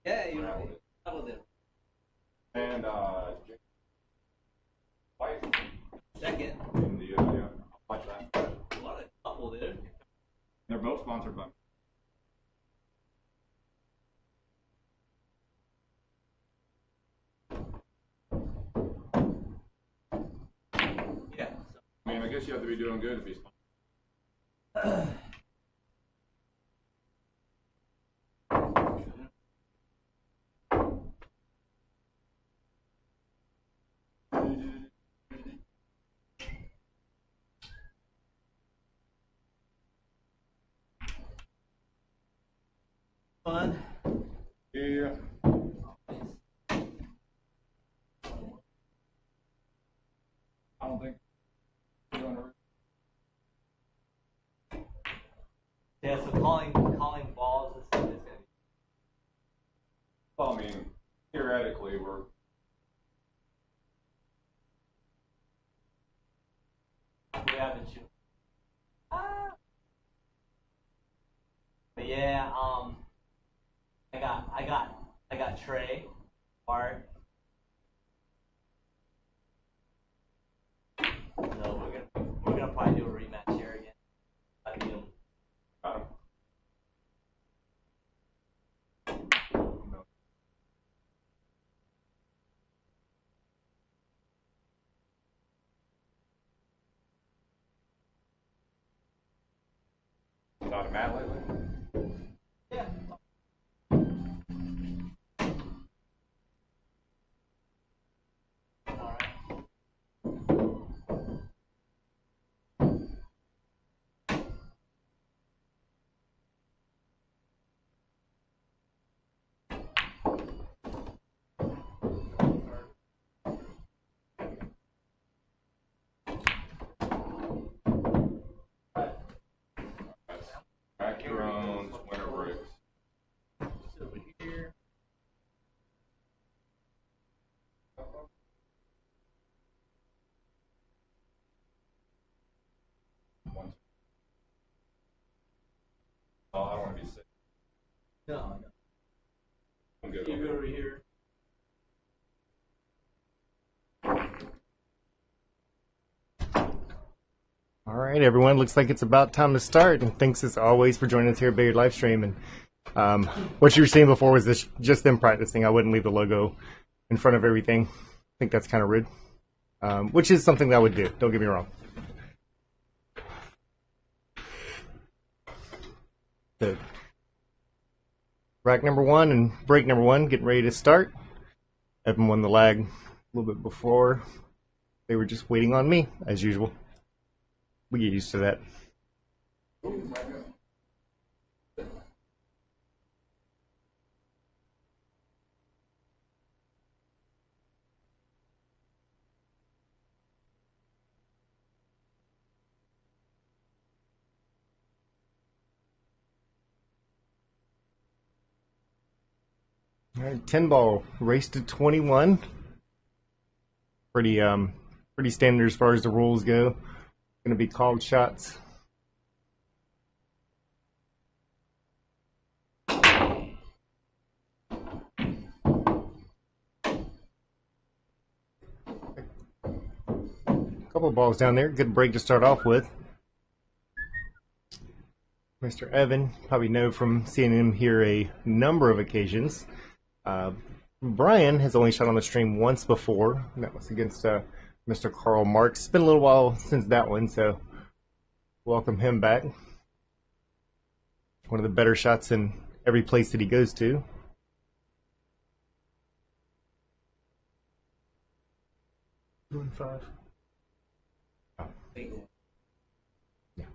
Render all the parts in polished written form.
Yeah, you know, double dip. And wife. Second. In the yeah, watch that. A lot of couple there. They're both sponsored by. Yeah. I mean, I guess you have to be doing good to be sponsored. Fun. Yeah. I don't think. Yeah, so calling balls is gonna be. Well, I mean, theoretically, we're. We haven't shoot. But yeah, I got Trey, Bart. So we're gonna probably do a rematch here again. I beat him. Not a mat lately? Yeah. All right. Macaroons, winter bricks. Just over here. One. Oh, I don't want to be sick. No. I'm good. You go over here. All right, everyone. Looks like it's about time to start. And thanks as always for joining us here at Bayard Livestream. And what you were saying before was this, just them practicing. I wouldn't leave the logo in front of everything. I think that's kind of rude, which is something that I would do. Don't get me wrong. So, rack number one and break number one, getting ready to start. Evan won the lag a little bit before. They were just waiting on me, as usual. We get used to that. All right, 10 ball, race to 21. Pretty standard as far as the rules go. Going to be called shots. Couple balls down there. Good break to start off with. Mr. Evan, probably know from seeing him here a number of occasions. Brian has only shot on the stream once before, and that was against Mr. Karl Marx. It's been a little while since that one, so welcome him back. One of the better shots in every place that he goes to. Doing 5. Oh. Yeah.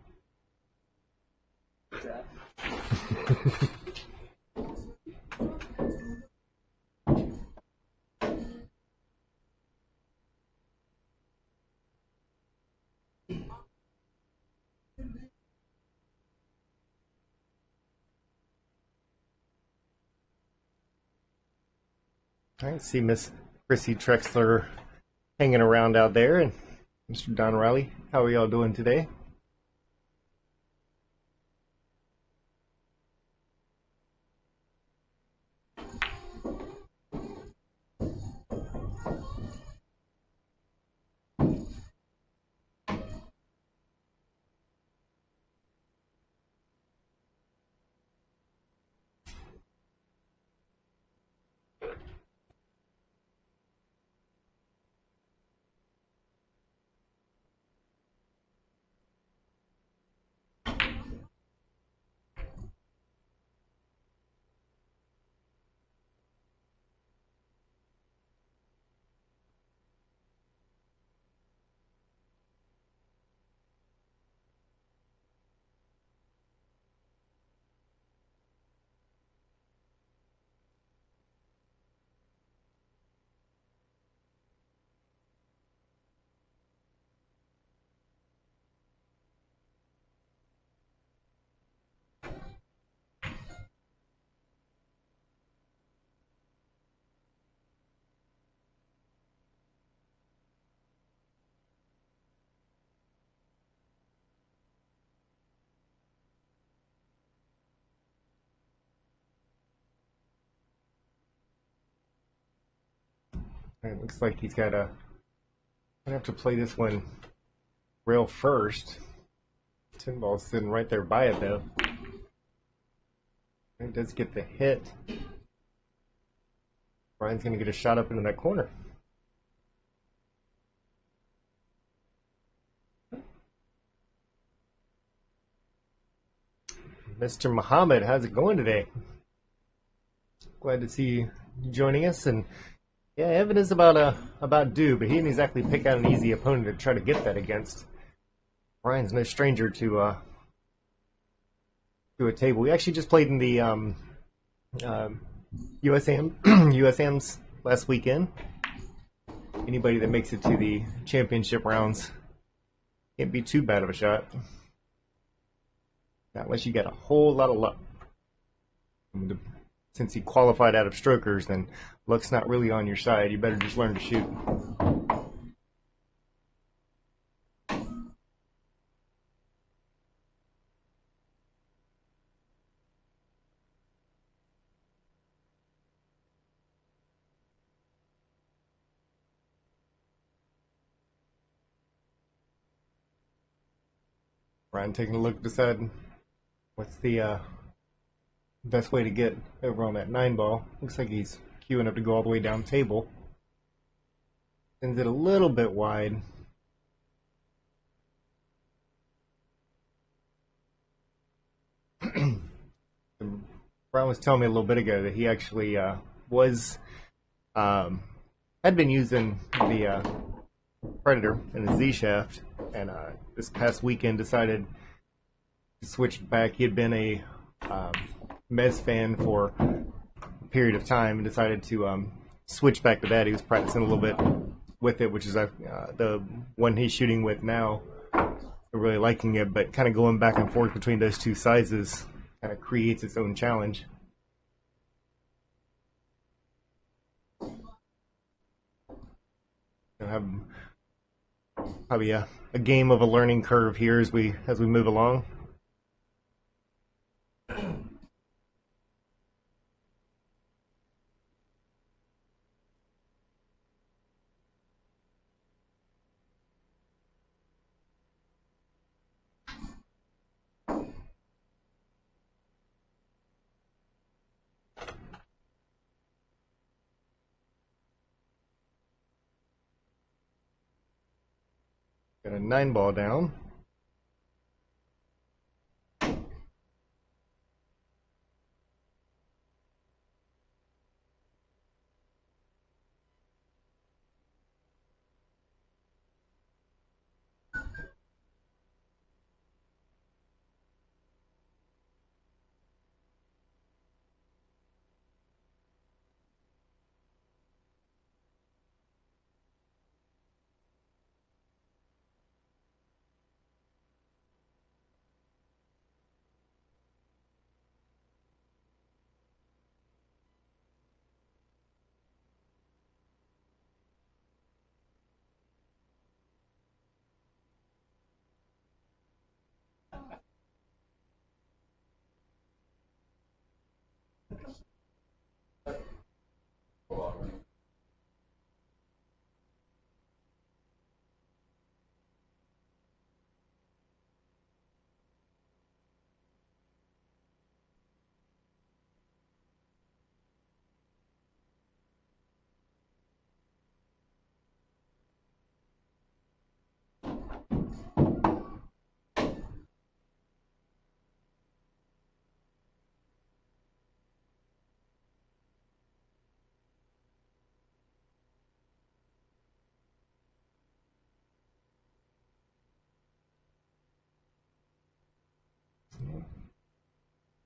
All right, see Miss Chrissy Trexler hanging around out there, and Mr. Don Riley. How are y'all doing today? It looks like he's got a. Gonna have to play this one rail first. 10 ball's sitting right there by it though. It does get the hit. Brian's gonna get a shot up into that corner. Mr. Muhammad, how's it going today? Glad to see you joining us. And yeah, Evan is about due, but he didn't exactly pick out an easy opponent to try to get that against. Brian's no stranger to a table. We actually just played in the USAMs last weekend. Anybody that makes it to the championship rounds can't be too bad of a shot. Not unless you got a whole lot of luck. Since he qualified out of strokers, then luck's not really on your side. You better just learn to shoot. Brian taking a look, deciding what's the best way to get over on that 9 ball. Looks like he's queuing up to go all the way down table. Sends it a little bit wide. Brian was telling me a little bit ago that he actually had been using the Predator and the Z shaft, and this past weekend decided to switch back. He had been a Mez fan for a period of time and decided to switch back to that. He was practicing a little bit with it, which is the one he's shooting with now. I'm really liking it, but kind of going back and forth between those two sizes kind of creates its own challenge. You'll have probably a game of a learning curve here as we move along. Got a 9 ball down.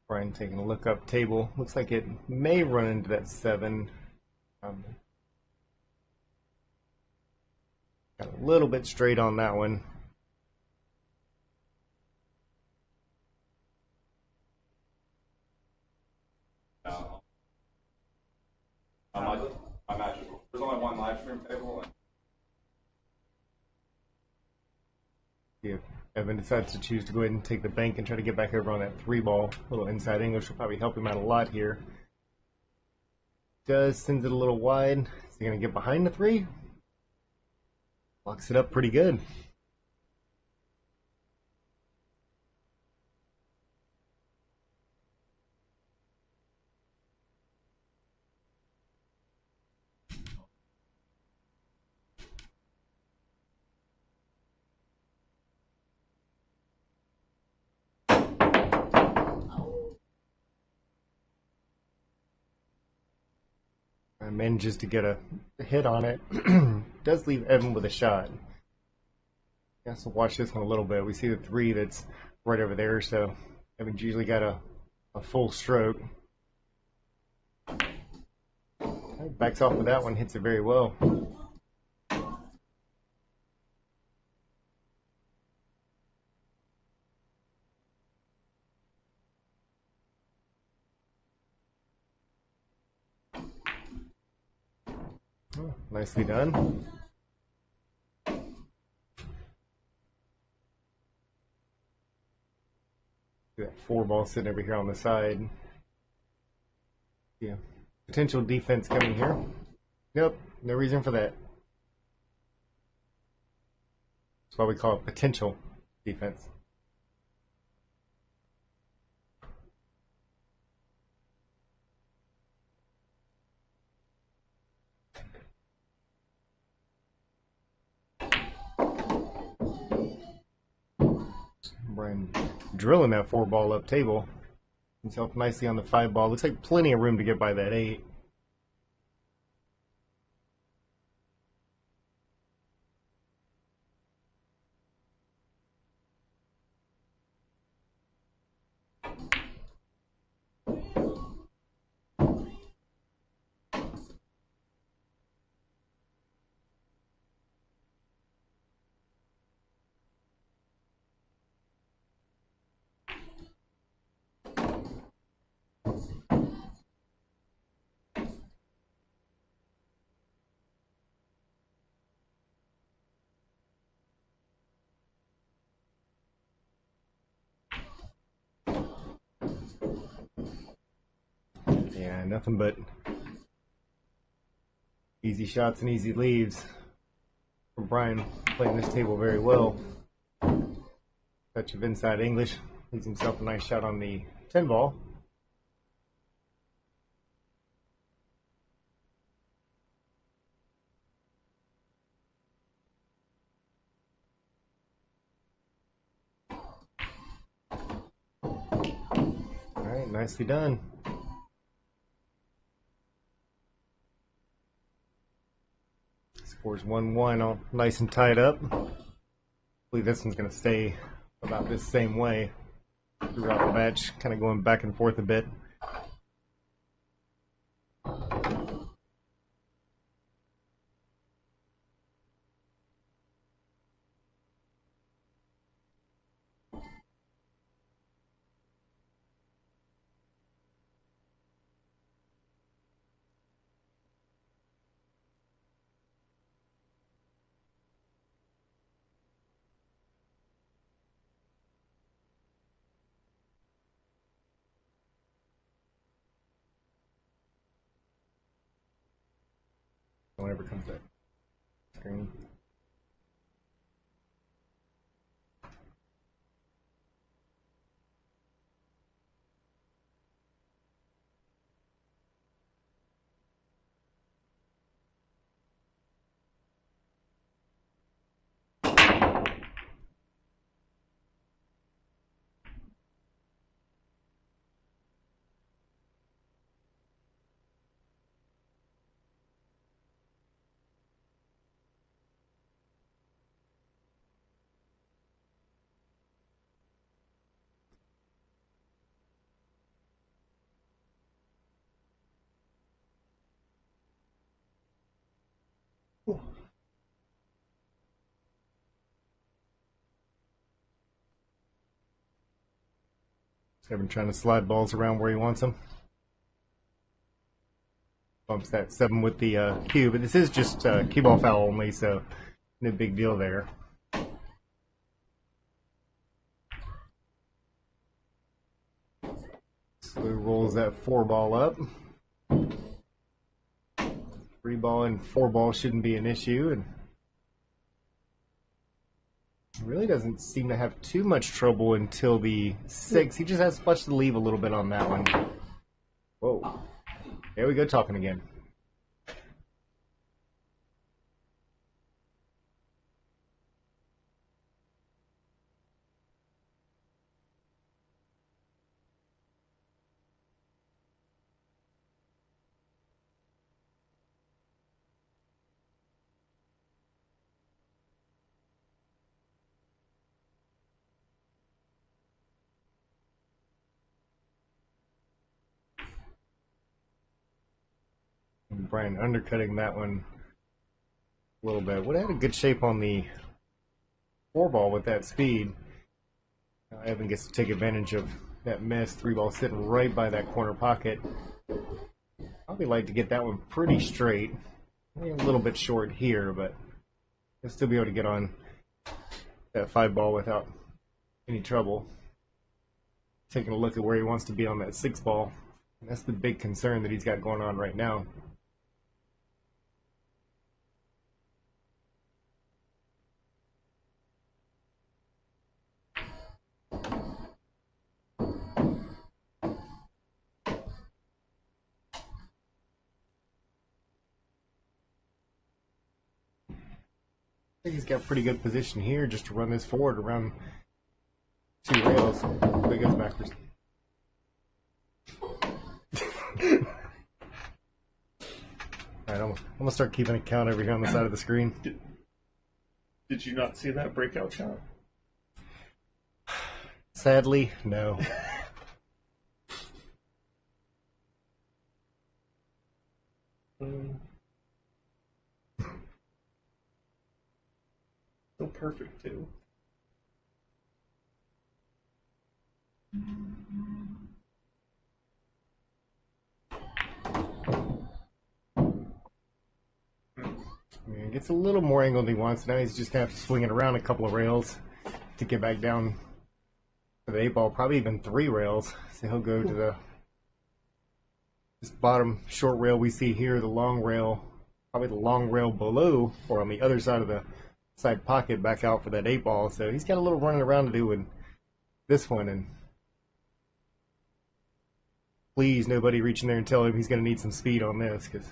Brian taking a look up table. Looks like it may run into that 7. Got a little bit straight on that one. I'm actually, there's only one live stream table. If Evan decides to choose to go ahead and take the bank and try to get back over on that 3 ball, a little inside English will probably help him out a lot here. Does sends it a little wide. Is he going to get behind the 3? Locks it up pretty good. Manages to get a hit on it. Does leave Evan with a shot. Yeah, so watch this one a little bit. We see the 3 that's right over there, so Evan's usually got a full stroke. Backs off with that one, hits it very well. Oh, nicely done. That 4 ball sitting over here on the side. Yeah, potential defense coming here. Nope, no reason for that. That's why we call it potential defense. Brian drilling that 4 ball up table. Himself nicely on the 5 ball. Looks like plenty of room to get by that 8. Yeah, nothing but easy shots and easy leaves from Brian, playing this table very well. Touch of inside English. Leaves himself a nice shot on the 10 ball. Alright, nicely done. Score's 1-1, all nice and tied up. Hopefully this one's going to stay about this same way throughout the match, kind of going back and forth a bit. Whenever it comes up screen. Evan trying to slide balls around where he wants them. Bumps that 7 with the cue, but this is just cue ball foul only, so no big deal there. So he rolls that 4 ball up. 3 3 ball and 4 ball shouldn't be an issue, and really doesn't seem to have too much trouble until the 6. He just has much to leave a little bit on that one. Whoa. There we go, talking again. Brian undercutting that one a little bit. Would have had a good shape on the 4 ball with that speed. Now Evan gets to take advantage of that miss. 3 ball sitting right by that corner pocket. Probably like to get that one pretty straight. Maybe a little bit short here, but he'll still be able to get on that 5 ball without any trouble. Taking a look at where he wants to be on that 6 ball. And that's the big concern that he's got going on right now. I think he's got pretty good position here just to run this forward around 2 rails. There he goes backwards. Alright, I'm gonna start keeping a count over here on the side of the screen. Did you not see that breakout shot? Sadly, no. So perfect too. He gets a little more angle than he wants. Now he's just gonna have to swing it around a couple of rails to get back down to the 8 ball, probably even 3 rails. So he'll go to this bottom short rail we see here, the long rail, probably the long rail below, or on the other side of the side pocket, back out for that 8 ball. So he's got a little running around to do with this one, and please nobody reach in there and tell him he's going to need some speed on this, because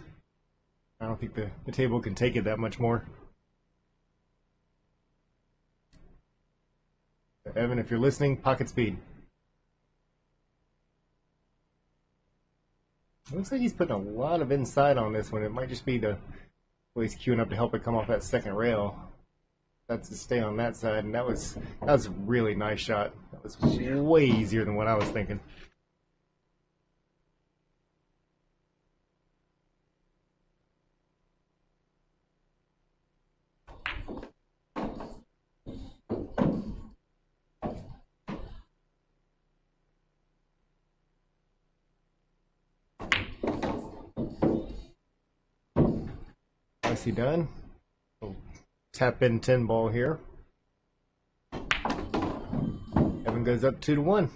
I don't think the table can take it that much more. Evan, if you're listening, pocket speed. It looks like he's putting a lot of inside on this one. It might just be the way he's queuing up to help it come off that second rail. That's to stay on that side, and that was a really nice shot. That was way easier than what I was thinking. Nicely done. Tap in 10 ball here. Evan goes up 2-1.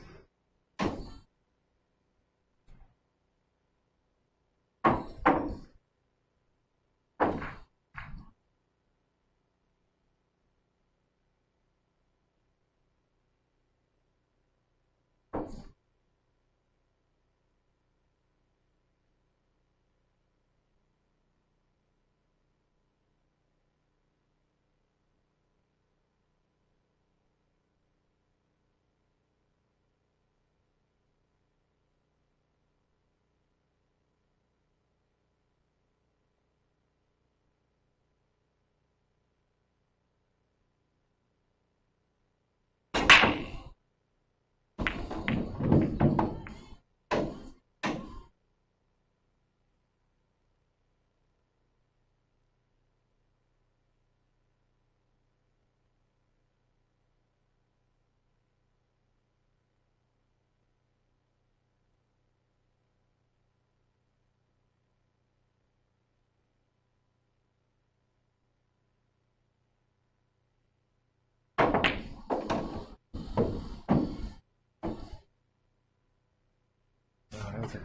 That was a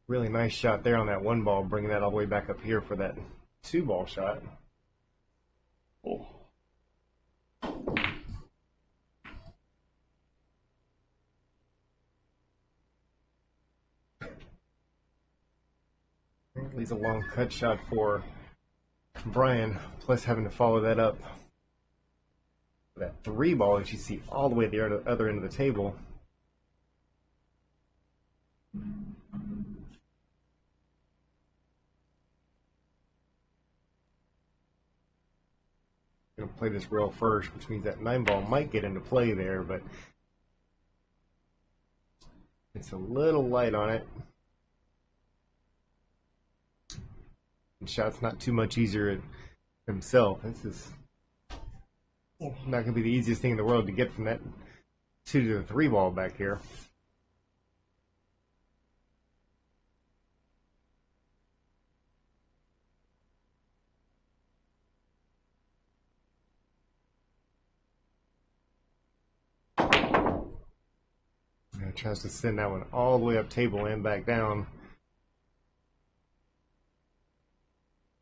really nice shot there on that 1 ball, bringing that all the way back up here for that 2-ball shot. Oh. Leaves a long cut shot for Brian, plus having to follow that up. That 3-ball that you see all the way at the other end of the table. Gonna play this rail first, which means that 9-ball might get into play there, but it's a little light on it. And shot's not too much easier himself. This is not going to be the easiest thing in the world to get from that 2 to the 3-ball back here. And tries to send that one all the way up table and back down.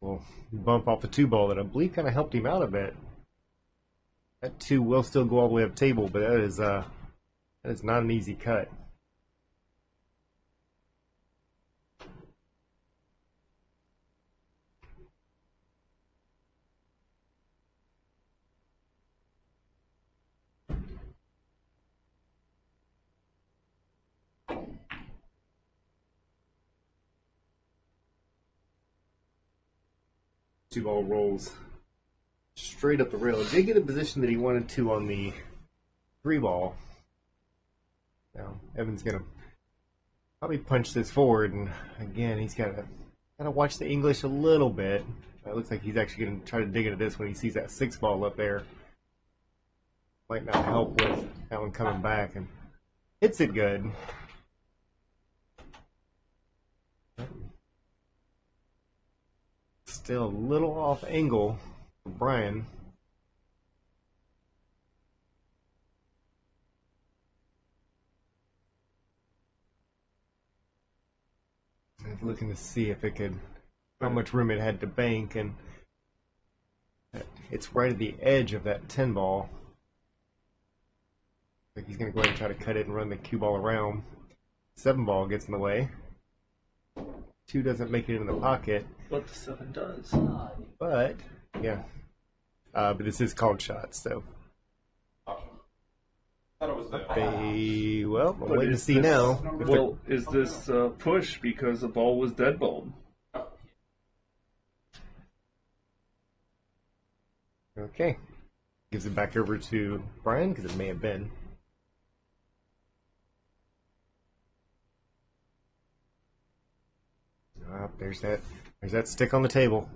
Will bump off the 2-ball that I believe kind of helped him out a bit. That 2 will still go all the way up table, but that is not an easy cut. Two-ball rolls straight up the rail. Did get a position that he wanted to on the 3-ball. Now Evan's gonna probably punch this forward, and again he's gotta watch the English a little bit. It looks like he's actually gonna try to dig into this when he sees that 6-ball up there. Might not help with that one coming back, and hits it good. Still a little off angle for Brian. I was looking to see if it could, how much room it had to bank, and it's right at the edge of that 10-ball. I think he's going to go ahead and try to cut it and run the cue ball around. 7-ball gets in the way. 2 doesn't make it in the pocket. But the 7 does. But, yeah. But this is called shots, so. Thought it was the Well, I'm But waiting to is see this- now. Well, is this push because the ball was dead balled? Okay. Gives it back over to Brian, because it may have been. There's that stick on the table.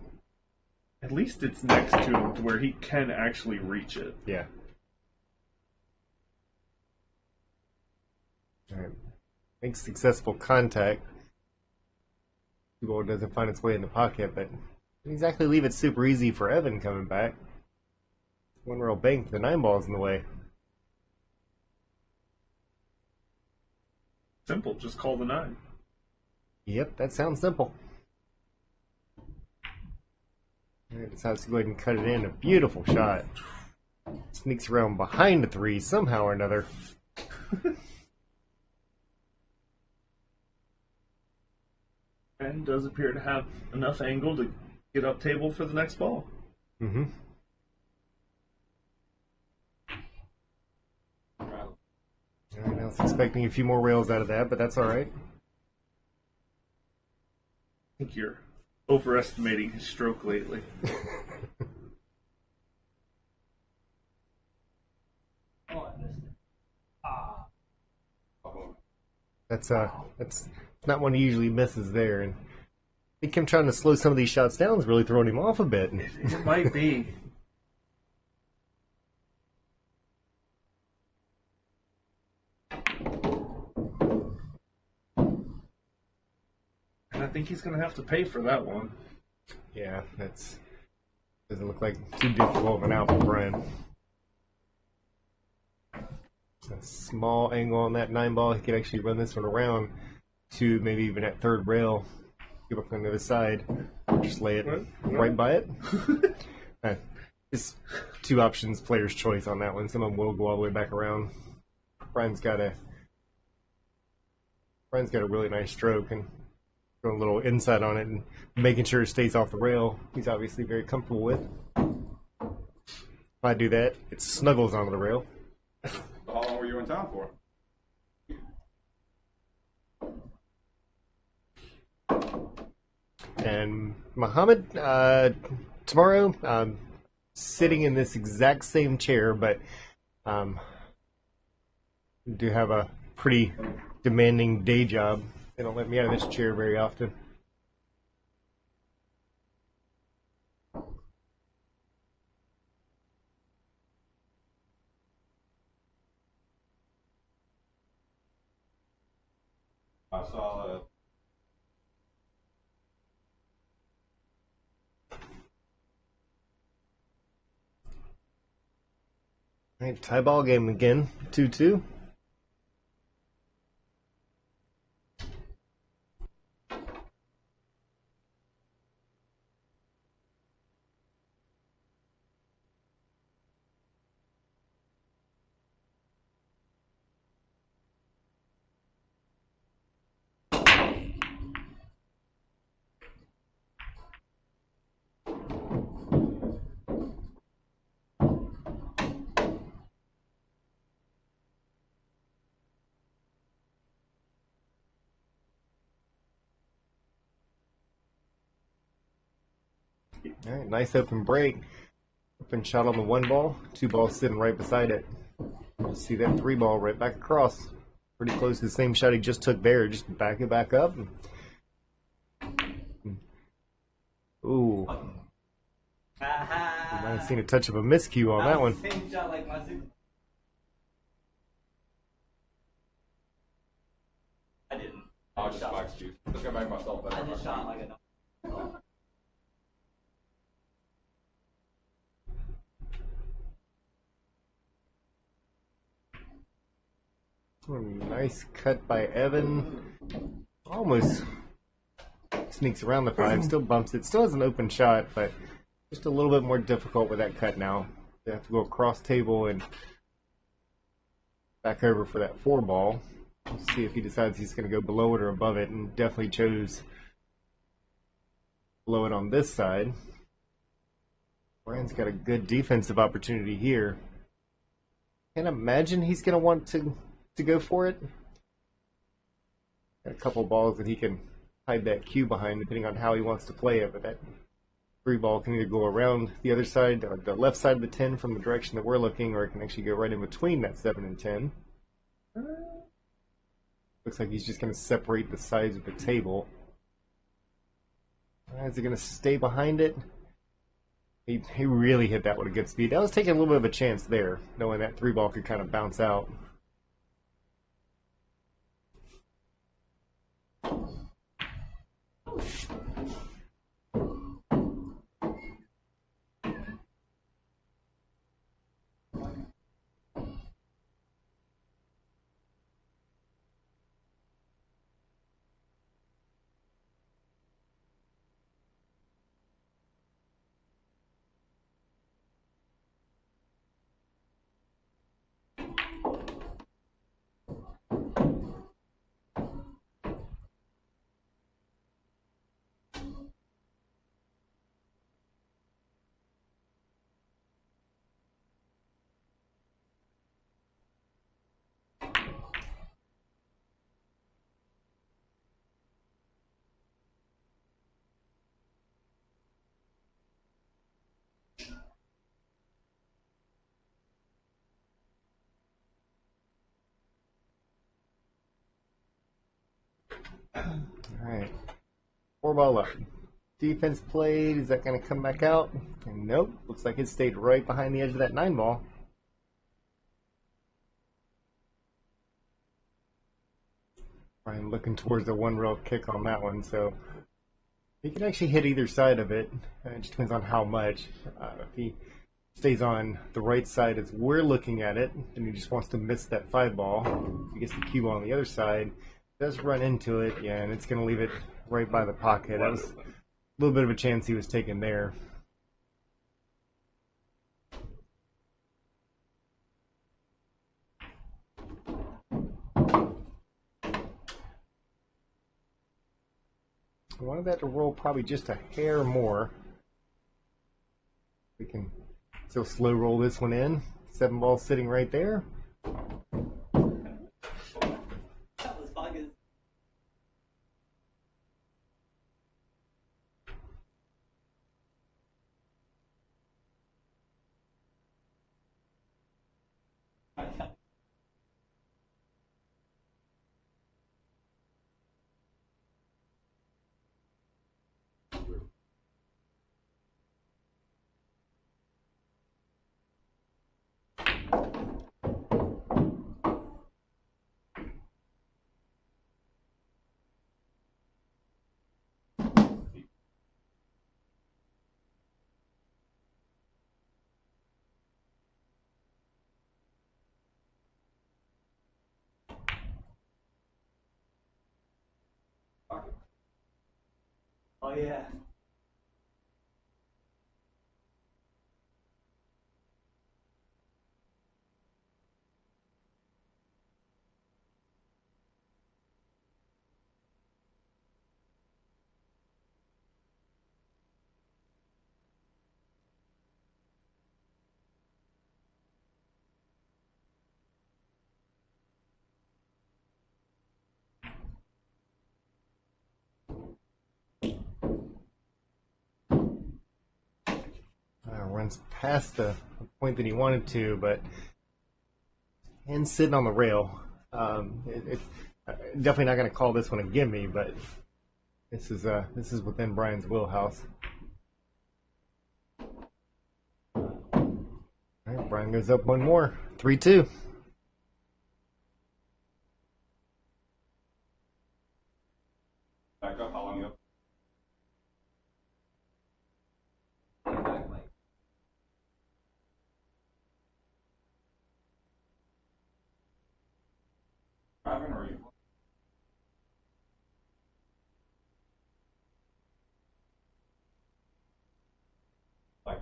At least it's next to him to where he can actually reach it. Yeah. Alright. Makes successful contact. The ball doesn't find its way in the pocket, but didn't exactly leave it super easy for Evan coming back. One real bank, the 9-ball's in the way. Simple, just call the 9. Yep, that sounds simple. Decides to go ahead and cut it in. A beautiful shot. Sneaks around behind the 3 somehow or another. And does appear to have enough angle to get up table for the next ball. Mm-hmm. I was expecting a few more rails out of that, but that's alright. I think you're overestimating his stroke lately. Oh, I missed it. Ah. That's not one he usually misses there, and I think him trying to slow some of these shots down is really throwing him off a bit. It might be. And I think he's going to have to pay for that one. Yeah, doesn't look like too difficult of an out for Brian. A small angle on that 9-ball. He could actually run this one around to maybe even at 3rd rail. Give up on the other side. Just lay it right by it. Just two options, player's choice on that one. Some of them will go all the way back around. Brian's got a really nice stroke and a little insight on it and making sure it stays off the rail. He's obviously very comfortable with. If I do that, it snuggles onto the rail. How long were you in town for? And Muhammad, tomorrow, sitting in this exact same chair, but do have a pretty demanding day job. They don't let me out of this chair very often. I saw All right, tie ball game again, 2-2. All right, nice open break. Open shot on the one ball, two balls sitting right beside it. You see that three ball right back across. Pretty close to the same shot he just took there. Just back it back up. Ooh. Aha! Might have seen a touch of a miscue on that one. Same shot like my super. I didn't. I was just my excuse. Just gonna make myself better. I just shot like a. Nice cut by Evan. Almost sneaks around the five, still bumps it. Still has an open shot, but just a little bit more difficult with that cut now. You have to go across table and back over for that four ball. We'll see if he decides he's going to go below it or above it, and definitely chose below it on this side. Brian's got a good defensive opportunity here. Can't imagine he's going to want to go for it. Got a couple balls that he can hide that cue behind depending on how he wants to play it, but that three ball can either go around the other side, or the left side of the 10 from the direction that we're looking, or it can actually go right in between that 7 and 10. Looks like he's just going to separate the sides of the table. Is he going to stay behind it? He really hit that with a good speed. I was taking a little bit of a chance there, knowing that three ball could kind of bounce out. Alright. Four ball up. Defense played. Is that going to come back out? And nope. Looks like it stayed right behind the edge of that 9 ball. Brian looking towards the one rail kick on that one, so he can actually hit either side of it. It just depends on how much. If he stays on the right side as we're looking at it, and he just wants to miss that 5 ball, if he gets the cue on the other side, does run into it, yeah, and it's going to leave it right by the pocket. That was a little bit of a chance he was taking there. I wanted that to roll probably just a hair more. We can still slow roll this one in. 7 ball sitting right there. That was buggers. Oh yeah. Runs past the point that he wanted to, but and sitting on the rail. It's definitely not going to call this one a gimme, but this is within Brian's wheelhouse. All right, Brian goes up one more, 3-2. Back up, how long you up? Driving or are you? Like,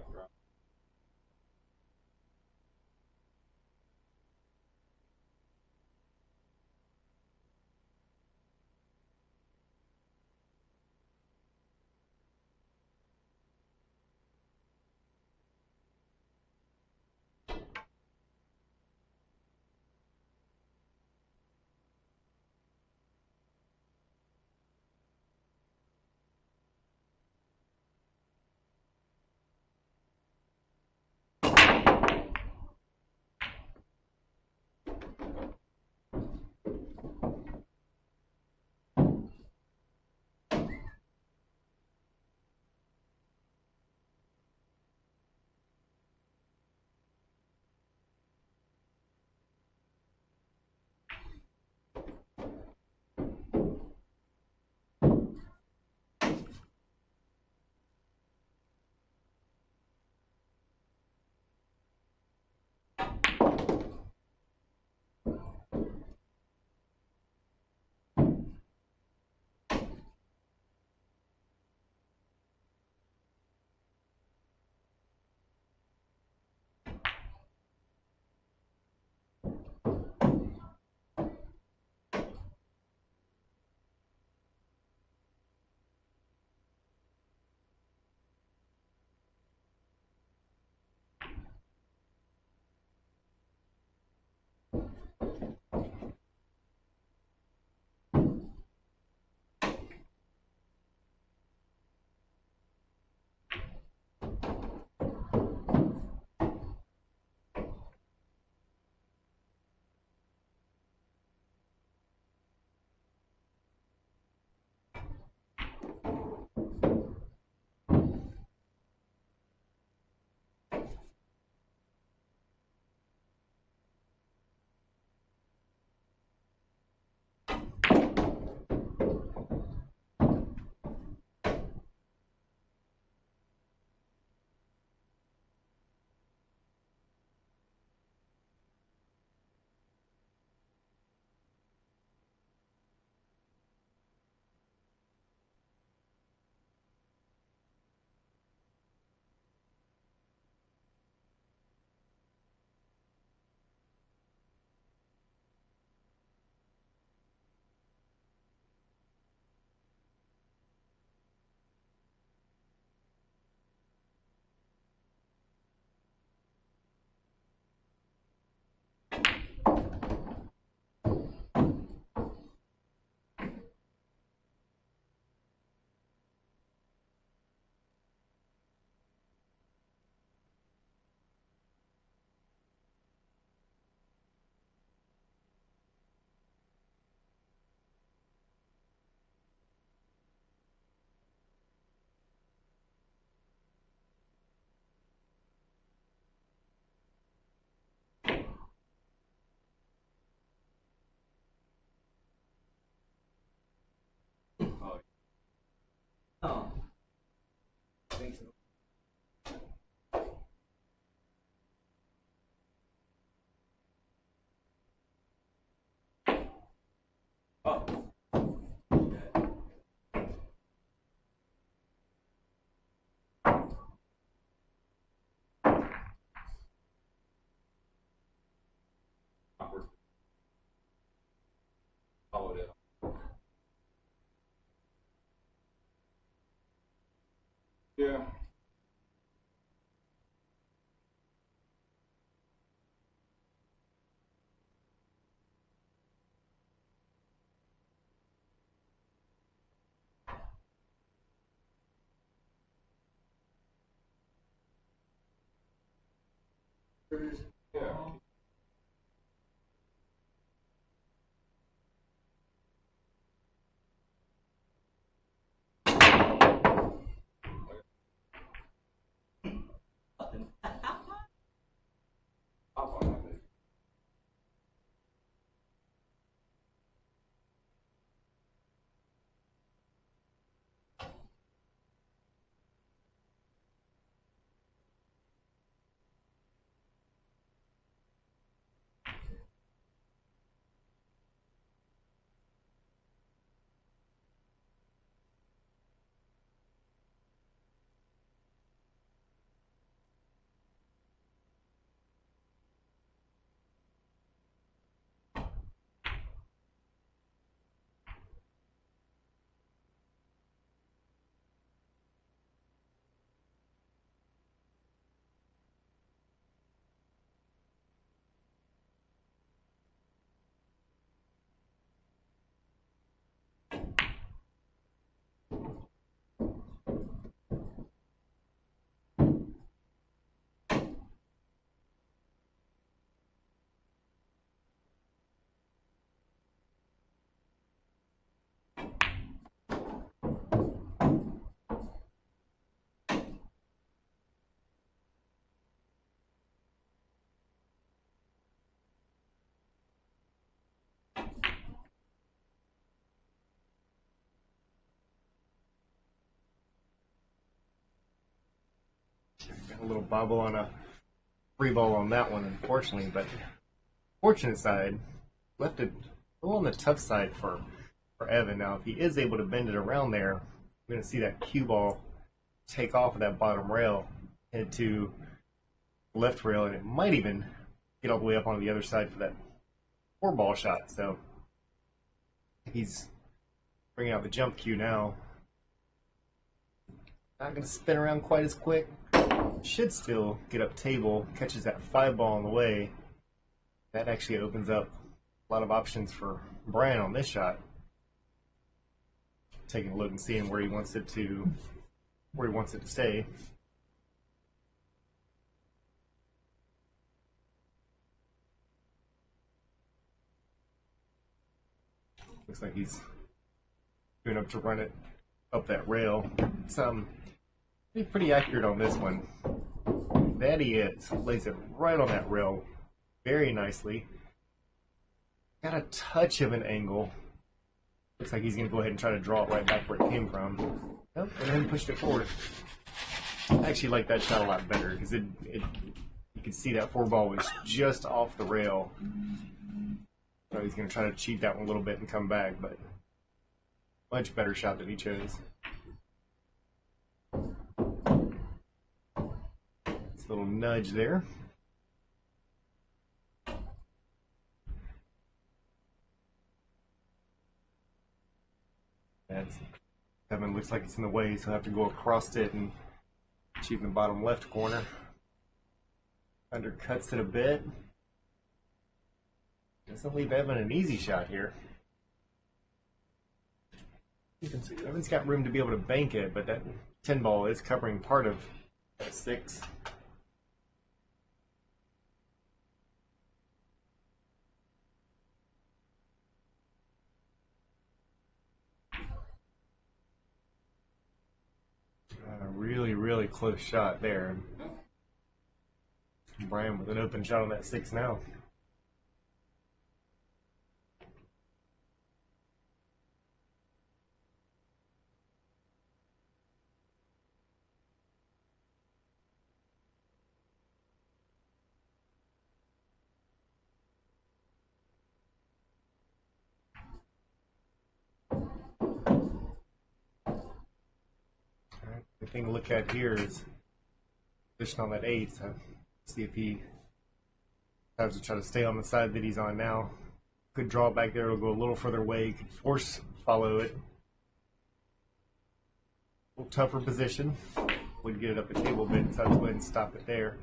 Yeah. Yeah. Nothing. Hop on that bit. Got a little bobble on a free ball on that one, unfortunately. But fortunate side, left it a little on the tough side for Evan. Now, if he is able to bend it around there, we're going to see that cue ball take off of that bottom rail, head to the left rail, and it might even get all the way up on the other side for that 4-ball shot. So he's bringing out the jump cue now. Not going to spin around quite as quick. Should still get up table, catches that 5-ball on the way. That actually opens up a lot of options for Brian on this shot. Taking a look and seeing where he wants it to stay. Looks like he's going up to run it up that rail. It's pretty accurate on this one. That he is. Lays it right on that rail very nicely. Got a touch of an angle. Looks like he's going to go ahead and try to draw it right back where it came from. Nope, and then pushed it forward. I actually like that shot a lot better because you could see that 4-ball was just off the rail. So he's going to try to cheat that one a little bit and come back, but much better shot than he chose. This little nudge there. That's Kevin looks like it's in the way, so he'll have to go across it and cheat in the bottom left corner. Undercuts it a bit. Doesn't leave Evan an easy shot here. You can see Evan's got room to be able to bank it, but that 10-ball is covering part of that 6. Really close shot there. Brian with an open shot on that 6 now. The thing to look at here is position on that 8. So see if he has to try to stay on the side that he's on now. Could draw back there, it'll go a little further away. Could force follow it. A little tougher position. would get it up the table a bit, so I'll just go ahead and stop it there.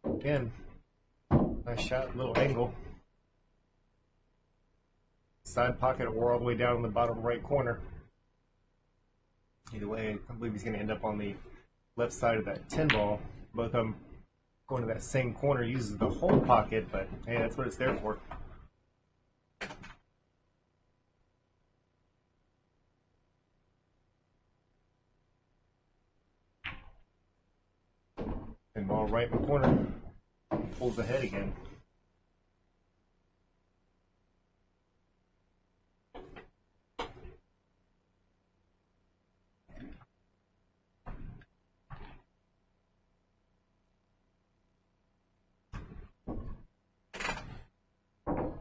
Again, nice shot, little angle. Side pocket or all the way down in the bottom right corner. Either way, I believe he's going to end up on the left side of that 10 ball. Both of them going to that same corner, uses the whole pocket, but hey, that's what it's there for. And ball right in the corner, pulls ahead again.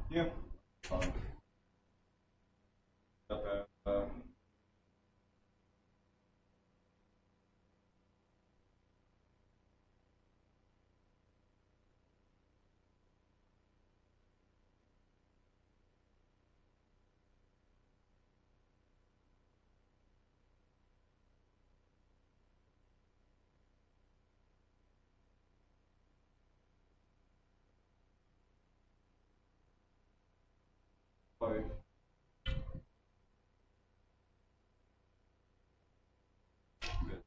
Yeah. Fine. Not bad. Play. Good.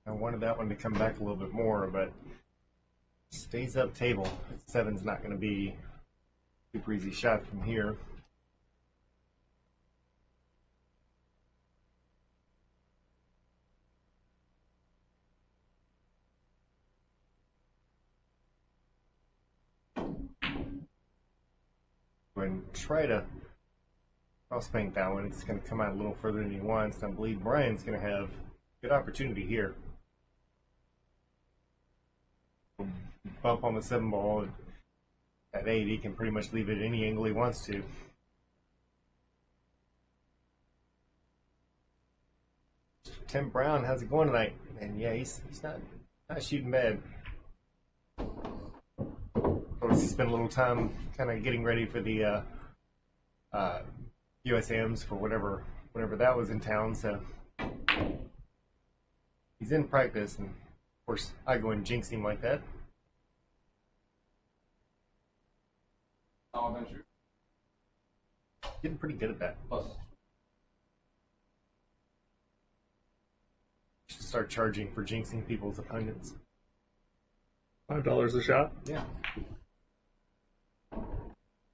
I wanted that one to come back a little bit more, but stays up table. 7's not going to be a super easy shot from here. Go ahead and try to cross paint that one. It's going to come out a little further than he wants. I believe Brian's going to have a good opportunity here. Bump on the 7 ball. At 8, he can pretty much leave it any angle he wants to. Tim Brown, how's it going tonight? And yeah, he's not shooting bad. Of course, he spent a little time kind of getting ready for the USMs for whatever that was in town. So he's in practice, and of course, I go and jinx him like that. How about you? Getting pretty good at that. Plus. Should start charging for jinxing people's opponents. $5 a shot. Yeah.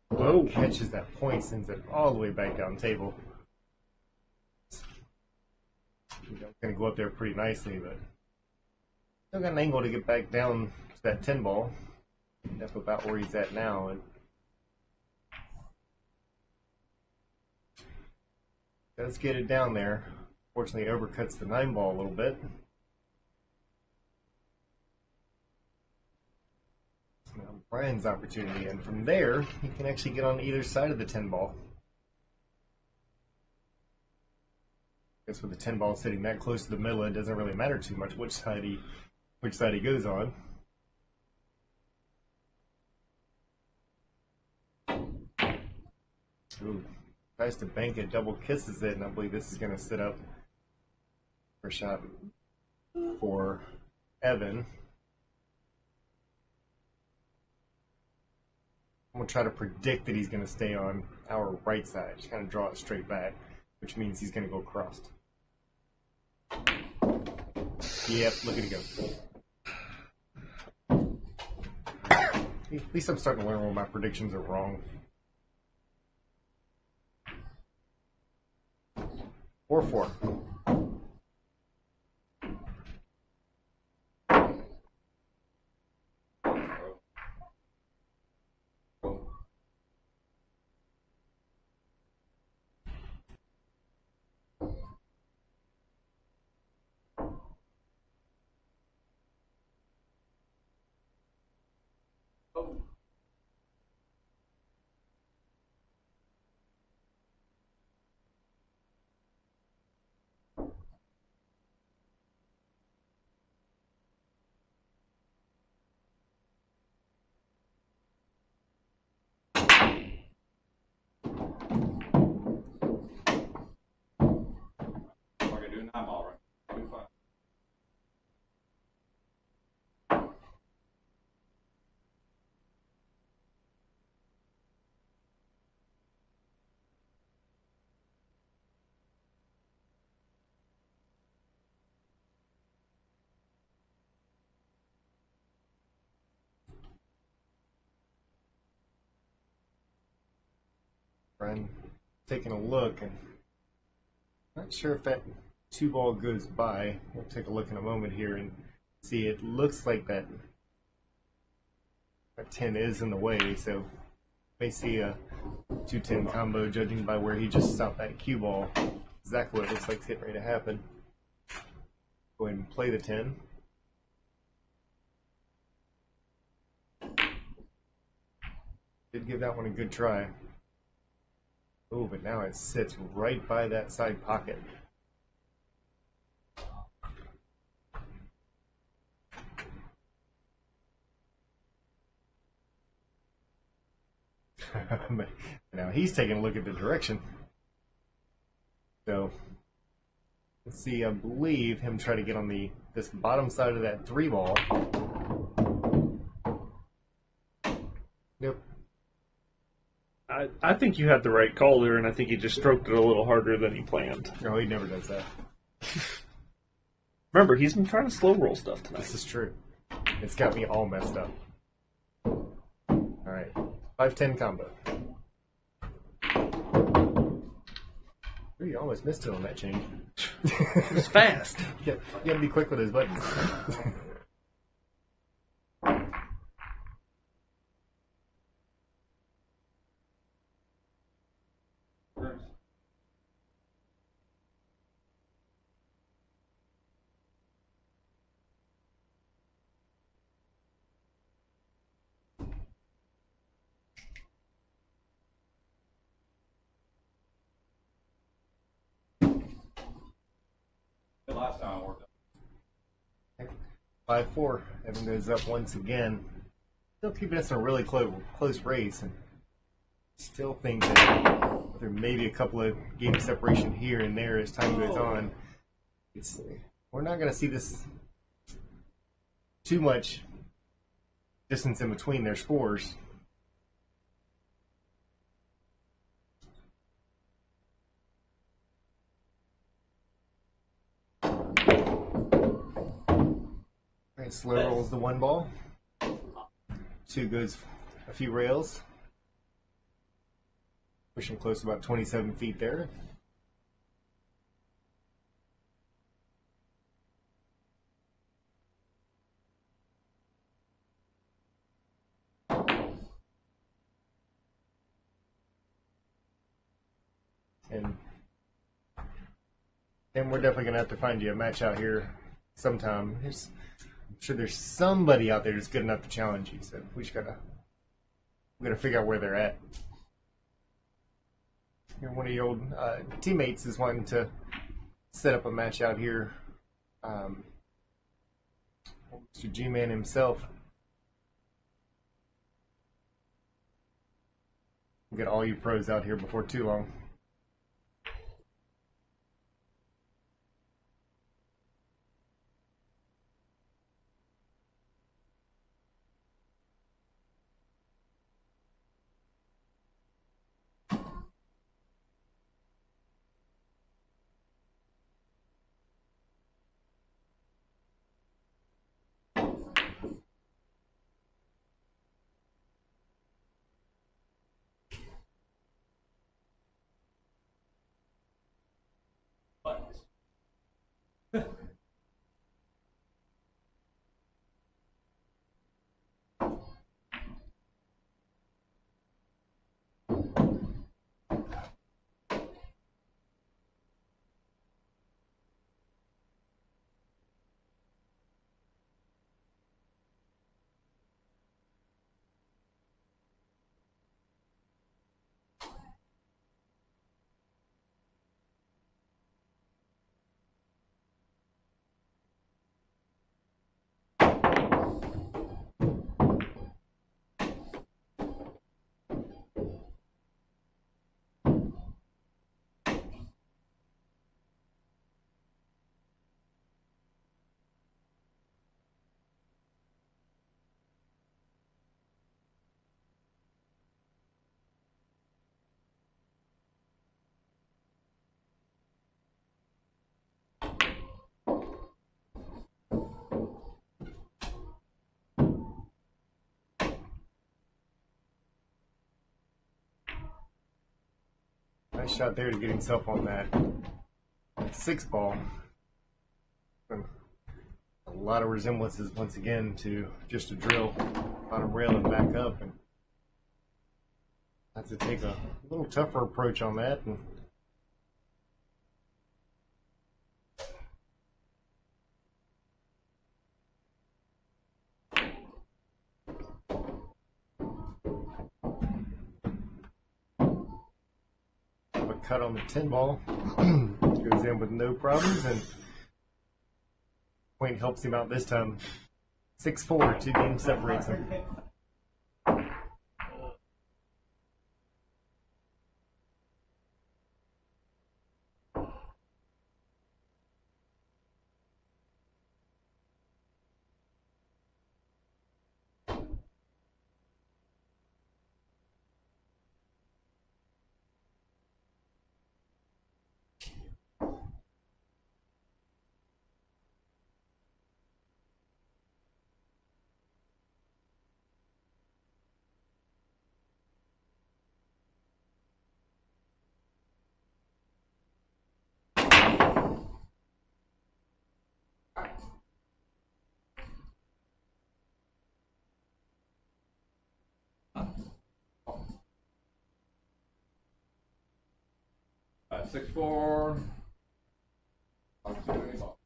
Whoa. Catches that point, sends it all the way back down table. Going to go up there pretty nicely, but still got an angle to get back down to that 10 ball. That's about where he's at now. And does get it down there. Fortunately, overcuts the 9 ball a little bit. So now Brian's opportunity, and from there, he can actually get on either side of the 10 ball. I guess with the 10 ball sitting that close to the middle, it doesn't really matter too much which side he goes on. Ooh, tries to bank it, double kisses it, and I believe this is going to sit up for a shot for Evan. I'm going to try to predict that he's going to stay on our right side. Just kind of draw it straight back, which means he's going to go across. Yep, look at it go. At least I'm starting to learn when my predictions are wrong. 4-4. I'm all right. I'll be fine. Brian taking a look, and not sure if that 2 ball goes by. We'll take a look in a moment here and see. It looks like that 10 is in the way, so may see a 2-10 combo judging by where he just stopped that cue ball. Exactly what it looks like is getting ready to happen. Go ahead and play the 10. Did give that one a good try. Oh, but now it sits right by that side pocket. But now he's taking a look at the direction. So let's see, I believe him try to get on this bottom side of that 3 ball. Nope. I think you had the right call there, and I think he just stroked it a little harder than he planned. No, he never does that. Remember, he's been trying to slow roll stuff tonight. This is true. It's got me all messed up. Alright. 5-10 combo. Ooh, you almost missed it on that change. It was fast. You gotta be quick with those buttons. The last time I worked. 5-4. Evan goes up once again. Still keeping us in a really close race, and still think that there may be a couple of game separation here and there as time goes on. We're not going to see this too much distance in between their scores. Right, slow rolls the one ball. Two goes a few rails. Pushing close to about 27 feet there. And we're definitely going to have to find you a match out here sometime. I'm sure there's somebody out there that's good enough to challenge you. So we gotta figure out where they're at. One of your old teammates is wanting to set up a match out here. Mr. G-Man himself. We'll get all you pros out here before too long. Nice shot there to get himself on that 6 ball. And a lot of resemblances once again to just a drill on a rail and back up, and have to take a little tougher approach on that. And cut on the 10 ball. Goes in with no problems, and Point helps him out this time. 6-4, 2 games separates them. Alright, 6-4. Opportunity ball.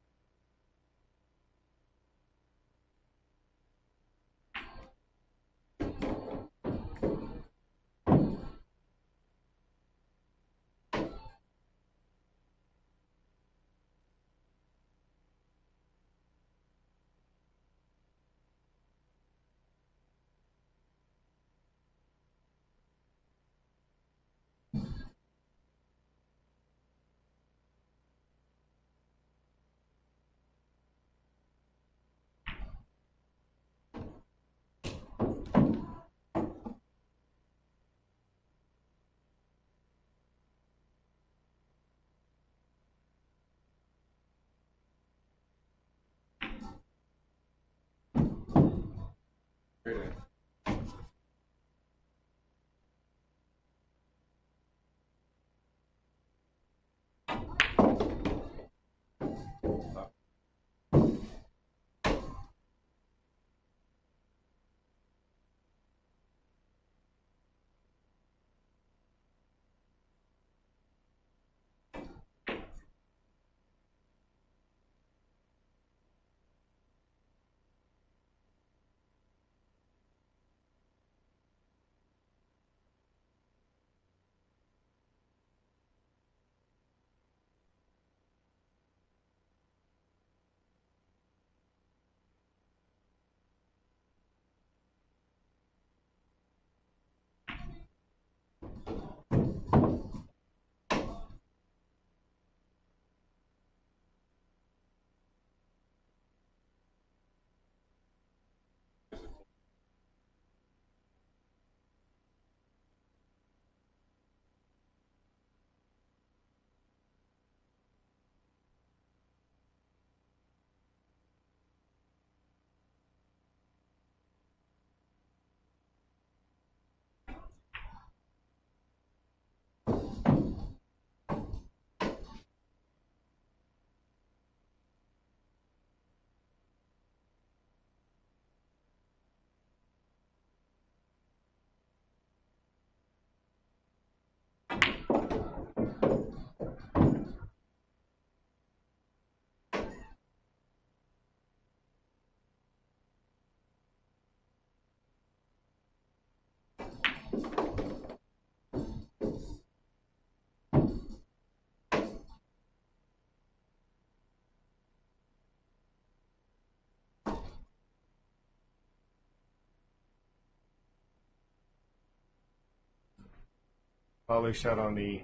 follow shot on the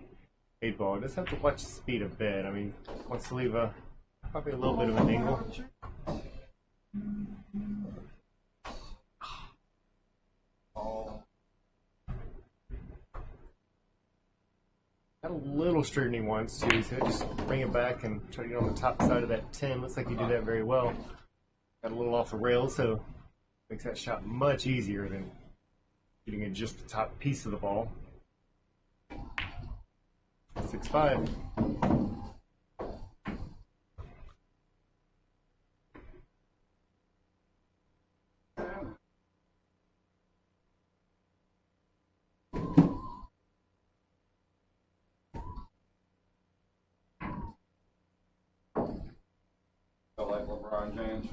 8-ball. Just have to watch the speed a bit. I mean, wants to leave probably a little bit of an angle. Got a little straightening wants too, so just bring it back and try to get on the top side of that 10. Looks like you do that very well. Got a little off the rails, so makes that shot much easier than getting it just the top piece of the ball. 6-5. Felt like LeBron James.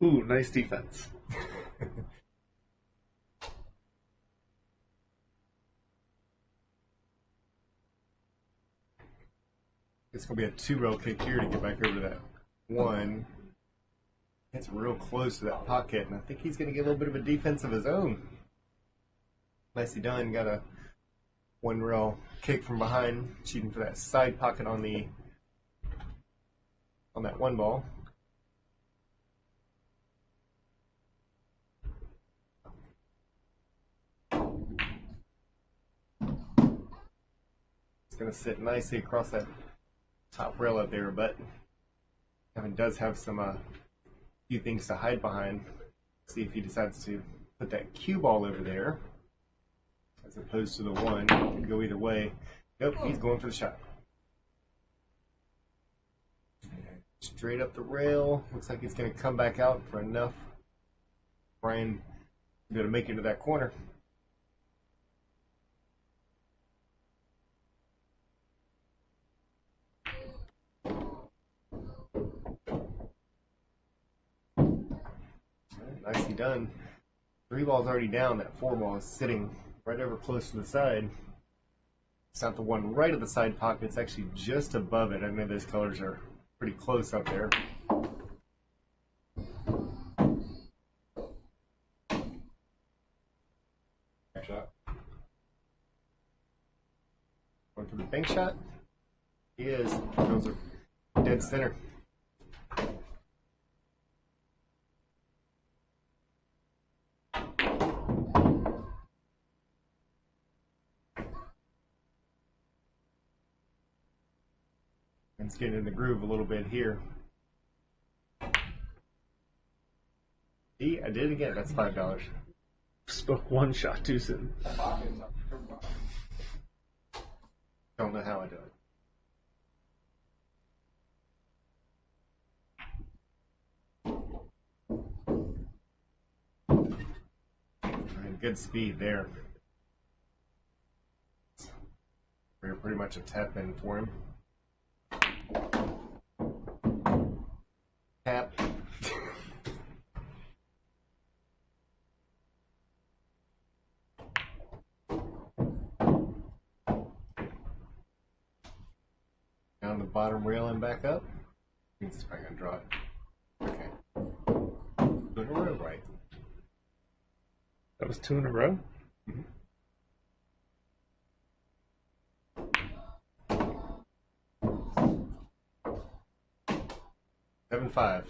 Ooh, nice defense. It's going to be a 2-row kick here to get back over to that 1. It's real close to that pocket, and I think he's going to get a little bit of a defense of his own. Nicely done. Got a 1-row kick from behind, shooting for that side pocket on that 1 ball. It's going to sit nicely across that top rail up there, but Kevin does have some few things to hide behind. See if he decides to put that cue ball over there as opposed to the 1. Could go either way. Nope, he's going for the shot. Straight up the rail. Looks like he's going to come back out for enough. Brian is going to make it to that corner. Nicely done. 3 balls already down. That 4 ball is sitting right over close to the side. It's not the one right at the side pocket. It's actually just above it. I know those colors are pretty close up there. Bank shot. Going for the bank shot. He is. Those are dead center. And it's getting in the groove a little bit here. See, I did it again. That's $5. Spoke one shot too soon. Don't know how I do it. And good speed there. We're pretty much a tap in for him. Tap. Down the bottom rail and back up. I think it's probably gonna draw it. Okay. Look around right. That was 2 in a row? Mm-hmm. 7-5.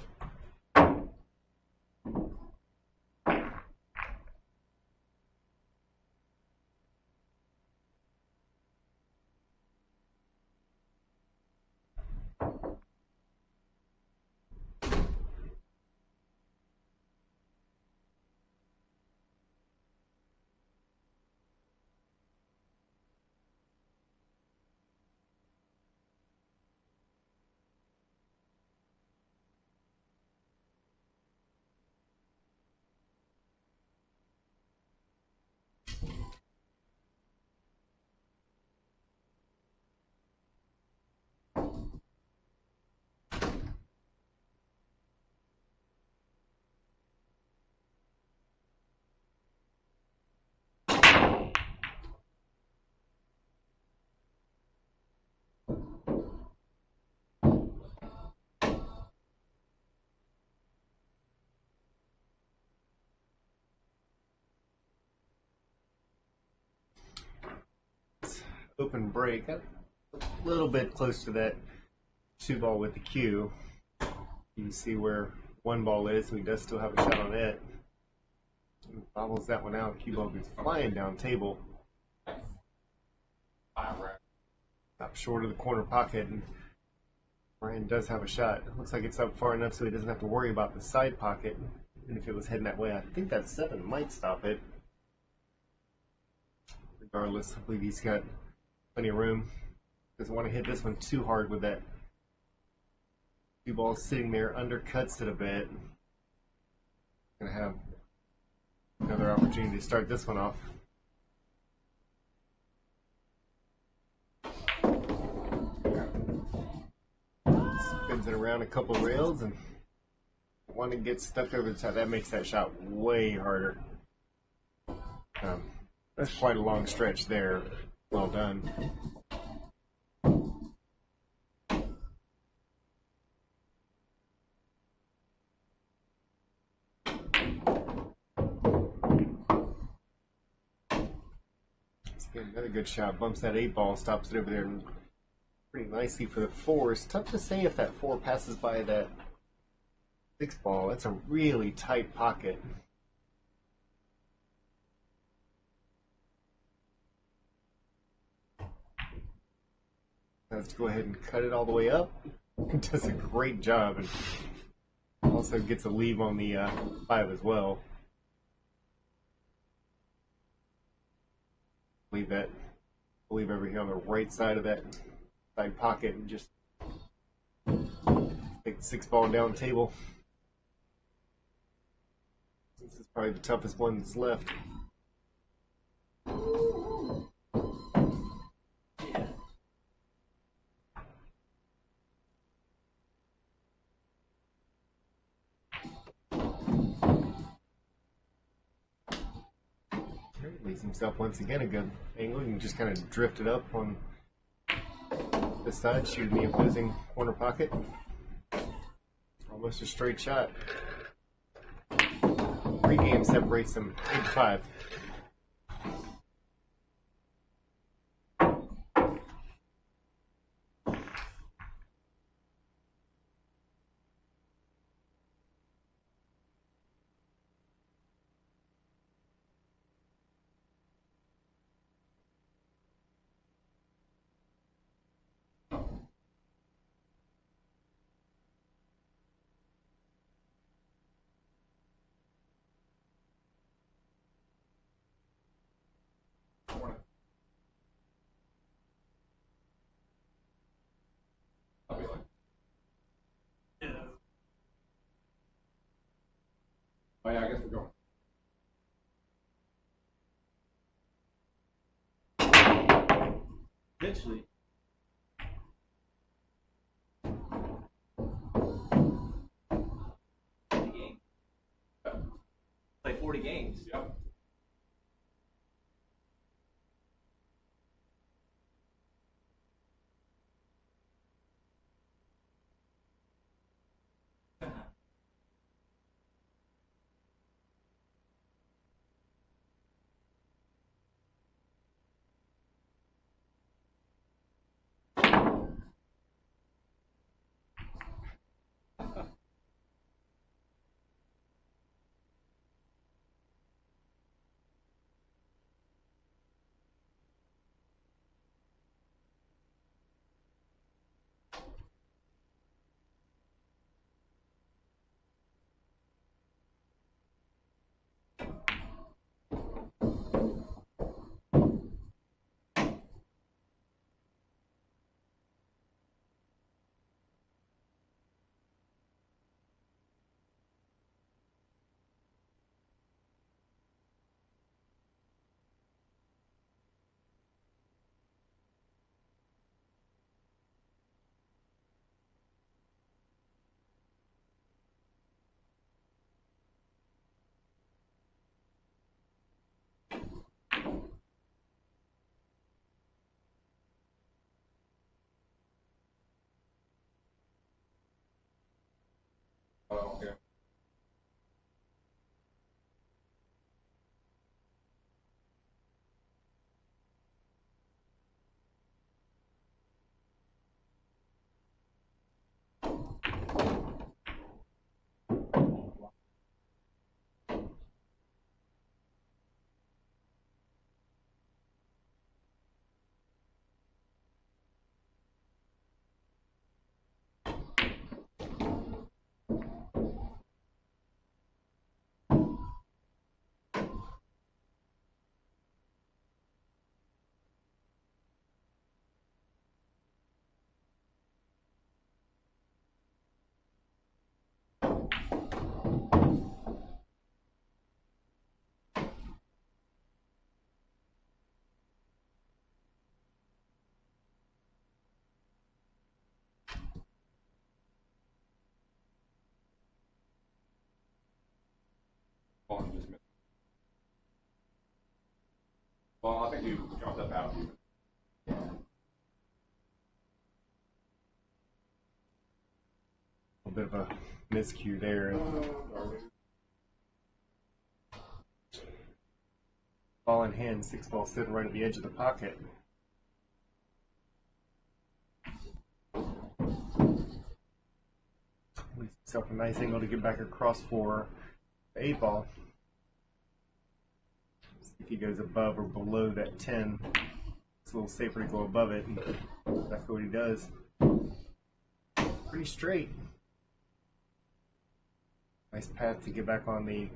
Open break. A little bit close to that 2-ball with the cue. You can see where 1-ball is, so he does still have a shot on it. He bobbles that one out. Cue ball goes flying down table. Up short of the corner pocket, and Ryan does have a shot. Looks like it's up far enough so he doesn't have to worry about the side pocket. And if it was heading that way, I think that 7 might stop it. Regardless, I believe he's got plenty of room. Doesn't want to hit this one too hard with that 2-ball sitting there, undercuts it a bit. Gonna have another opportunity to start this one off. Spins it around a couple rails and one that gets stuck over the top. That makes that shot way harder. That's quite a long stretch there. Well done. Another good shot. Bumps that 8-ball, stops it over there pretty nicely for the 4. It's tough to say if that 4 passes by that 6-ball. That's a really tight pocket. Let's go ahead and cut it all the way up. Does a great job, and also gets a leave on the 5 as well. Leave over here on the right side of that side pocket and just take the 6-ball down table. This is probably the toughest one that's left. Leaves himself once again a good angle. You can just kind of drift it up on this side, shooting the opposing corner pocket. Almost a straight shot. 3 games separates them 8-5. Oh yeah, I guess we're going. Eventually. Games. Play 40 games. Yep. Oh, okay. Oh, I just missed. Well, I think you dropped up out. A bit of a miscue there. Ball in hand, 6 ball sitting right at the edge of the pocket. Leaves himself a nice angle to get back across for the 8 ball. See if he goes above or below that 10. It's a little safer to go above it, and that's what he does. Pretty straight. Nice path to get back on the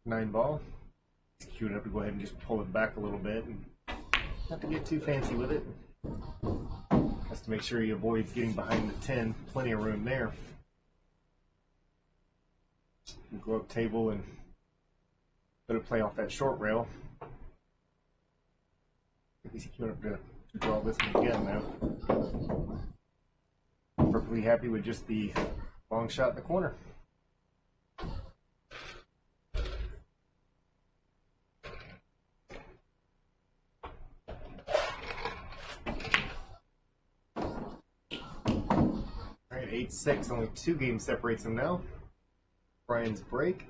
9 ball. It's cute enough to go ahead and just pull it back a little bit and not to get too fancy with it. Has to make sure he avoids getting behind the 10. Plenty of room there. You go up table and let it play off that short rail. He's cute enough to draw this one again though. Perfectly happy with just the long shot in the corner. Alright, 8-6, only 2 games separates them now. Brian's break.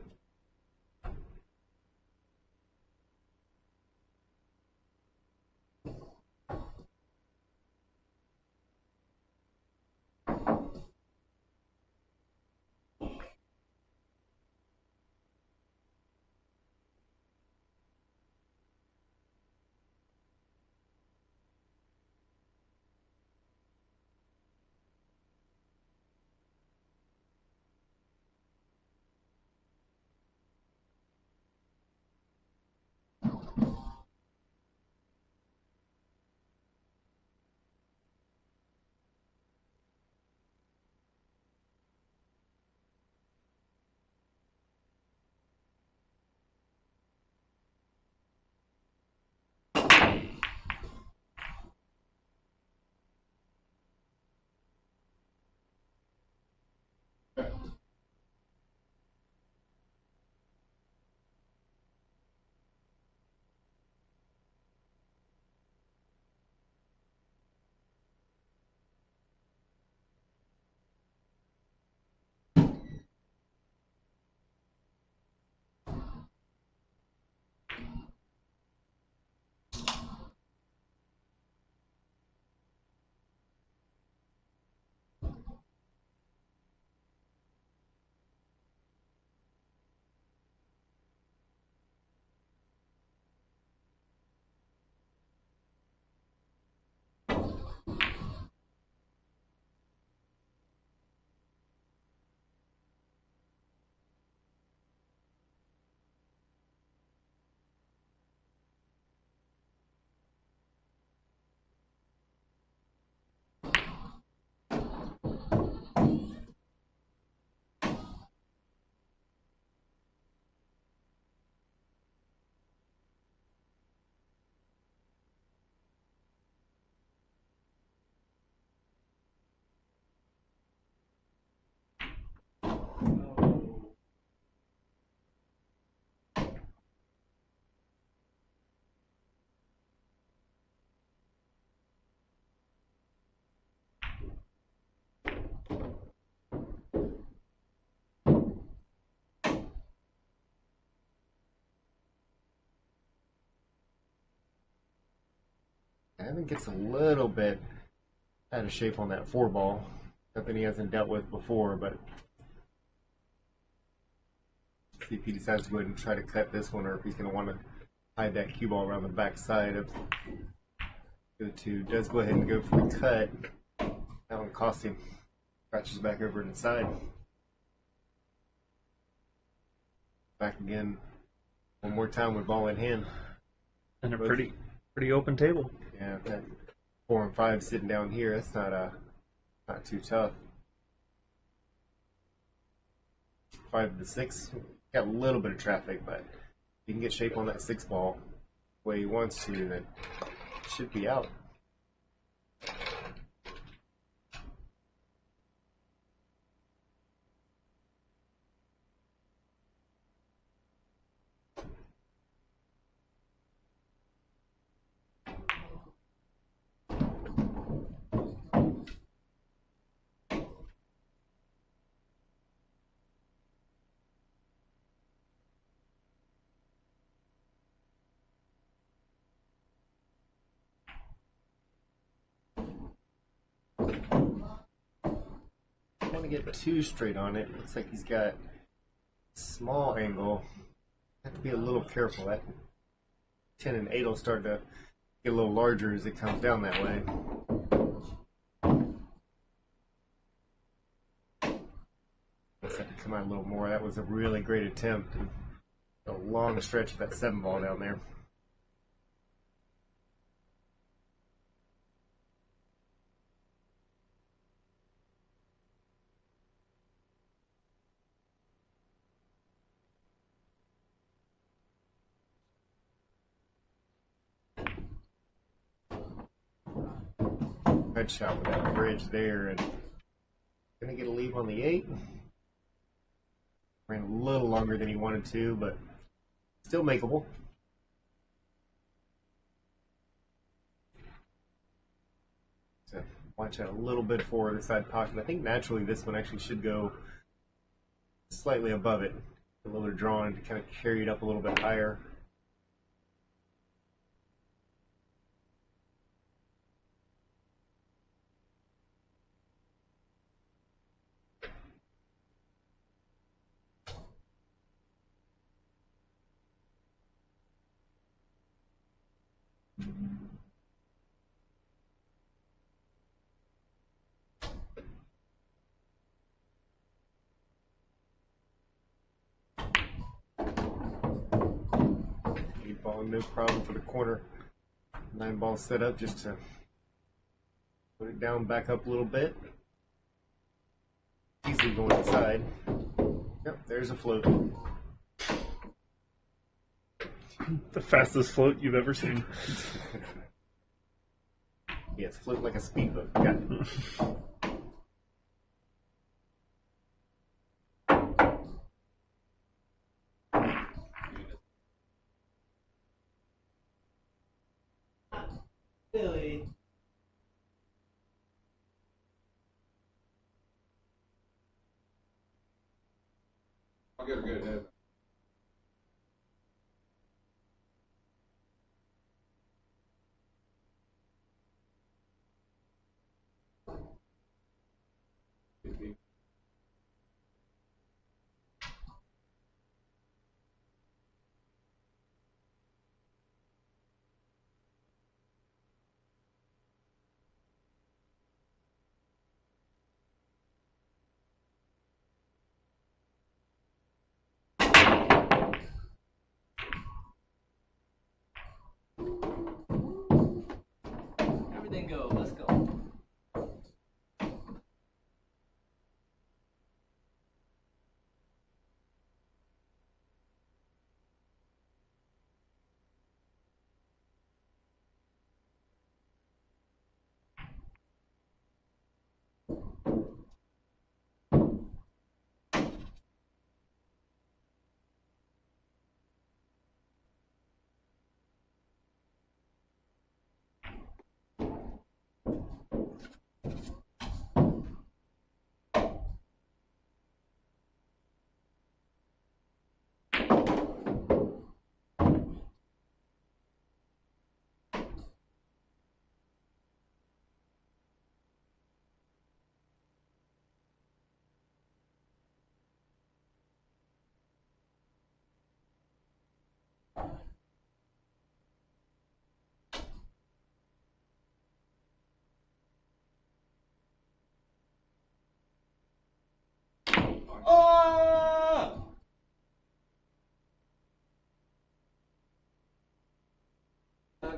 Evan gets a little bit out of shape on that 4-ball. Something he hasn't dealt with before, but see if he decides to go ahead and try to cut this one, or if he's going to want to hide that cue ball around the back side of go to. Does go ahead and go for the cut. That one cost him. Scratches back over inside. Back again one more time with ball in hand. And a pretty open table. Yeah, that 4 and 5 sitting down here, that's not too tough. 5 to 6, got a little bit of traffic, but if you can get shape on that 6 ball the way he wants to, then it should be out. To get too straight on it. Looks like he's got a small angle. Have to be a little careful. That 10 and 8 will start to get a little larger as it comes down that way. Looks like to come out a little more. That was a really great attempt. A long stretch of that 7 ball down there. Good shot with that bridge there, and gonna get a leave on the 8. Ran a little longer than he wanted to, but still makeable. So watch out a little bit for the side pocket. I think naturally this one actually should go slightly above it. A little drawn to kind of carry it up a little bit higher. Ball, no problem for the corner. 9 ball set up just to put it down, back up a little bit. Easily going inside. Yep, there's a float. The fastest float you've ever seen. Yes, float like a speedboat. Got it. Billy. I'll get a good hit.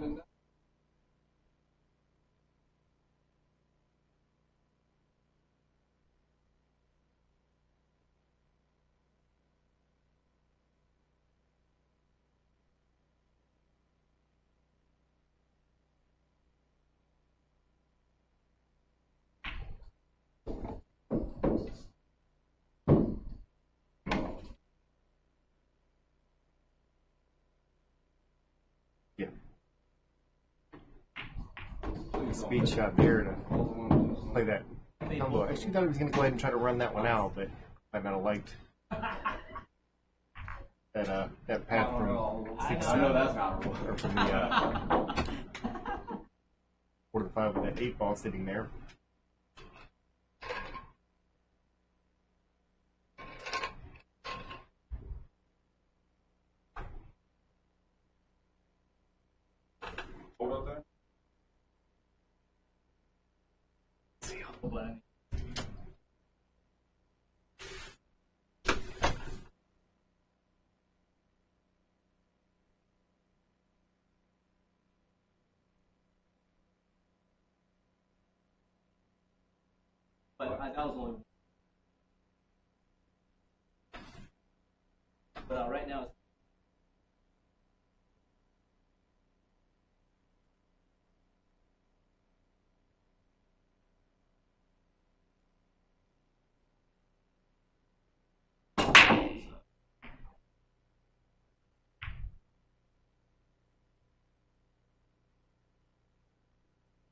been done. Yeah. Speed shot there to play that combo. I actually thought he was going to go ahead and try to run that one out, but I might not have liked that path from 6 I know that's not real. or from the 4 to 5 with that 8 ball sitting there. Hold up there. But that was only. But right now, it's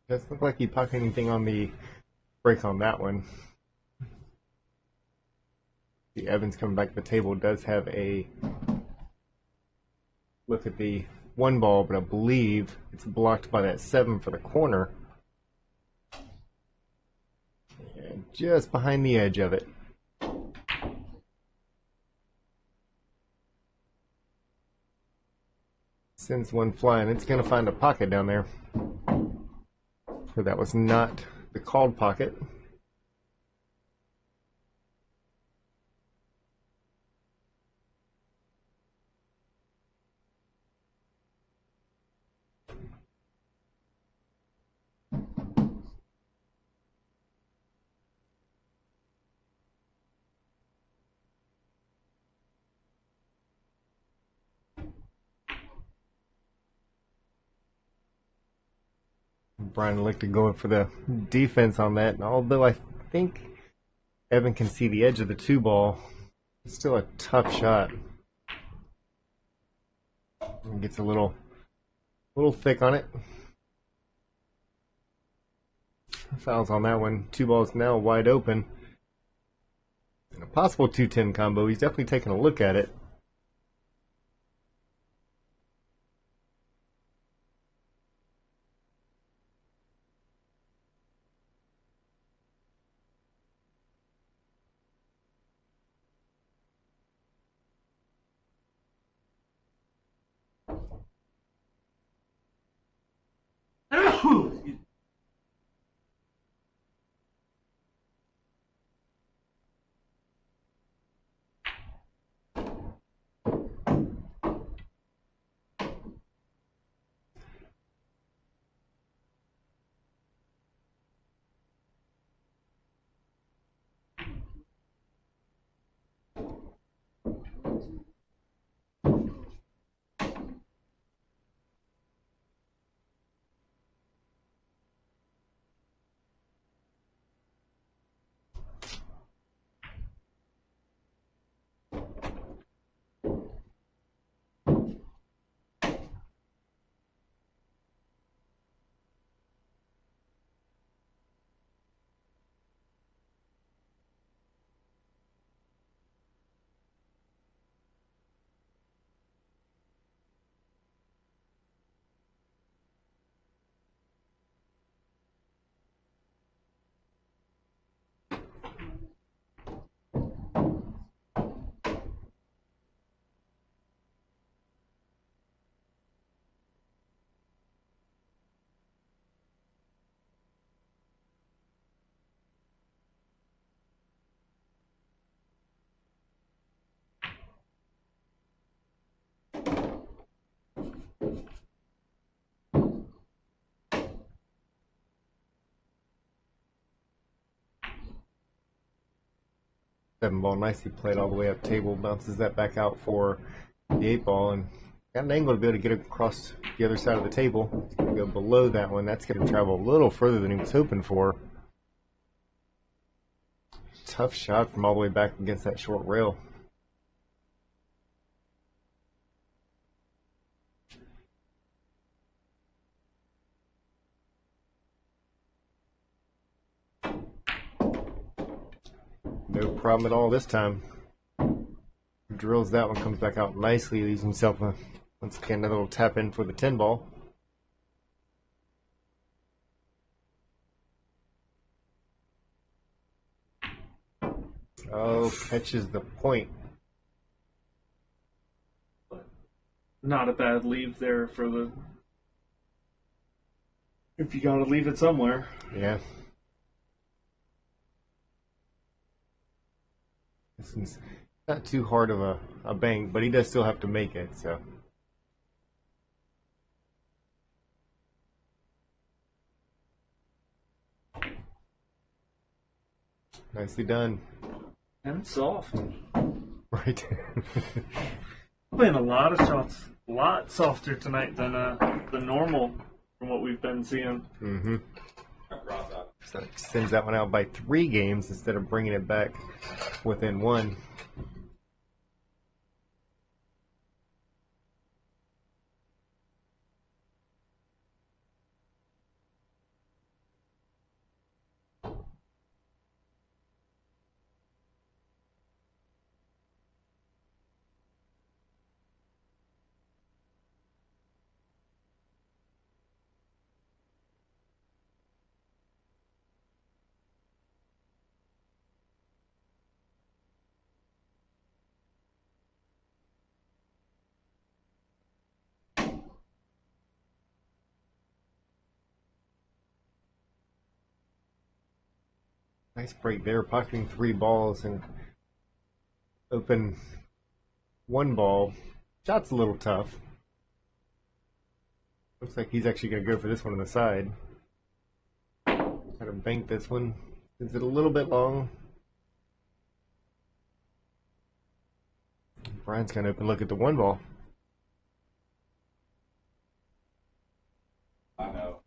Doesn't look like he pocked anything on the break on that one. The Evans coming back to the table does have a look at the 1 ball, but I believe it's blocked by that 7 for the corner. And just behind the edge of it. Sends one flying. It's going to find a pocket down there. So that was not the called pocket. Brian looked to go for the defense on that, and although I think Evan can see the edge of the 2 ball, it's still a tough shot. And gets a little thick on it. Fouls on that one. 2 balls now wide open. And a possible 2-10 combo. He's definitely taking a look at it. excuse me. Seven ball nicely played all the way up table, bounces that back out for the eight ball, and got an angle to be able to get it across the other side of the table. It's going to go below that one. That's going to travel a little further than he was hoping for. Tough shot from all the way back against that short rail. No problem at all this time. Drills that one, comes back out nicely, leaves himself once again another little tap in for the 10 ball. Oh, catches the point. Not a bad leave there for the. If you gotta leave it somewhere. Yeah. This is not too hard of a bank, but he does still have to make it, so. Nicely done. And soft. Right. Playing a lot of shots, a lot softer tonight than the normal from what we've been seeing. Mm-hmm. So extends that one out by 3 games instead of bringing it back within 1. Nice break there, pocketing 3 balls and open 1 ball. Shot's a little tough. Looks like he's actually going to go for this one on the side. Try to bank this one. Is it a little bit long? Brian's going to open look at the 1 ball. I know.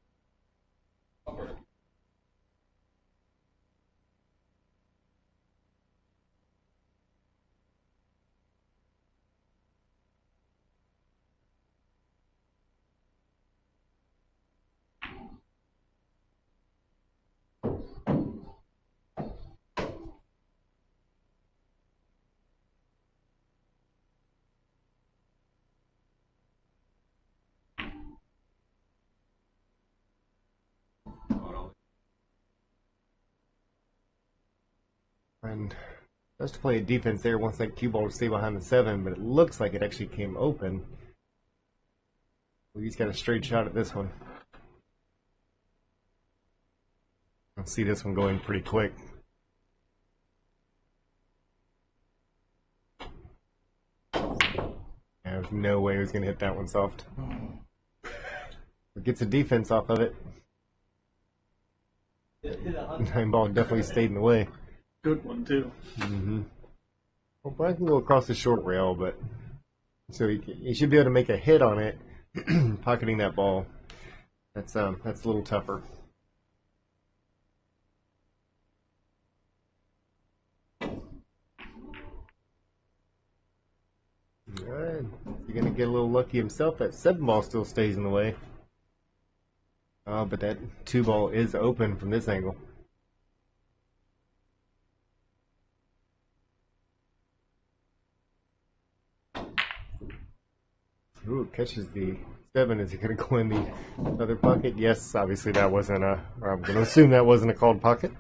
And just to play a defense there, wants that cue ball to stay behind the 7, but it looks like it actually came open. He's got a straight shot at this one. I see this one going pretty quick. There's no way he was going to hit that one soft. But gets a defense off of it. 9 ball definitely stayed in the way. Good one, too. Mm-hmm. Well, Brian can go across the short rail, but so he should be able to make a hit on it, pocketing that ball. That's a little tougher. Alright, you're gonna get a little lucky himself. That 7 ball still stays in the way. But that 2 ball is open from this angle. Ooh, catches the 7. Is he going to go in the other pocket? Yes, obviously that wasn't a, or I'm going to assume that wasn't a called pocket.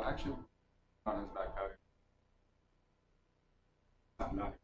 Actually, on his back pocket. Not.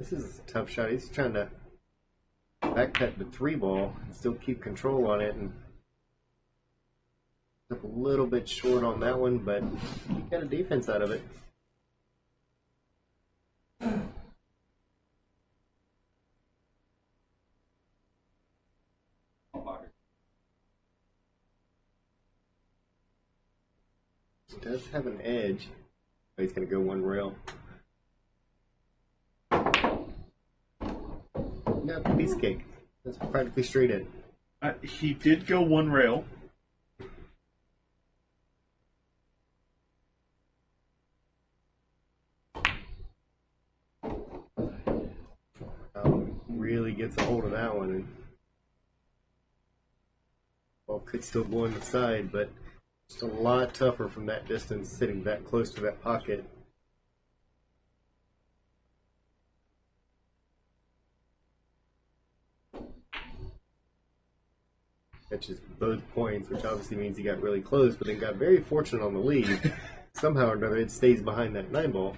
This is a tough shot. He's trying to backpet the 3-ball and still keep control on it, and up a little bit short on that one, but he got a defense out of it. He does have an edge. Oh, he's going to go one rail. No, piece of cake. That's practically straight in. He did go one rail. Really gets a hold of that one, and ball could still go on the side, but just a lot tougher from that distance, sitting that close to that pocket. Catches both points, which obviously means he got really close, but then got very fortunate on the lead. Somehow or another, it stays behind that 9-ball.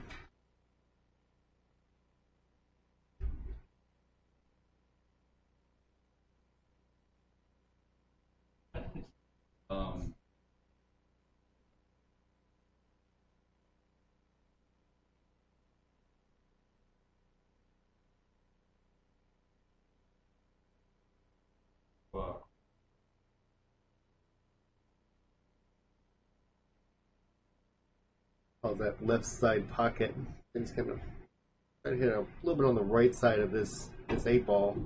That left side pocket, and it's kind of trying to hit a little bit on the right side of this 8-ball.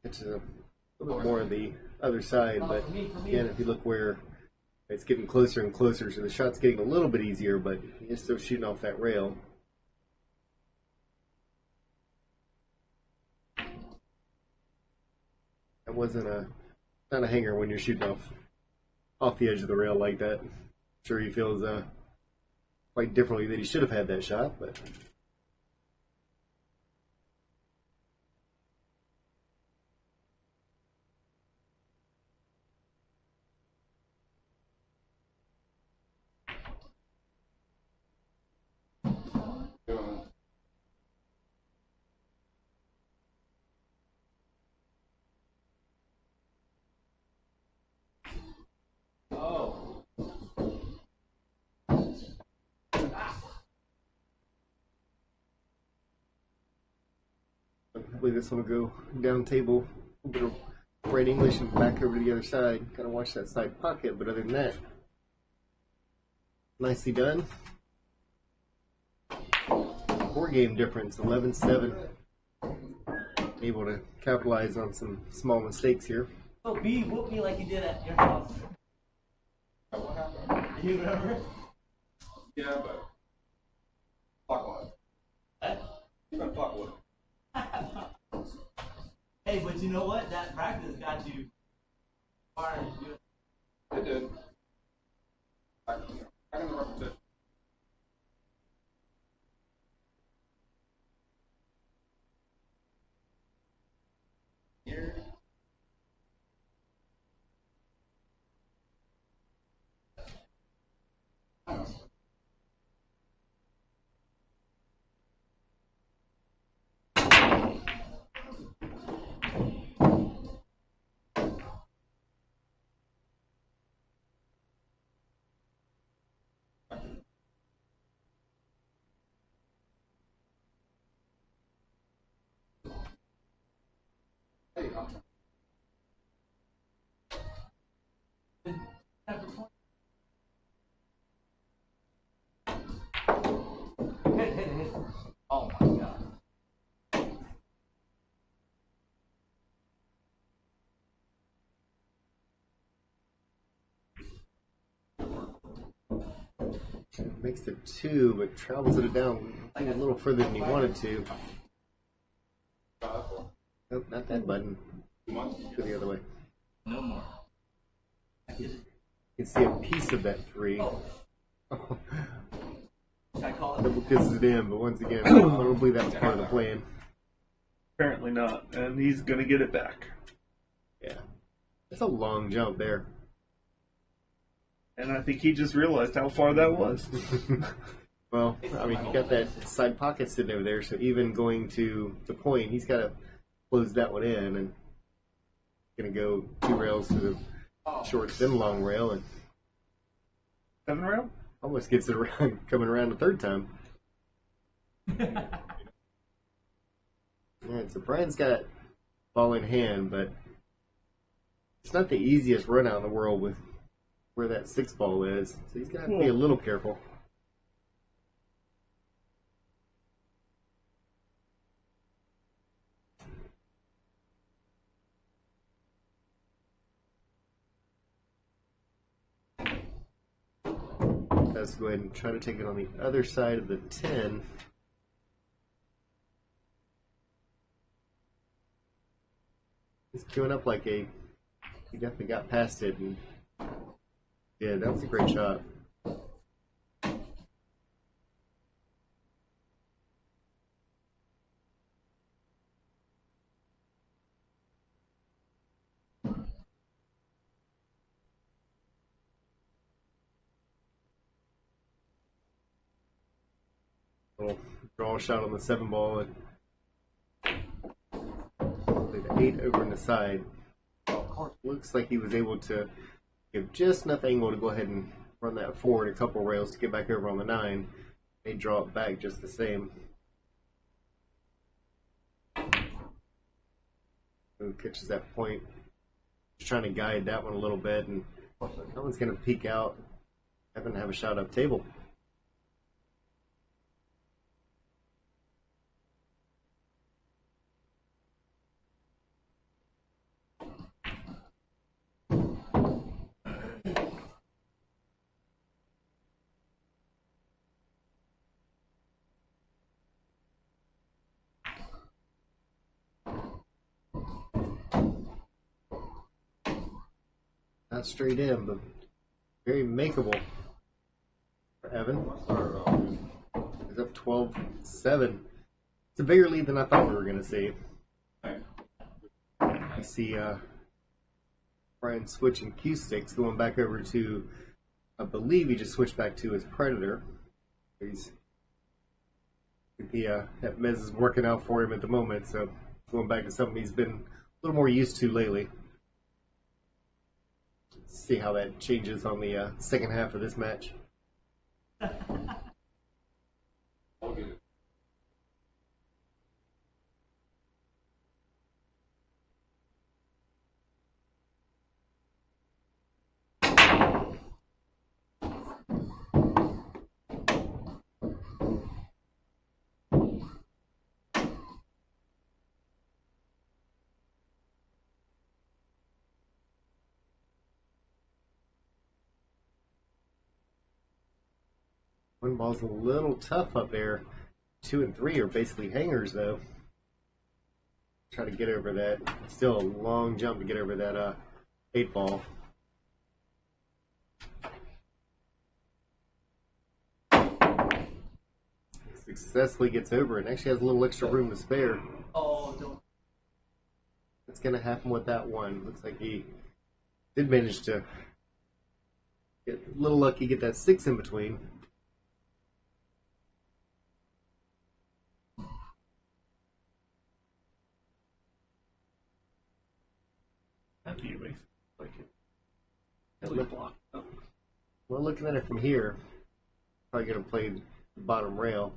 It's a little bit more on the other side, but again, if you look where it's getting closer and closer, so the shot's getting a little bit easier, but he's still shooting off that rail. That wasn't not a hanger when you're shooting off the edge of the rail like that. Sure, he feels quite differently that he should have had that shot, but hopefully this one will go down table, a little bit of right English and back over to the other side. Kind of watch that side pocket, but other than that, nicely done. 4-game difference, 11-7. Able to capitalize on some small mistakes here. Oh, B whooped me like you did at your house. What happened? You remember? Yeah, but fuck what? What? You been fuck with. Hey, but you know what? That practice got you far as you do it. It did. Back in the repetition. Here. Hey, Oh my god. Makes it 2, but travels it down a little further than he wanted to. Nope, not that button. 2 months. Go the other way. No more. I get it. You can see a piece of that 3. Oh. Should I call it? Double kisses it in, but once again, I don't believe that was part of the plan. Apparently not, and he's going to get it back. Yeah. That's a long jump there. And I think he just realized how far that was. Well, I mean, you got that side pocket sitting over there, so even going to the point, he's got to close that one in, and going to go 2 rails to the short, then long rail, and 7 rail? almost gets it around, coming around the third time. Alright, so Brian's got ball in hand, but it's not the easiest run out in the world with where that 6 ball is, so he's going to have to be a little careful. Let's go ahead and try to take it on the other side of the 10. He's queuing up like he definitely got past it, and yeah, that was a great shot. Little draw shot on the 7 ball, and the 8 over on the side. Looks like he was able to give just enough angle to go ahead and run that forward a couple rails to get back over on the 9. They draw it back just the same. Who catches that point? Just trying to guide that one a little bit, and that one's going to peek out. Having to have a shot up table. Not straight in, but very makeable for Evan. He's up 12-7. It's a bigger lead than I thought we were going to see. I see Brian switching cue sticks, going back over to, I believe he just switched back to his Predator. That Mez is working out for him at the moment, so going back to something he's been a little more used to lately. See how that changes on the second half of this match. One ball's a little tough up there. 2 and 3 are basically hangers, though. Try to get over that. It's still a long jump to get over that 8 ball. Successfully gets over it and actually has a little extra room to spare. Oh, don't. That's going to happen with that one. Looks like he did manage to get a little lucky, get that 6 in between. Well, looking at it from here, probably going to play the bottom rail.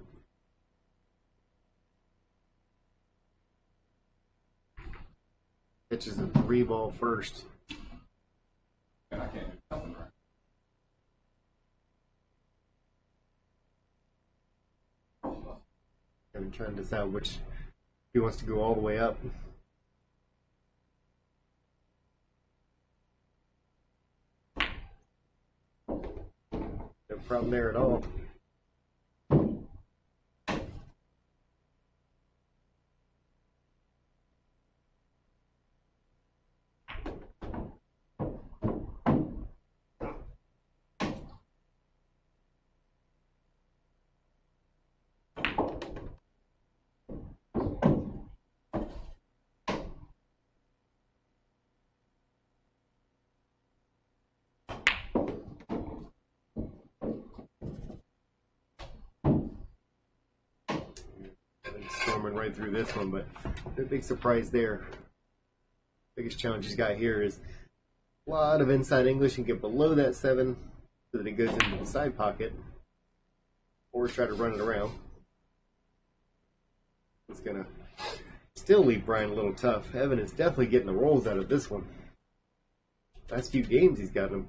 Pitches a 3 ball first. And I can't do nothing right. I'm trying to decide which he wants to go all the way up. No problem there at all. right through this one, but no big surprise there. Biggest challenge he's got here is a lot of inside English and get below that 7 so that it goes into the side pocket, or try to run it around. It's going to still leave Brian a little tough. Evan is definitely getting the rolls out of this one. Last few games he's got him.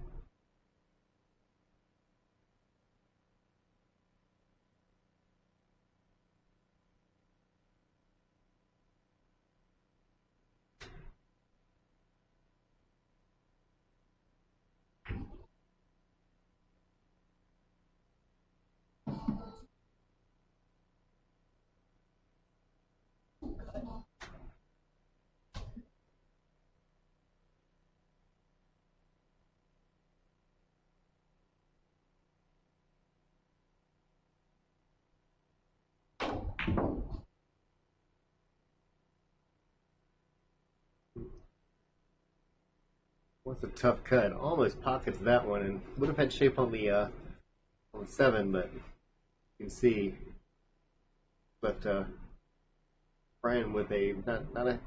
What's a tough cut? Almost pockets that one, and would have had shape on the 7, but you can see left Brian with a not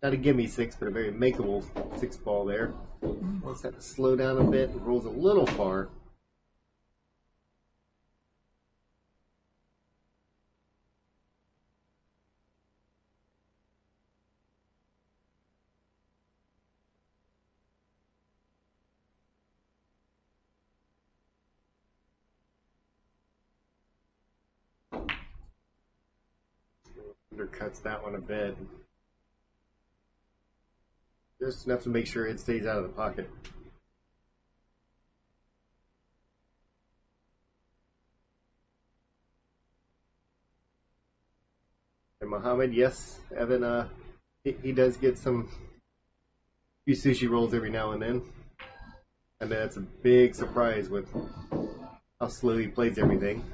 a gimme 6, but a very makeable 6 ball there. Wants that to slow down a bit. It rolls a little far. Undercuts that one a bit. Just enough to make sure it stays out of the pocket. And Muhammad, yes, Evan, he does get some few sushi rolls every now and then. And that's a big surprise with how slow he plays everything.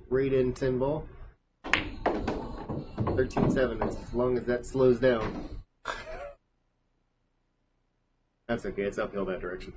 Straight in 10 ball. 13-7, as long as that slows down. That's okay, it's uphill that direction.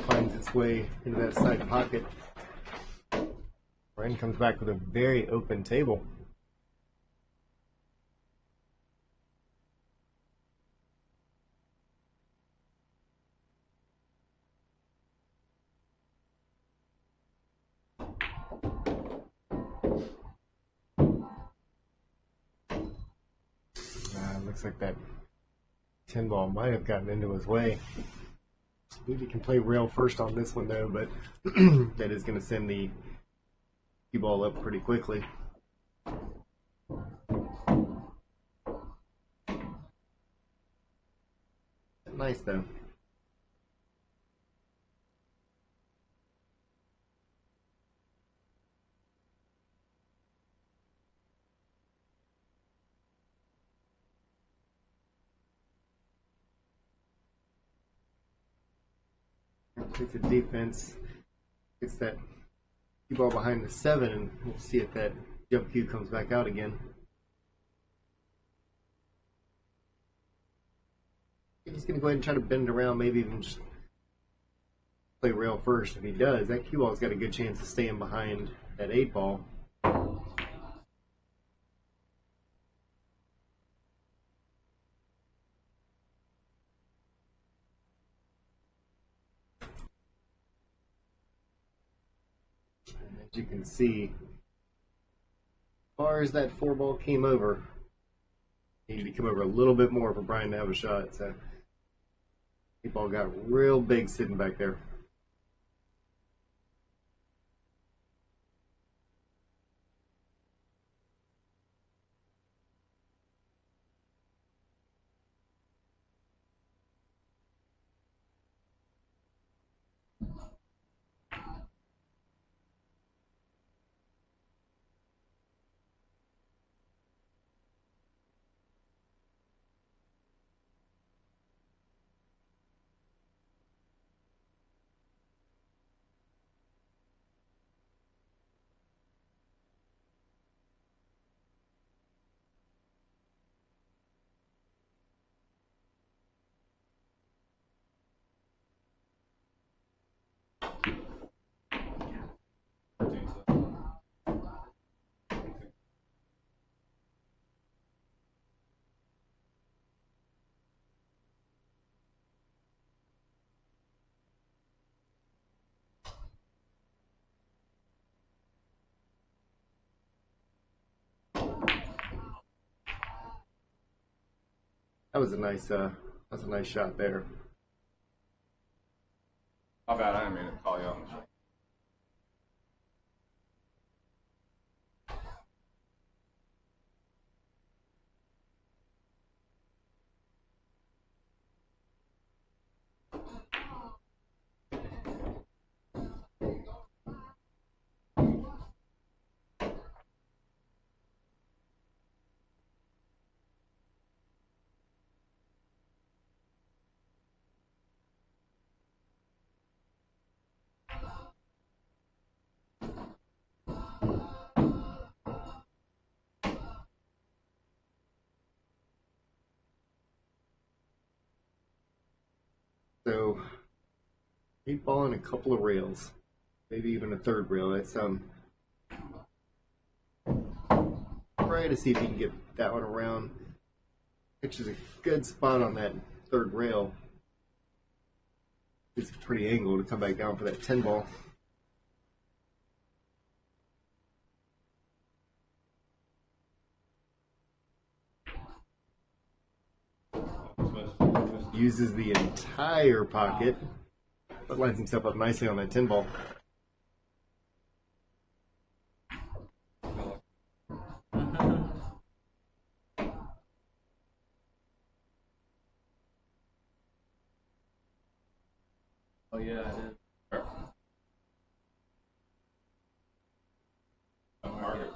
Finds its way into that side pocket. Brian comes back with a very open table. Looks like that 10 ball might have gotten into his way. Maybe he can play rail first on this one though, but that is going to send the cue ball up pretty quickly. Nice though. Takes the defense, gets that cue ball behind the 7, and we'll see if that jump cue comes back out again. He's just going to go ahead and try to bend around, maybe even just play rail first. If he does, that cue ball's got a good chance of staying behind that 8 ball. As you can see, as far as that 4-ball came over, needed to come over a little bit more for Brian to have a shot. So 8-ball got real big sitting back there. That was a nice shot there. My bad, I didn't mean to call you on the show. So 8-ball and a couple of rails, maybe even a third rail. That's try to see if you can get that one around. Which is a good spot on that third rail. It's a pretty angle to come back down for that 10-ball. Uses the entire pocket, but lines himself up nicely on that 10-ball. Oh yeah, I did. Margaret.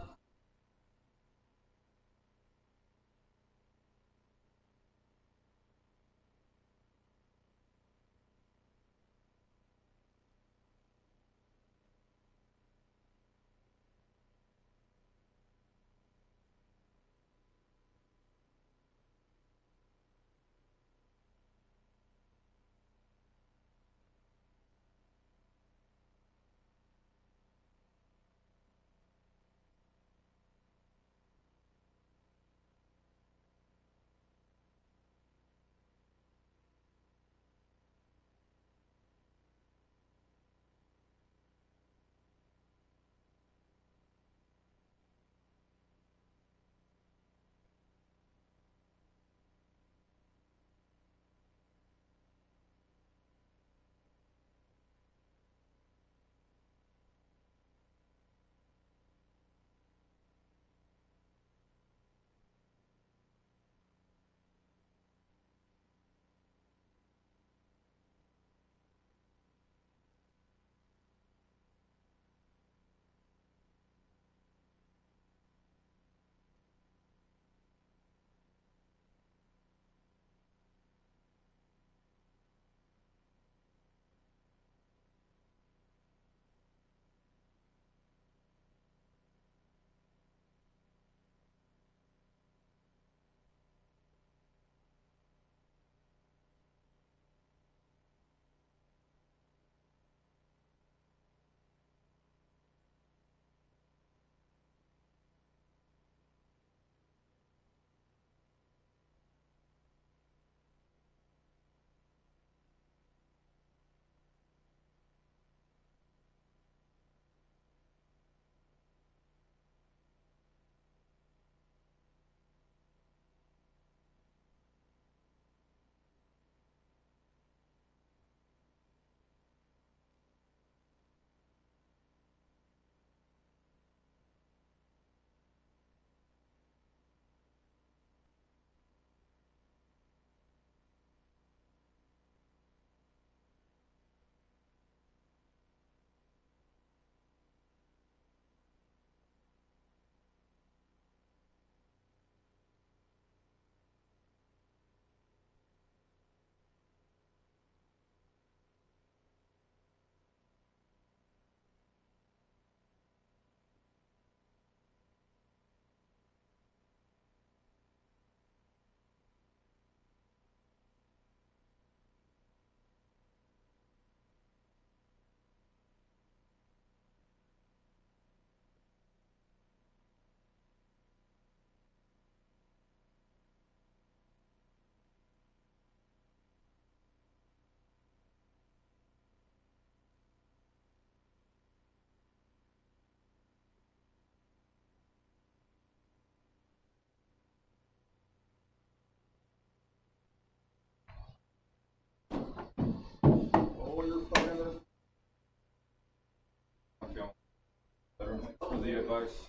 the advice.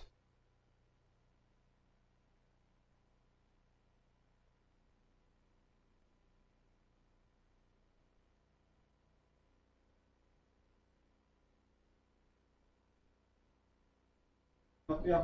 Yeah.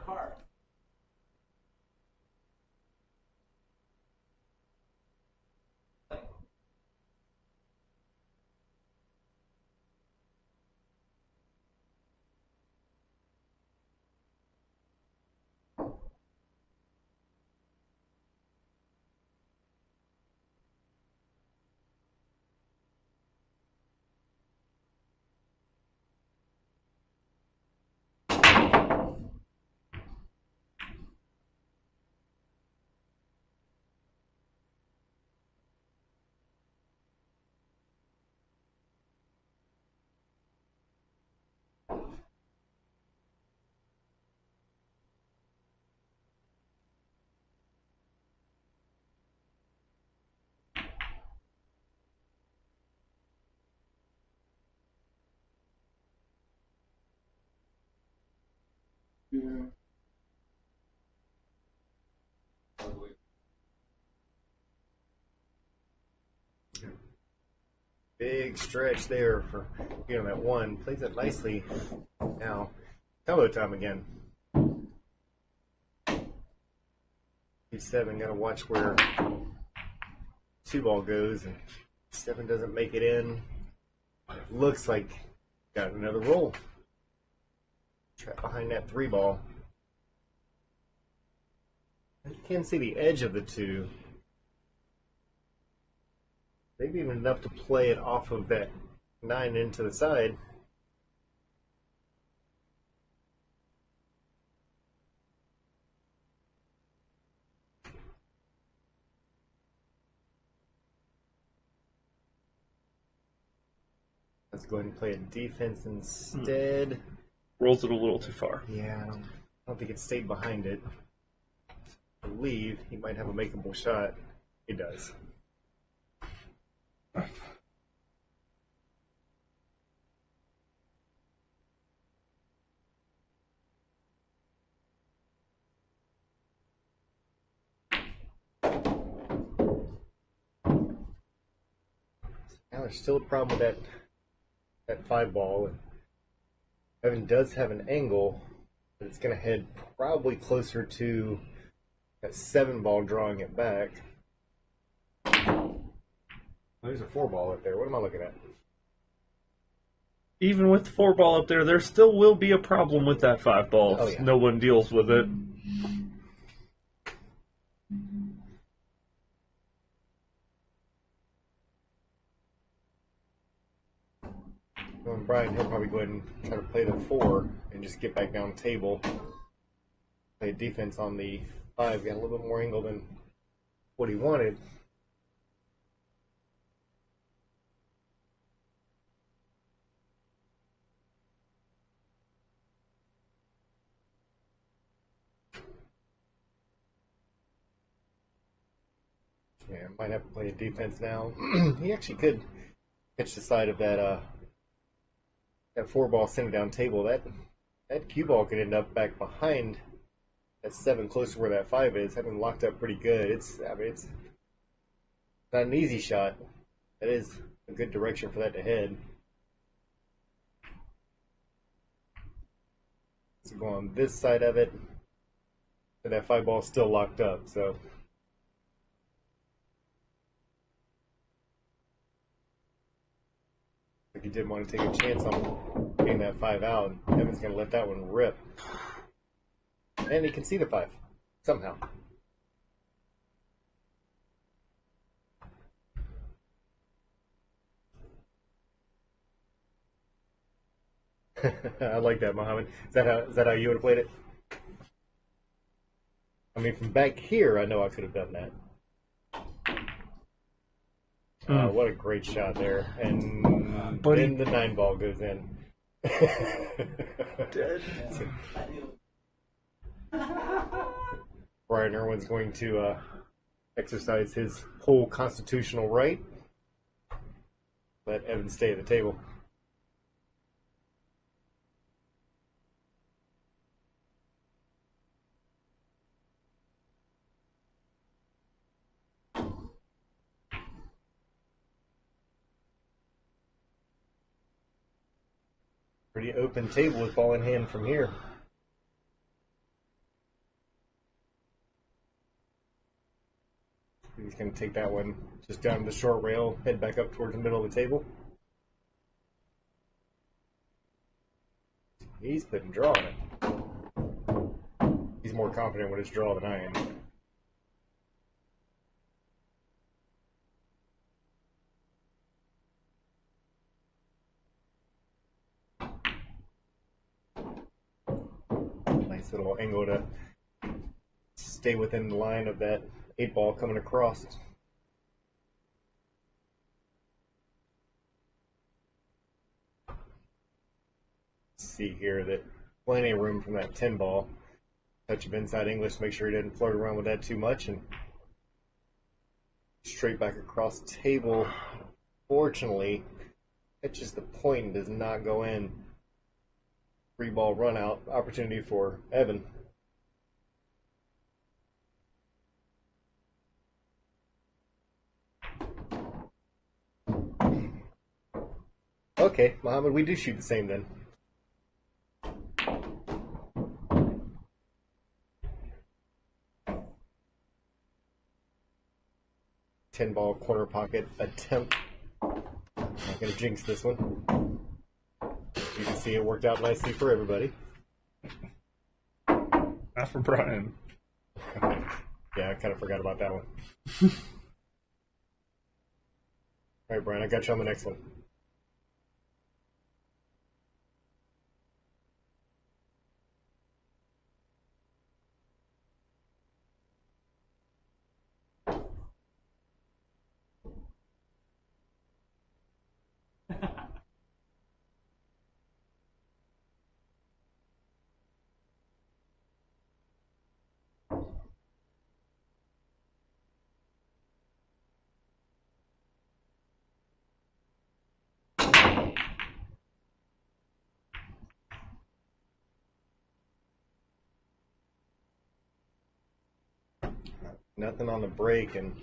Car. Yeah. Ugly. Big stretch there for that one. Plays it nicely. Now, combo time again. 2-7. Got to watch where 2-ball goes, and 7 doesn't make it in. Looks like got another roll. Trap behind that 3-ball. You can see the edge of the 2. Maybe even enough to play it off of that 9 into the side. Let's go ahead and play a defense instead. Rolls it a little too far. Yeah, I don't think it stayed behind it. I believe he might have a makeable shot. He does. Now there's still a problem with that 5 ball. And Evan does have an angle, but it's going to head probably closer to that 7 ball, drawing it back. There's a 4 ball up there. What am I looking at? Even with the 4 ball up there, there still will be a problem with that 5 ball. Oh, yeah. No one deals with it. Well, Brian, he'll probably go ahead and try to play the 4 and just get back down table. Play defense on the 5. Got a little bit more angle than what he wanted. Yeah, might have to play a defense now. He actually could catch the side of that 4 ball sending down table. That cue ball could end up back behind that 7, close to where that 5 is, having locked up pretty good. It's not an easy shot. That is a good direction for that to head. So go on this side of it, but that 5 ball is still locked up. So. He didn't want to take a chance on getting that 5 out. Evan's going to let that one rip. And he can see the 5, somehow. I like that, Mohammed. Is that how you would have played it? I mean, from back here, I know I could have done that. What a great shot there. And then the 9 ball goes in. Dead. Brian Irwin's going to exercise his whole constitutional right. Let Evan stay at the table. Pretty open table with ball in hand from here. He's going to take that one just down the short rail, head back up towards the middle of the table. He's putting draw on it. He's more confident with his draw than I am. Nice little angle to stay within the line of that 8 ball coming across. See here that plenty of room from that 10 ball. Touch of inside English to make sure he didn't flirt around with that too much, and straight back across table. Fortunately, it's just the point and does not go in. 3-ball run out opportunity for Evan. Okay, Mohammed, we do shoot the same then. Ball corner pocket attempt. Not going to jinx this one. You can see it worked out nicely for everybody. Not for Brian. Yeah, I kind of forgot about that one. All right, Brian, I got you on the next one. Nothing on the break, and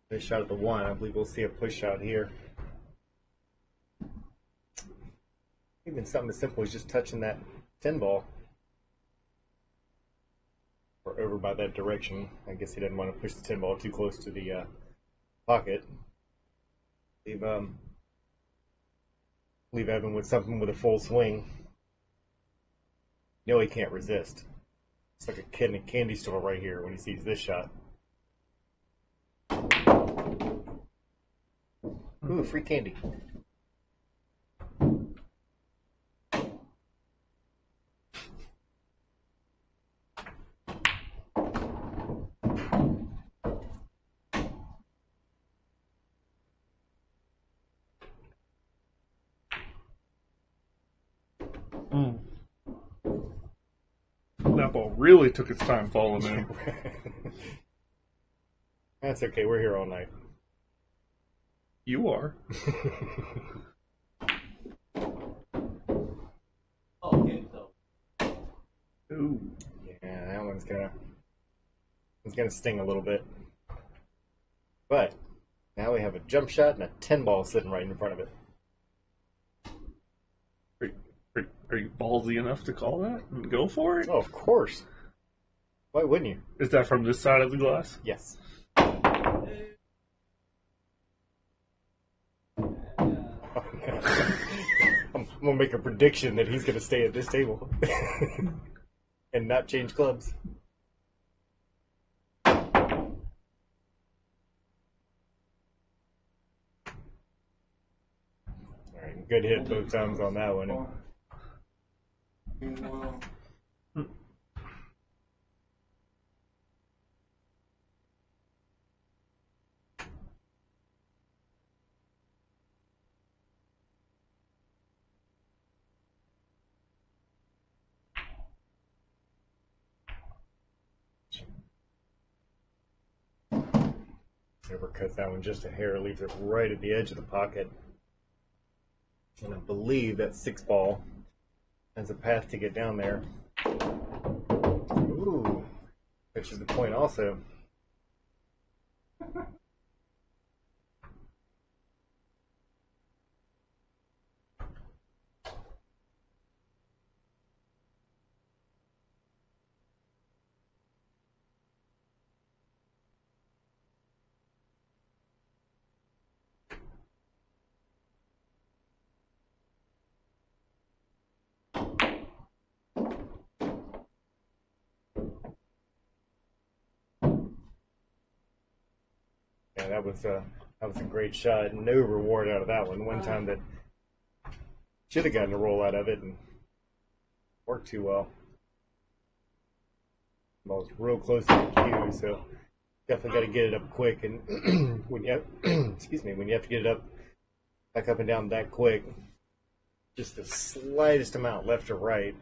this shot at the 1. I believe we'll see a push shot here. Even something as simple as just touching that 10 ball. Or over by that direction. I guess he doesn't want to push the 10 ball too close to the pocket. Leave Evan with something with a full swing. No, he can't resist. It's like a kid in a candy store right here when he sees this shot. Ooh, free candy. That ball really took its time falling in. That's okay, we're here all night. You are. Oh, okay, so. Ooh. Yeah, that one's gonna sting a little bit. But now we have a jump shot and a 10 ball sitting right in front of it. Are you ballsy enough to call that and go for it? Oh, of course. Why wouldn't you? Is that from this side of the glass? Yes. I'm gonna make a prediction that he's gonna stay at this table and not change clubs. All right, good hit both times on that one. Overcuts that one just a hair, leaves it right at the edge of the pocket. And I believe that 6 ball has a path to get down there. Ooh, which is the point also. Yeah, that was a great shot. No reward out of that one. One time that should have gotten a roll out of it and worked too well. Ball was real close to the cue, so definitely got to get it up quick. And when you have, when you have to get it up, back up and down that quick, just the slightest amount left or right,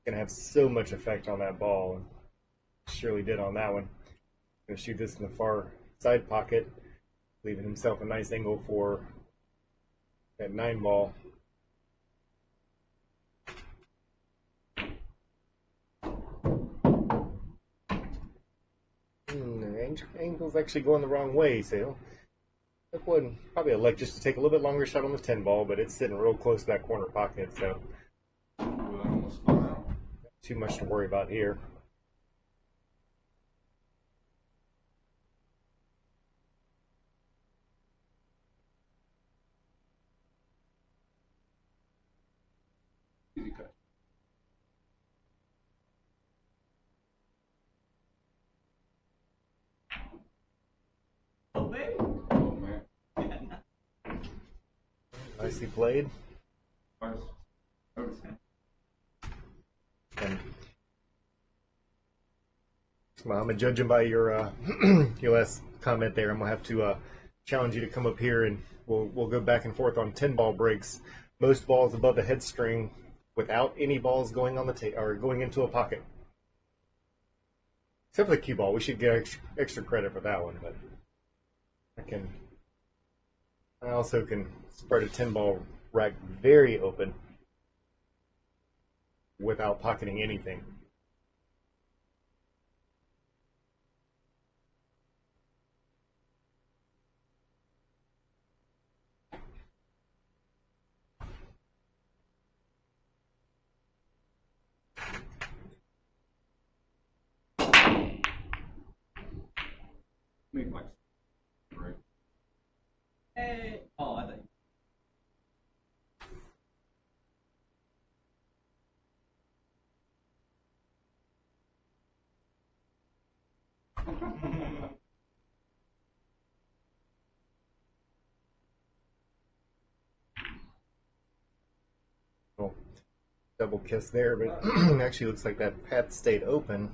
gonna have so much effect on that ball. And surely did on that one. Gonna shoot this in the far side pocket, leaving himself a nice angle for that 9 ball. The angle's actually going the wrong way, so that one probably elect just to take a little bit longer shot on the 10 ball, but it's sitting real close to that corner pocket, so too much to worry about here. Easy cut. Oh, baby. Oh, man. Nicely played. Nice. Notice. And well, I'm gonna judge him by your your last comment there. I'm gonna have to challenge you to come up here, and we'll go back and forth on 10 ball breaks. Most balls above the head string, without any balls going on the or going into a pocket. Except for the cue ball, we should get extra credit for that one. But I also can spread a 10 ball rack very open without pocketing anything. Make like right. Hey. Oh, I think. Well, double kiss there, but actually looks like that path stayed open. I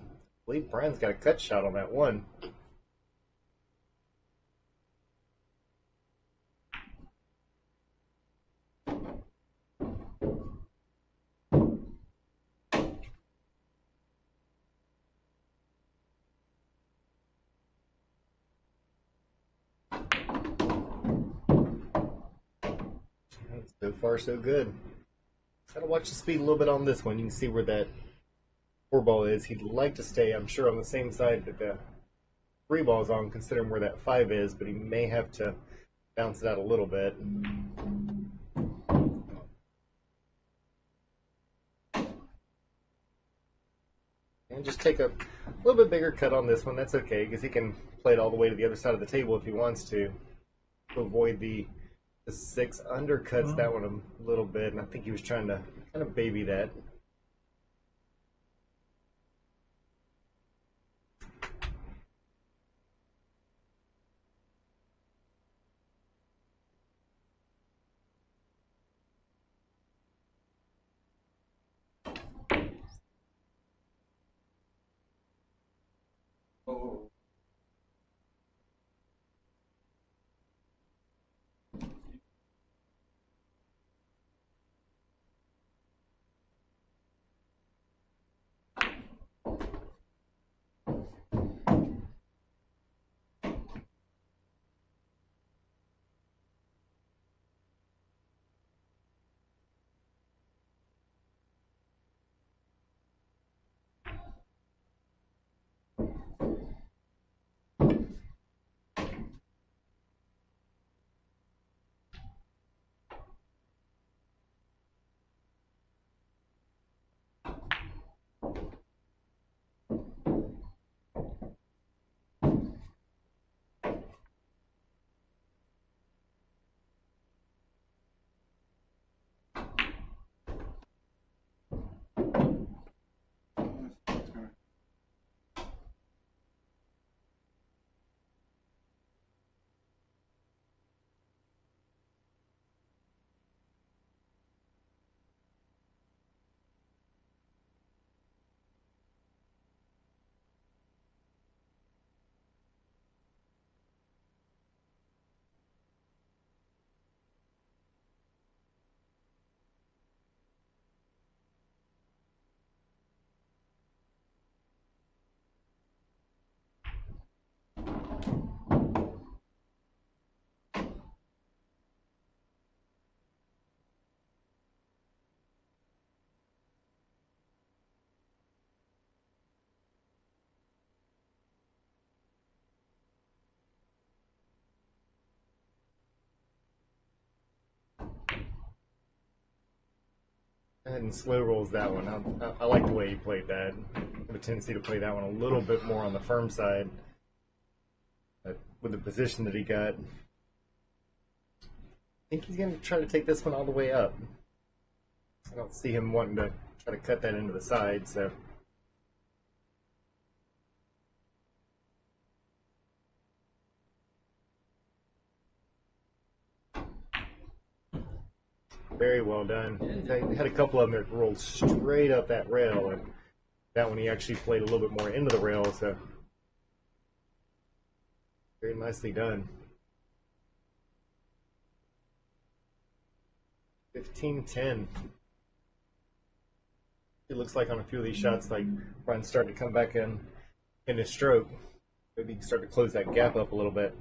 believe Brian's got a cut shot on that one. So far, so good. Gotta watch the speed a little bit on this one. You can see where that 4 ball is. He'd like to stay, I'm sure, on the same side that the 3 ball's on, considering where that 5 is, but he may have to bounce it out a little bit. And just take a little bit bigger cut on this one. That's okay, because he can play it all the way to the other side of the table if he wants to avoid the 6 undercuts that one a little bit, and I think he was trying to kind of baby that. Oh. And slow rolls that one. I like the way he played that. I have a tendency to play that one a little bit more on the firm side. But with the position that he got, I think he's going to try to take this one all the way up. I don't see him wanting to try to cut that into the side, so. Very well done. They had a couple of them that rolled straight up that rail, and that one he actually played a little bit more into the rail, so very nicely done. 15-10. It looks like on a few of these shots, like Brian's starting to come back in his stroke. Maybe he can start to close that gap up a little bit.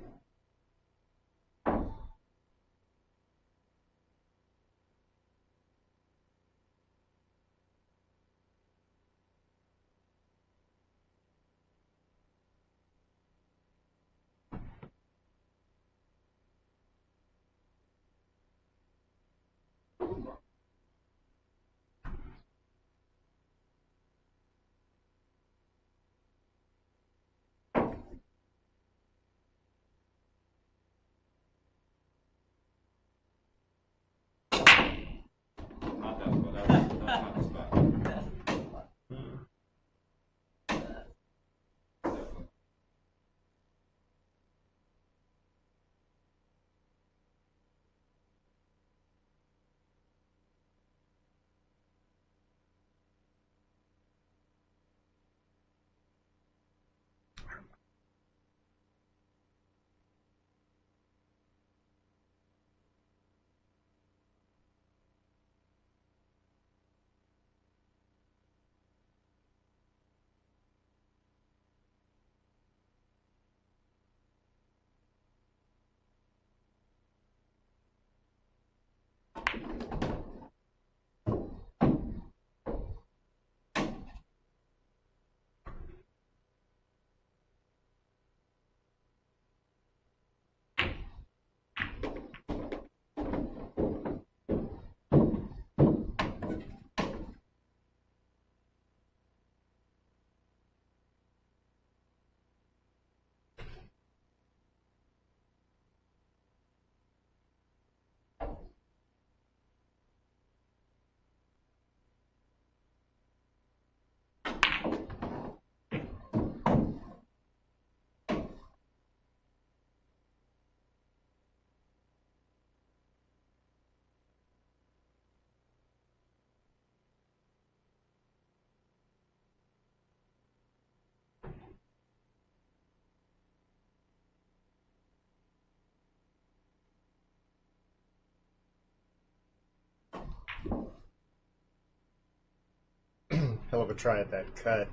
hell of a try at that cut.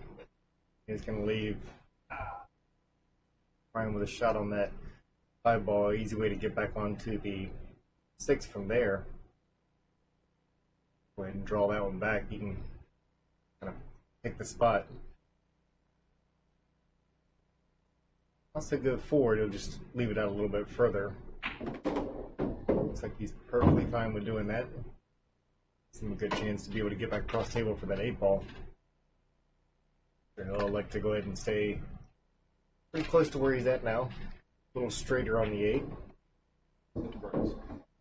He's going to leave Ryan with a shot on that 5 ball. Easy way to get back onto the 6 from there. Go ahead and draw that one back. You can kind of pick the spot. Also go forward, he'll just leave it out a little bit further. Looks like he's perfectly fine with doing that. Gives him a good chance to be able to get back across table for that 8 ball. He'll elect to go ahead and stay pretty close to where he's at now. A little straighter on the 8.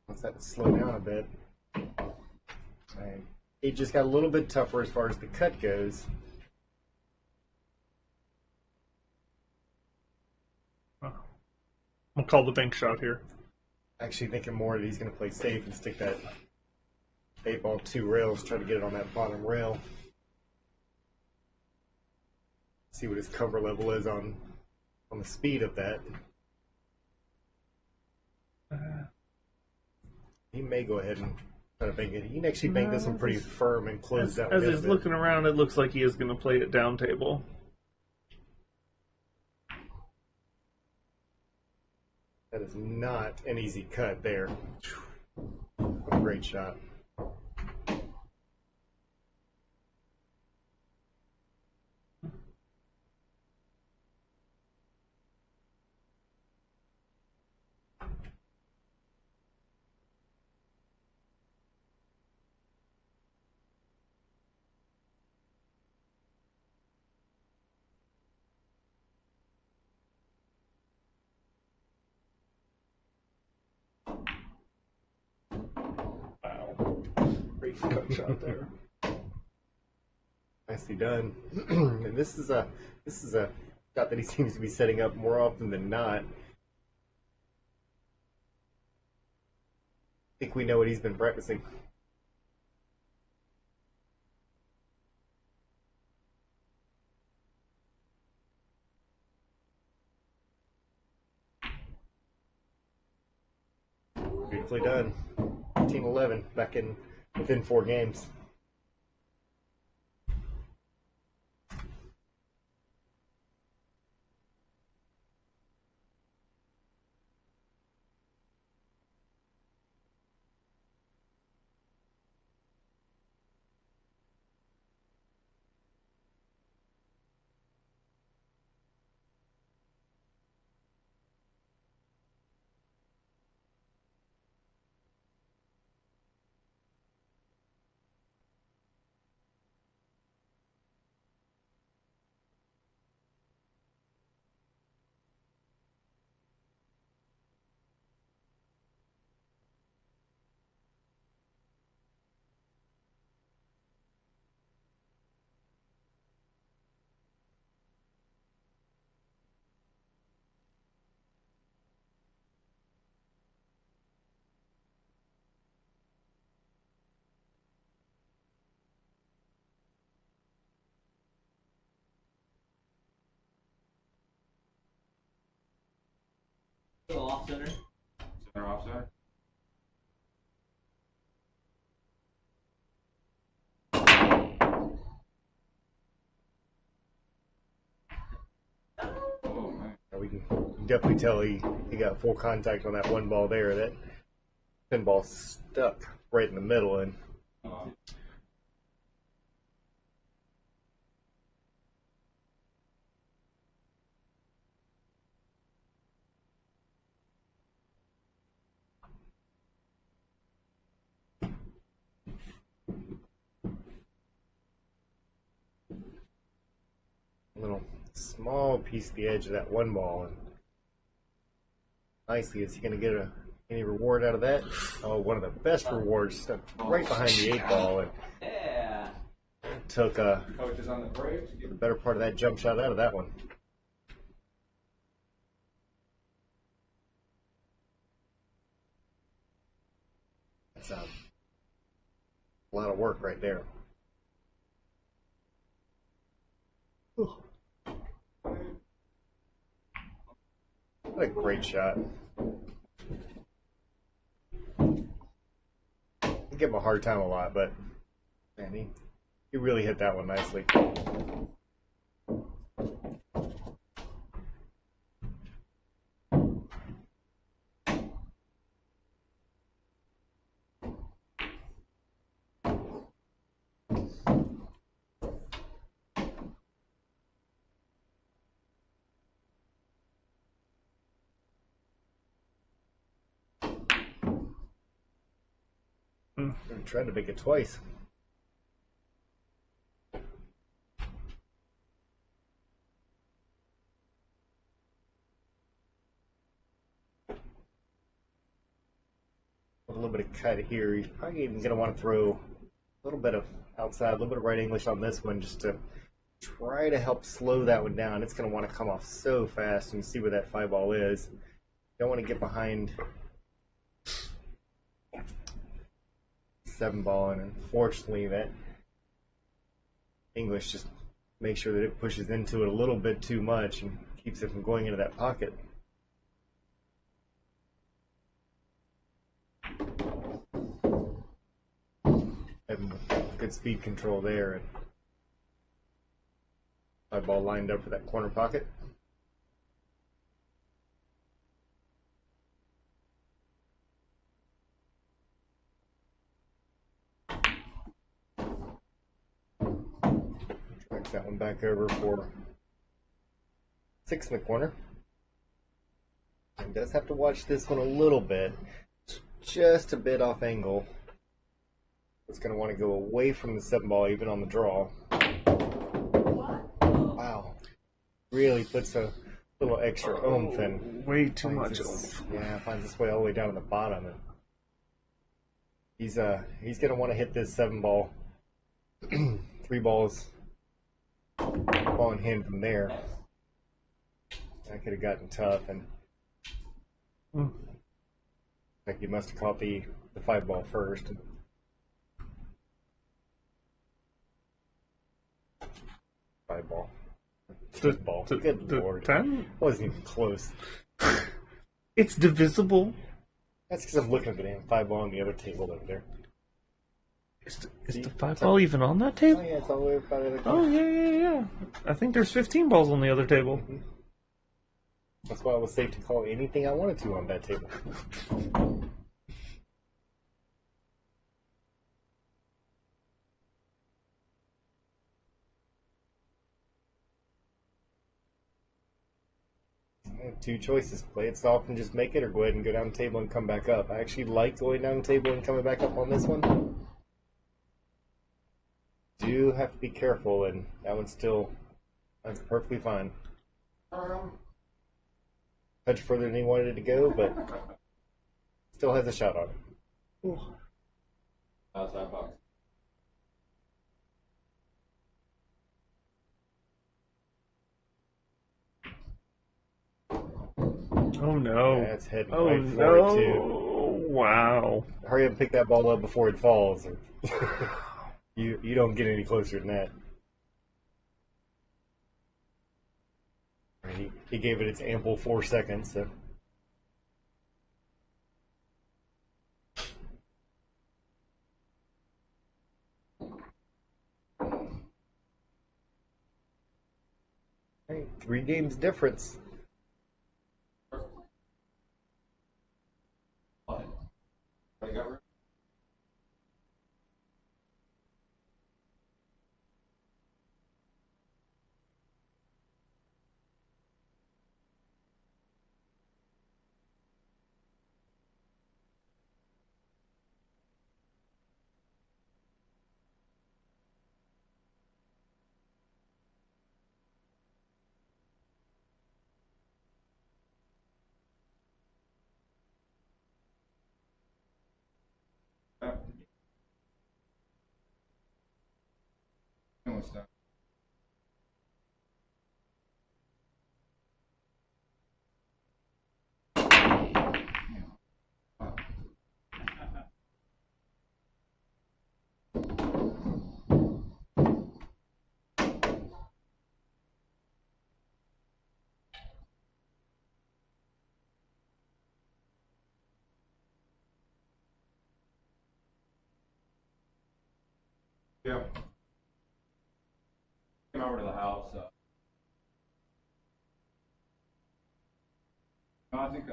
Let's that slow down a bit. Right. 8 just got a little bit tougher as far as the cut goes. I'm gonna call the bank shot here. Actually thinking more that he's going to play safe and stick that 8 ball 2 rails, try to get it on that bottom rail. See what his cover level is on the speed of that. He may go ahead and try to bank it. He can actually bank this one pretty firm and close that one. As he's looking around, it looks like he is going to play it down table. That is not an easy cut there. A great shot. Great cut shot there. Nicely done. And this is a shot that he seems to be setting up more often than not. I think we know what he's been practicing. Beautifully done. 15-11, back in within 4 games. Little off center. Center off center. Oh man. We can definitely tell he got full contact on that 1 ball there. That pinball stuck right in the middle, and a little small piece of the edge of that 1 ball. And nicely, is he going to get any reward out of that? Oh, one of the best rewards, stuck right behind the 8 ball, and Yeah. took coach is on the brakes. the better part of that jump shot out of that one. That's a lot of work right there. What a great shot. I give him a hard time a lot, but man, he He really hit that one nicely. I tried to make it twice. A little bit of cut here. He's probably even going to want to throw a little bit of outside, a little bit of right English on this one just to try to help slow that one down. It's going to want to come off so fast, and you see where that 5-ball is. Don't want to get behind 7-ball, and unfortunately that English just makes sure that it pushes into it a little bit too much and keeps it from going into that pocket. Having good speed control there, and 5-ball lined up for that corner pocket. Tracks that one back over for 6 in the corner. And does have to watch this one a little bit. Just a bit off angle. It's going to want to go away from the 7-ball even on the draw. Wow. Really puts a little extra oomph in. Way too much oomph. Yeah, finds its way all the way down to the bottom. And he's going to want to hit this 7-ball. 3 balls. Ball in hand from there. That could have gotten tough, and like you must have caught the 5-ball first. 5-ball. 10-ball. Good lord. 10? Wasn't even close. It's divisible. That's because I'm looking at the damn 5-ball on the other table over there. Is the 5-ball even on that table? Oh yeah, it's all the way by the other Oh, corner. yeah. I think there's 15 balls on the other table. That's why I was safe to call anything I wanted to on that table. I have 2 choices. Play it soft and just make it, or go ahead and go down the table and come back up. I actually like going down the table and coming back up on this one. Do have to be careful, and that one's that's perfectly fine. Touch further than he wanted it to go, but still has a shot on it. Outside box. Oh no. Yeah, it's heading Oh right for it, too. no. Wow. Hurry up and pick that ball up before it falls. Or you don't get any closer than that. He gave it its ample 4 seconds. So. Hey, 3 games difference. Yeah. valves. No, I think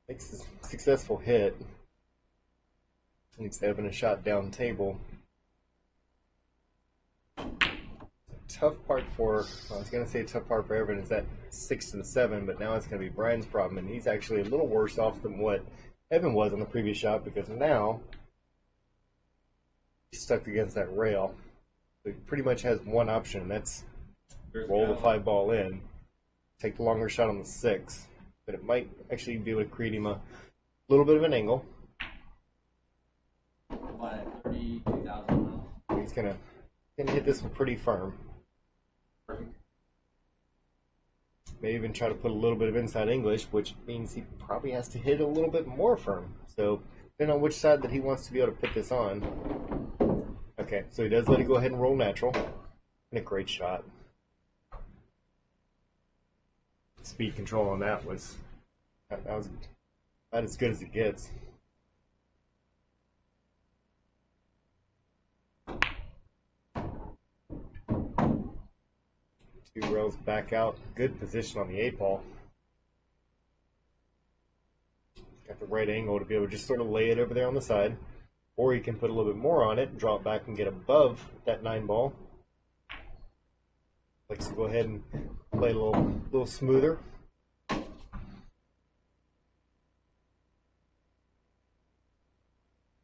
Makes a successful hit. Instead of a shot down table. Tough part for, well, I was going to say a tough part for Irwin is that 6 to the 7, but now it's going to be Brian's problem, and he's actually a little worse off than what Evan was on the previous shot because now he's stuck against that rail. So he pretty much has one option, and that's roll the 5 ball in, take the longer shot on the 6, but it might actually be able to create him a little bit of an angle. What, at 32,000 miles? He's gonna hit this one pretty firm. May even try to put a little bit of inside English, which means he probably has to hit a little bit more firm. So, depending on which side that he wants to be able to put this on. Okay, so he does let it go ahead and roll natural. And a great shot. Speed control on that was about as good as it gets. Two rails back out. Good position on the 8 ball. Got the right angle to be able to just sort of lay it over there on the side. Or you can put a little bit more on it and draw it back and get above that 9 ball. Likes to go ahead and play a little smoother.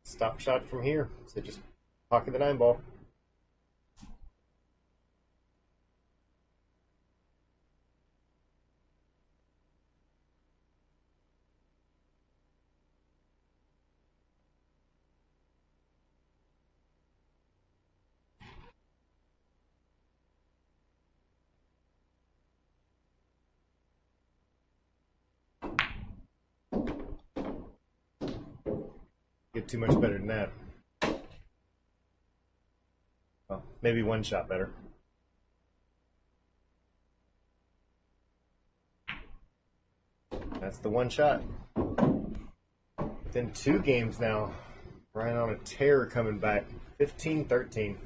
Stop shot from here. So just pocket the 9 ball. Get too much better than that. Well, maybe one shot better. That's the one shot. Within 2 games now, Brian on a tear coming back. 15-13.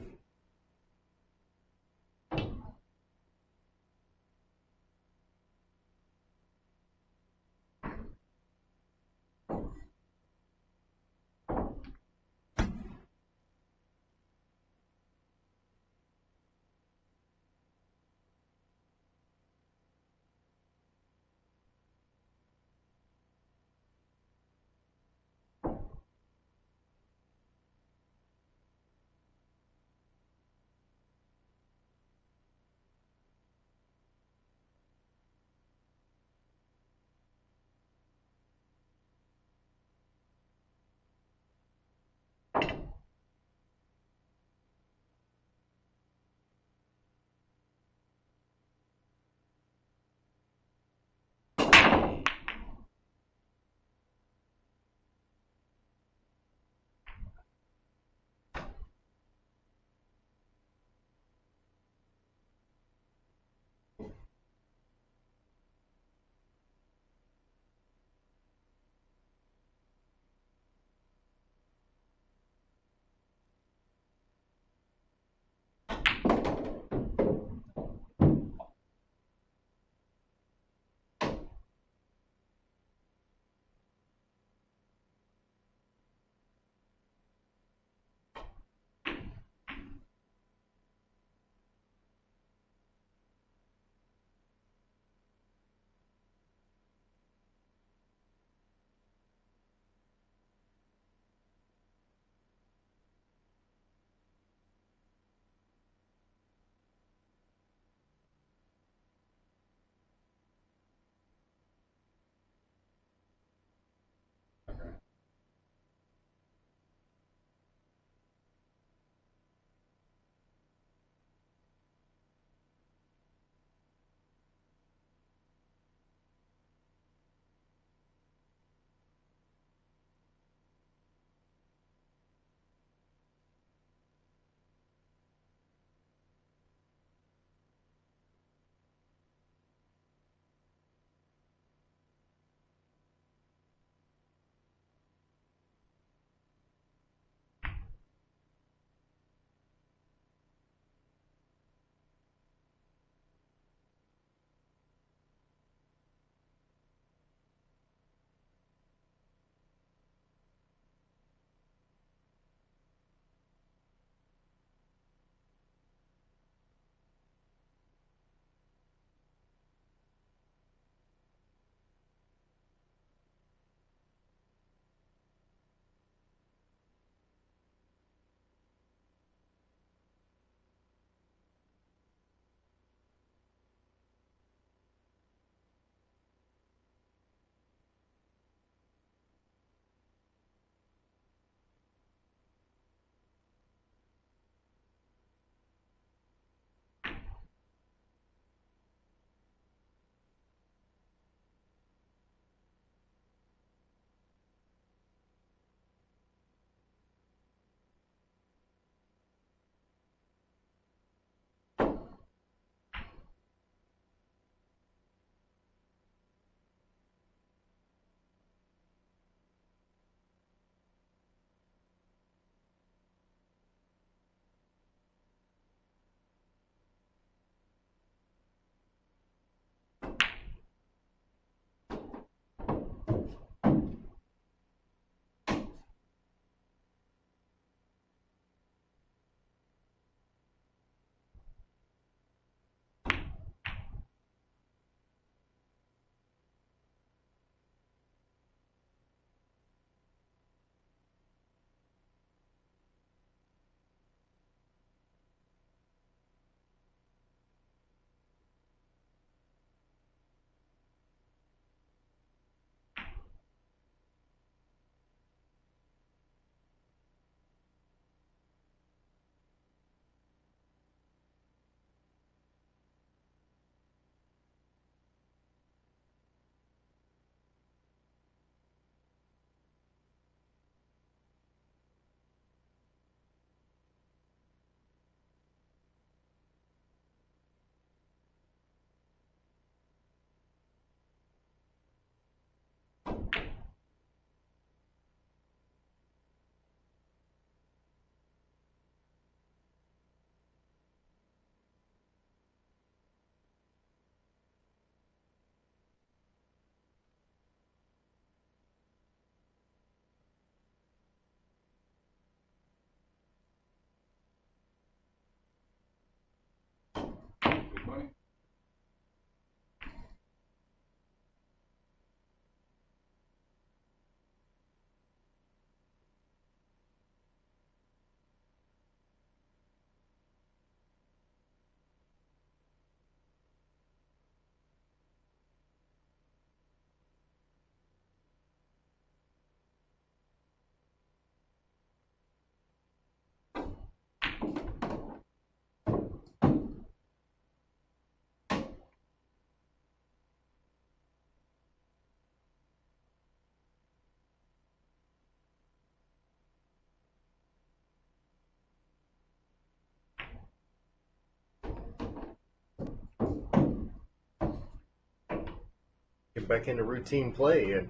Get back into routine play, and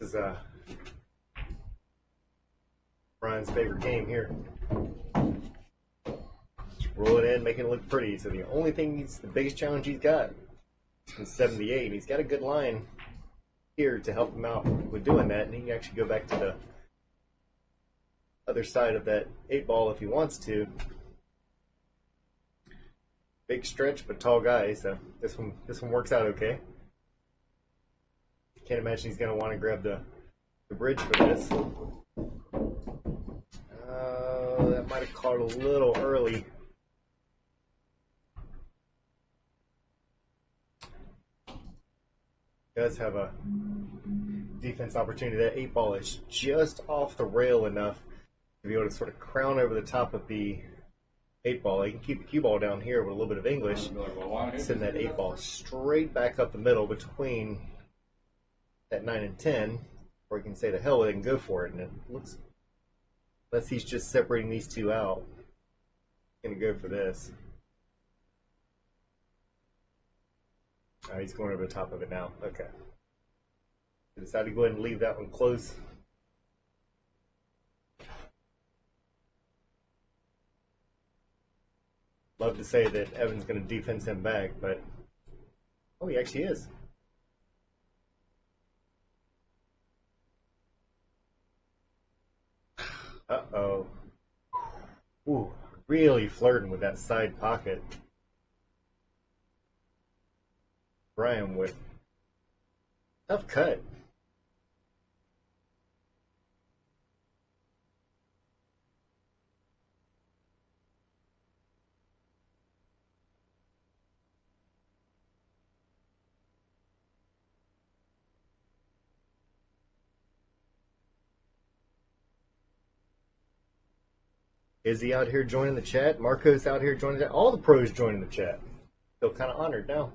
this is Brian's favorite game here. Just roll it in, making it look pretty. So the only thing the biggest challenge he's got is 78, and he's got a good line here to help him out with doing that, and he can actually go back to the other side of that 8-ball if he wants to. Big stretch, but tall guy, so this one works out okay. Can't imagine he's going to want to grab the bridge for this. That might have caught a little early. Does have a defense opportunity. That 8-ball is just off the rail enough to be able to sort of crown over the top of the 8-ball. You can keep the cue ball down here with a little bit of English. Send that 8-ball straight back up the middle between that 9 and 10, or you can say to hell with it and go for it. And it looks, unless he's just separating these two out, he's going to go for this. Oh, he's going over the top of it now. Okay. I decided to go ahead and leave that one close. Love to say that Evan's going to defense him back, but oh, he actually is. Uh-oh. Ooh, really flirting with that side pocket. Brian with tough cut. Izzy out here joining the chat. Marco's out here joining the chat. All the pros joining the chat. Feel kind of honored now.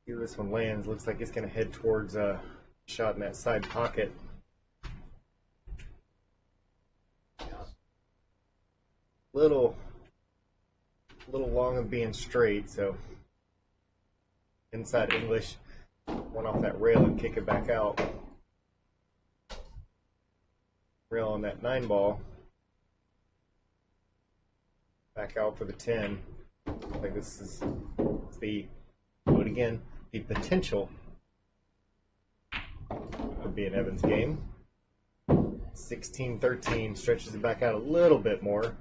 See where this one lands. Looks like it's going to head towards a shot in that side pocket. Little long of being straight, so inside English, one off that rail and kick it back out. Rail on that 9-ball. Back out for the 10. I think this is the, do it again, the potential would be an Evans game. 16-13 stretches it back out a little bit more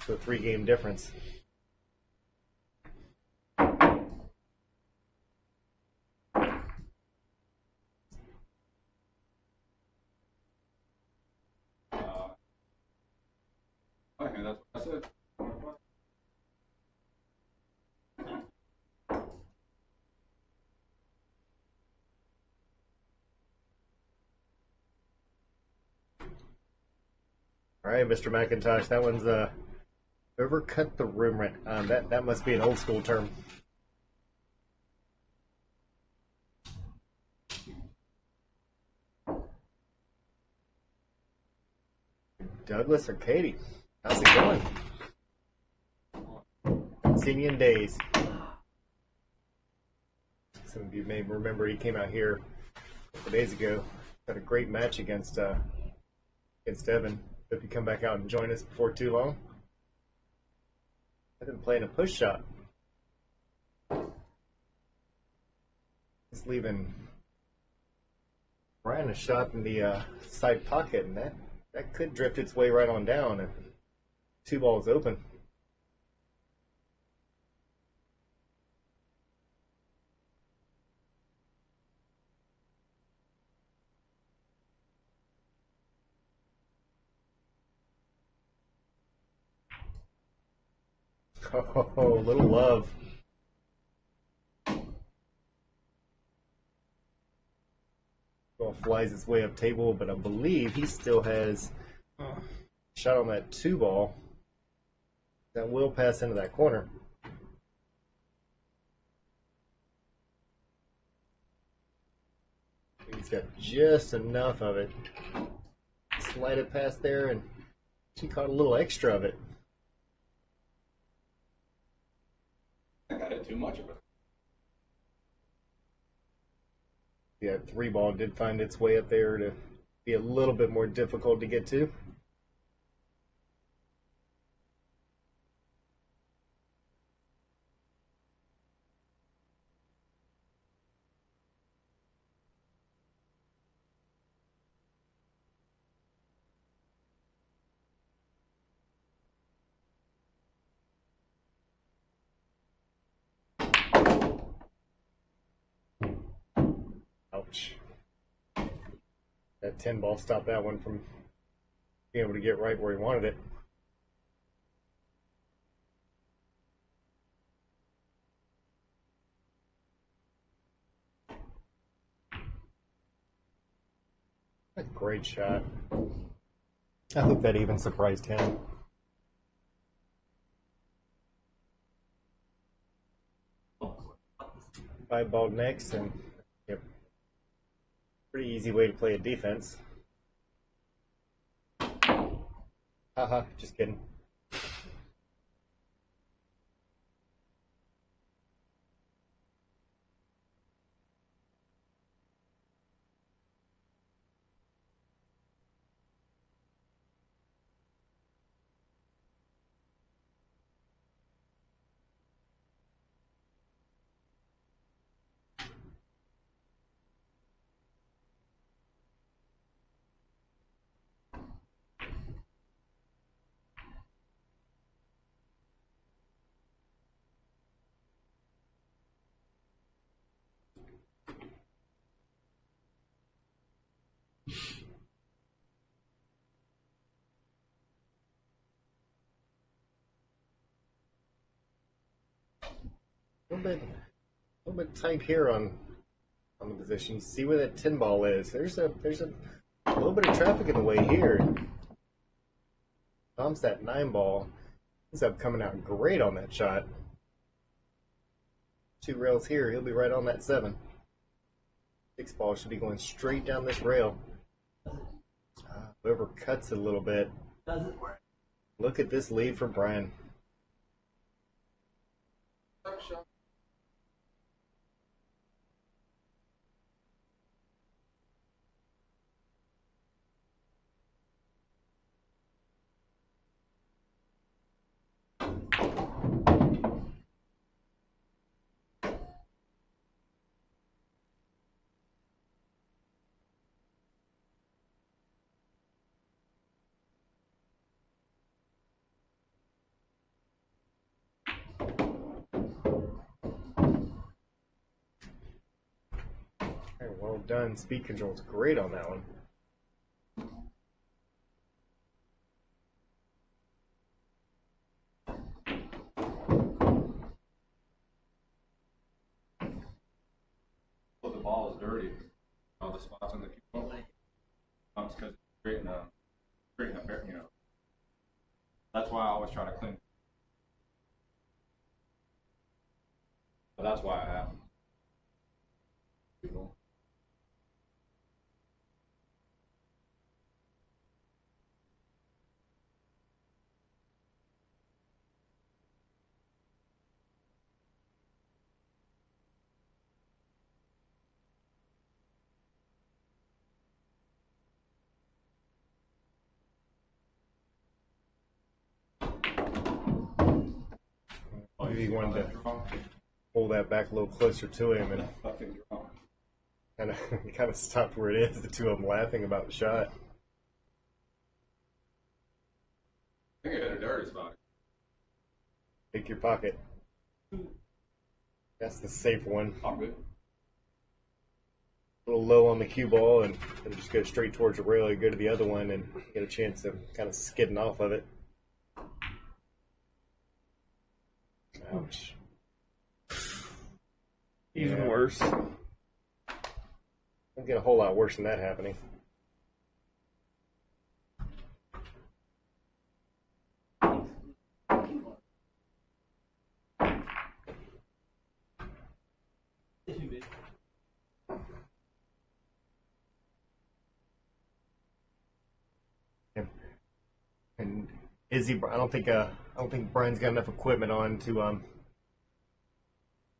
to a 3-game difference. Okay, that's it. All right, Mr. McIntosh, that one's overcut the rim right. That must be an old school term. Douglas or Katie, how's it going? Haven't seen you in days. Some of you may remember he came out here a couple days ago. Had a great match against Evan. Hope you come back out and join us before too long. I've been playing a push shot. Just leaving Brian a shot in the side pocket, and that could drift its way right on down if 2 balls open. Oh, little love. Ball flies its way up table, but I believe he still has shot on that 2 ball, that will pass into that corner. He's got just enough of it. Slide it past there, and she caught a little extra of it. I got it too much of it. Yeah, 3 ball did find its way up there to be a little bit more difficult to get to. Ouch. That 10 ball stopped that one from being able to get right where he wanted it. A great shot. I hope that even surprised him. 5 ball next, and yep. Pretty easy way to play a defense. Haha, just kidding. A little bit tight here on the position. You see where that 10 ball is. There's a little bit of traffic in the way here. Tom's that 9 ball. Ends up coming out great on that shot. 2 rails here, he'll be right on that 7. 6 ball should be going straight down this rail. Whoever cuts it a little bit. Doesn't work. Look at this lead for Brian. Well done. Speed control's great on that one. Well, the ball is dirty. All the spots on the cue ball. It's because it's creating a you know. That's why I always try to clean. But that's why I have. Maybe he wanted to pull that back a little closer to him and kind of stopped where it is. The two of them laughing about the shot. I think I hit a dirty spot. Pick your pocket. That's the safe one. I'm good. A little low on the cue ball, and it'll just go straight towards the rail. You go to the other one and get a chance of kind of skidding off of it. Ouch. Even worse. Don't get a whole lot worse than that happening. And Izzy, I don't think Brian's got enough equipment on to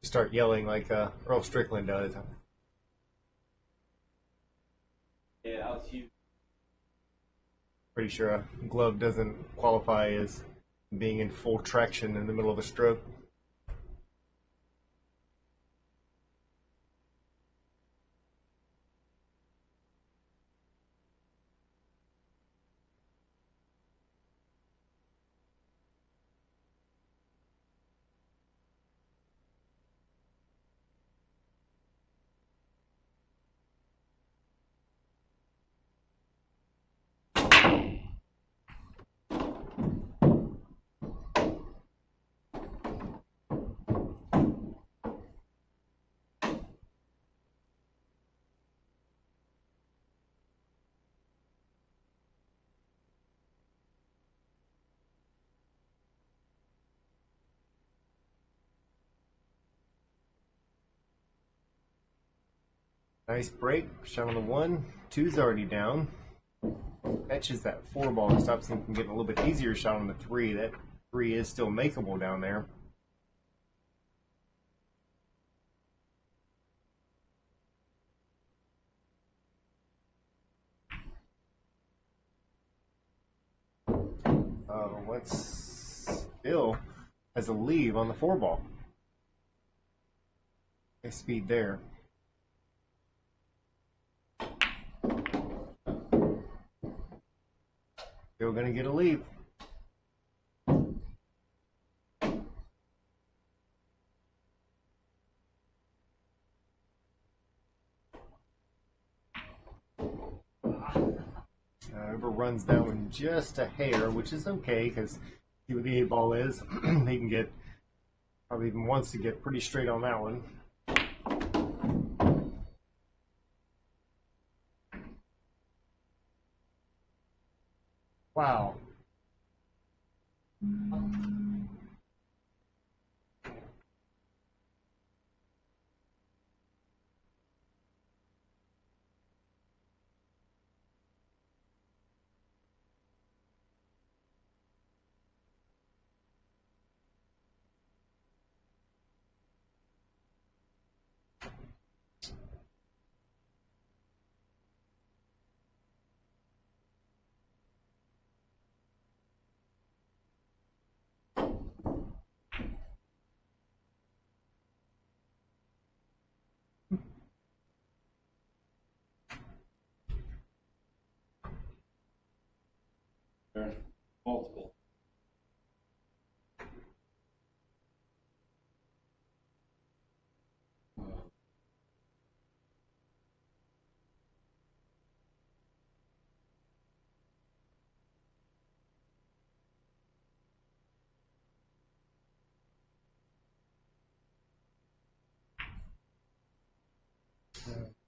start yelling like Earl Strickland does. Yeah, that was huge. Pretty sure a glove doesn't qualify as being in full traction in the middle of a stroke. Nice break. Shot on the 1. 2's already down. Catches that 4 ball and stops him from getting a little bit easier shot on the 3. That 3 is still makeable down there. What's Bill has a leave on the 4 ball. Nice speed there. Still gonna get a leave. Overruns that one just a hair, which is okay because see what the 8 ball is. He can get, probably even wants to get pretty straight on that one. Wow. There's multiple.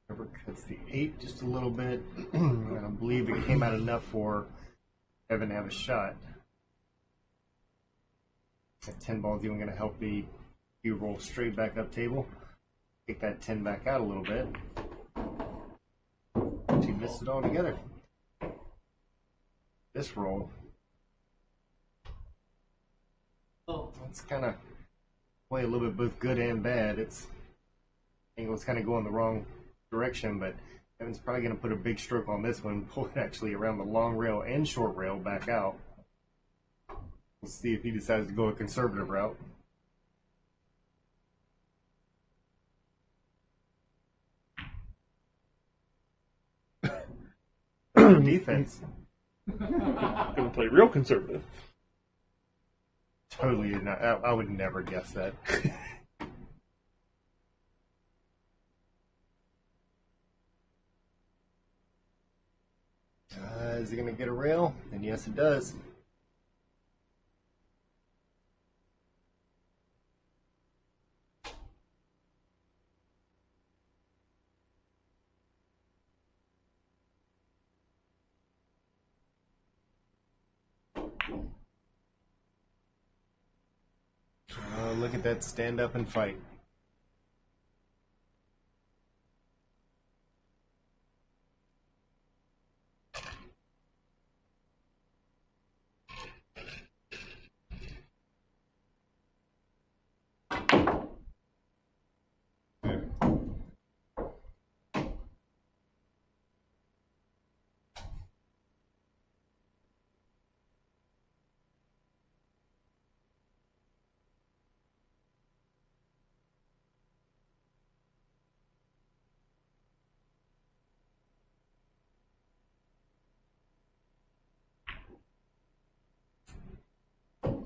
Never cuts the 8 just a little bit. I believe it came out enough for Evan to have a shot. That 10 ball is even going to help the you roll straight back up table. Take that 10 back out a little bit. She missed it all together. This roll. Oh, It's kind of way a little bit both good and bad. It's angle's kind of going the wrong direction, but Evan's probably going to put a big stroke on this one, pull it actually around the long rail and short rail back out. We'll see if he decides to go a conservative route. Defense. Gonna play real conservative. Totally did not. I would never guess that. Is he going to get a rail? And yes, it does. Look at that, stand up and fight.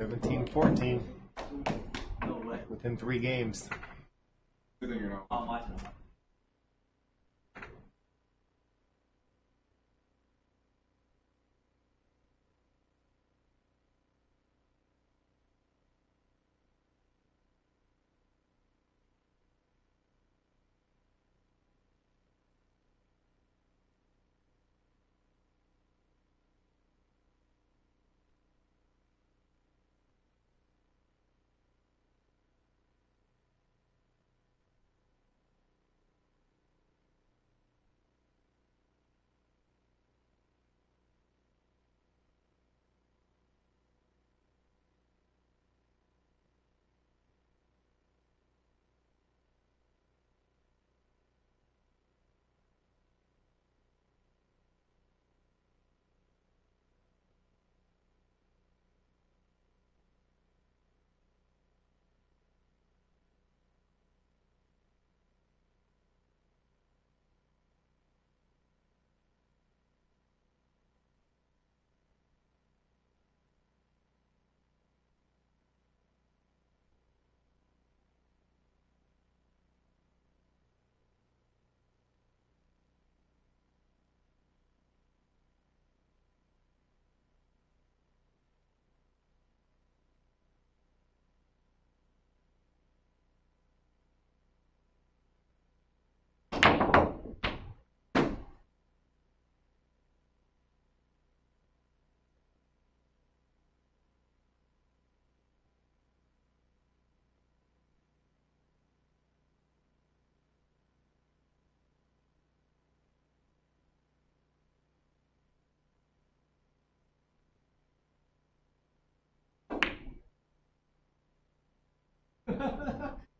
17-14 No way. within 3 games. Good thing you're not. I'm watching.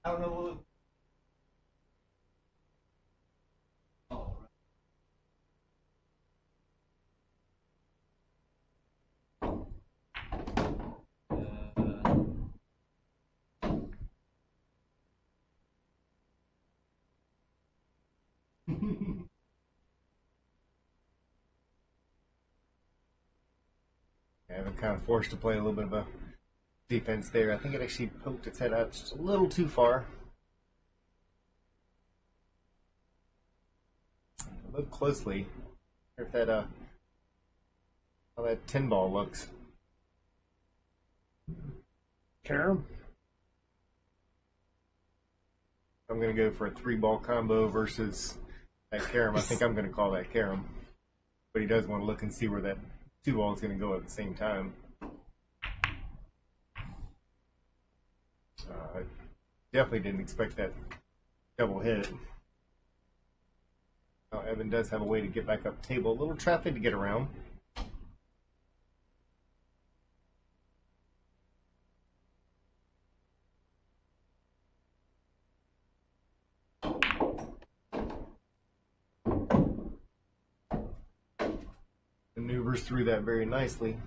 I don't know what. Oh, right. Yeah, I'm kind of forced to play a little bit of a defense there. I think it actually poked its head out just a little too far. Look closely if that how that 10 ball looks. Carom? I'm gonna go for a 3-ball combo versus that carom. I think I'm gonna call that carom. But he does want to look and see where that 2 ball is gonna go at the same time. I definitely didn't expect that double hit. Now, Evan does have a way to get back up table. A little traffic to get around. Maneuvers through that very nicely.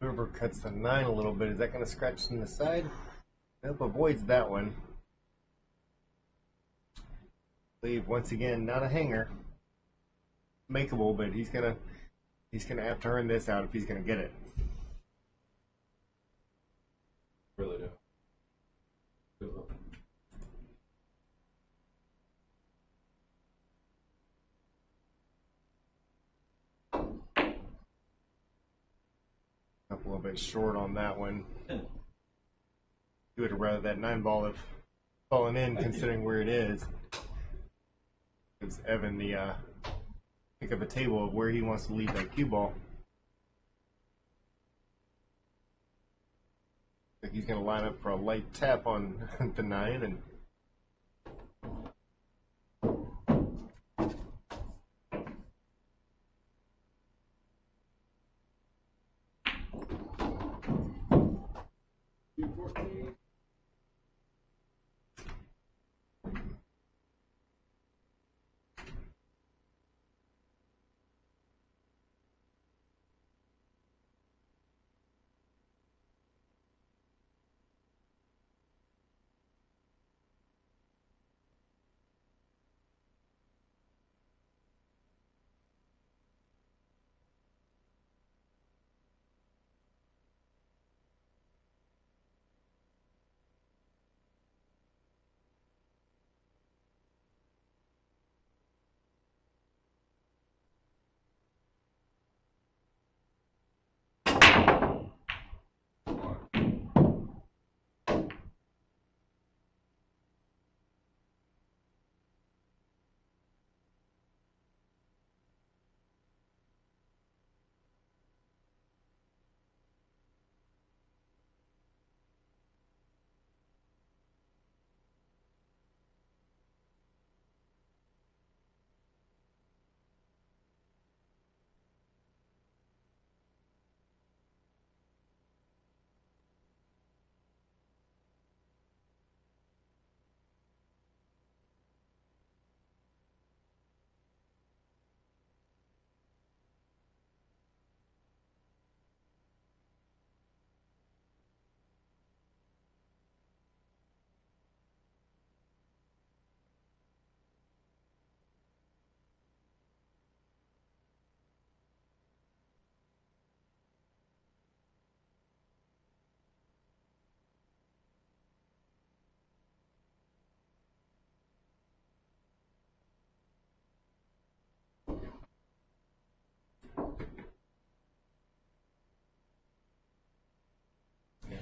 Whoever cuts the 9 a little bit, is that going to scratch in the side? Nope, avoids that one. Leave once again, not a hanger. Makeable, but he's gonna have to earn this out if he's gonna get it. Really do. Up a little bit short on that one. You would have rather that 9-ball have fallen in, considering where it is. Gives Evan the pick up a table of where he wants to leave that cue ball. I think he's going to line up for a light tap on the 9 and.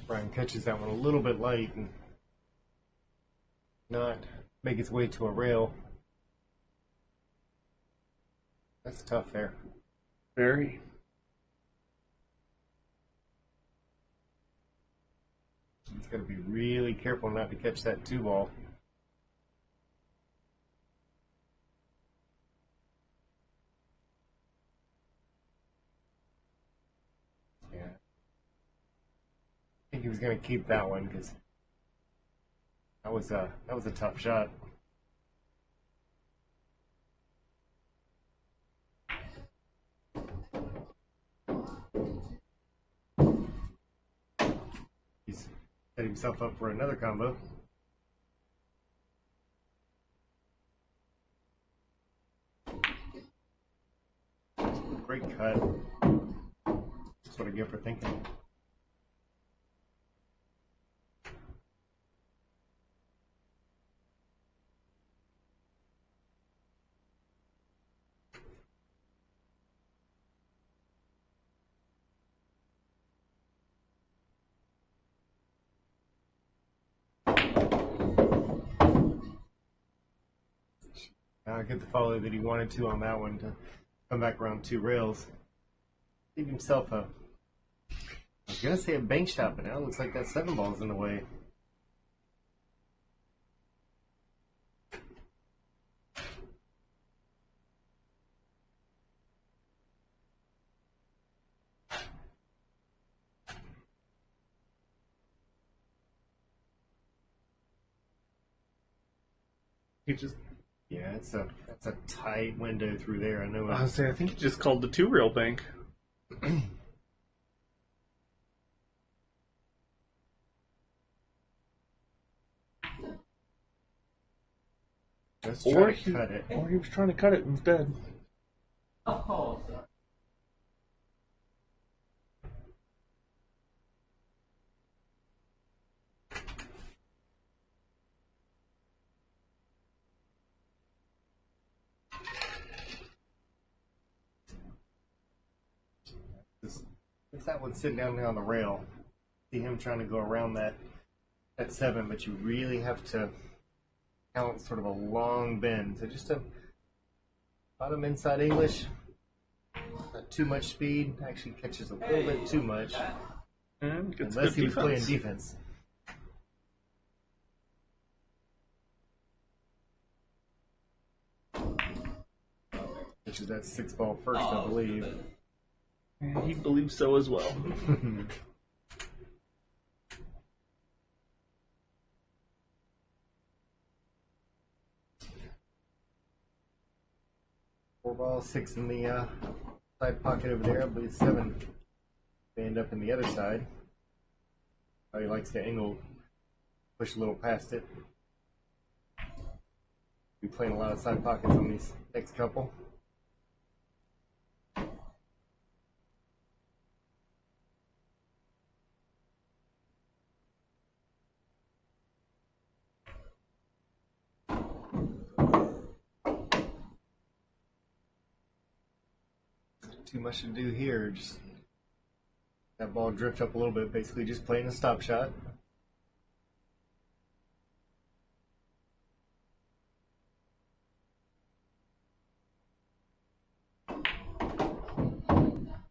Brian catches that one a little bit light and not make its way to a rail. That's tough there. Very. He's got to be really careful not to catch that 2-ball. Yeah. I think he was going to keep that one because that was a tough shot. He's set himself up for another combo. Great cut. That's what I get for thinking. Get the follow that he wanted to on that one to come back around 2 rails. Leave himself a, I was going to say a bank shot, but now it looks like that 7-ball's in the way. He just. Yeah, that's a tight window through there. I know. I think he just called the 2-rail bank. Just Or try to he, cut it. or he was trying to cut it instead. Oh, sorry. Since that one's sitting down there on the rail, see him trying to go around that at 7, but you really have to count sort of a long bend. So just a bottom inside English, not too much speed, actually catches a little bit too much, And gets unless good he was playing defense. defense. Which is that 6-ball first, I believe. And he believes so as well. Four ball, 6 in the side pocket over there. I believe 7 they end up in the other side. Oh, he likes to angle, push a little past it. Be playing a lot of side pockets on these next couple. Too much to do here. Just that ball drift up a little bit. Basically, just playing a stop shot.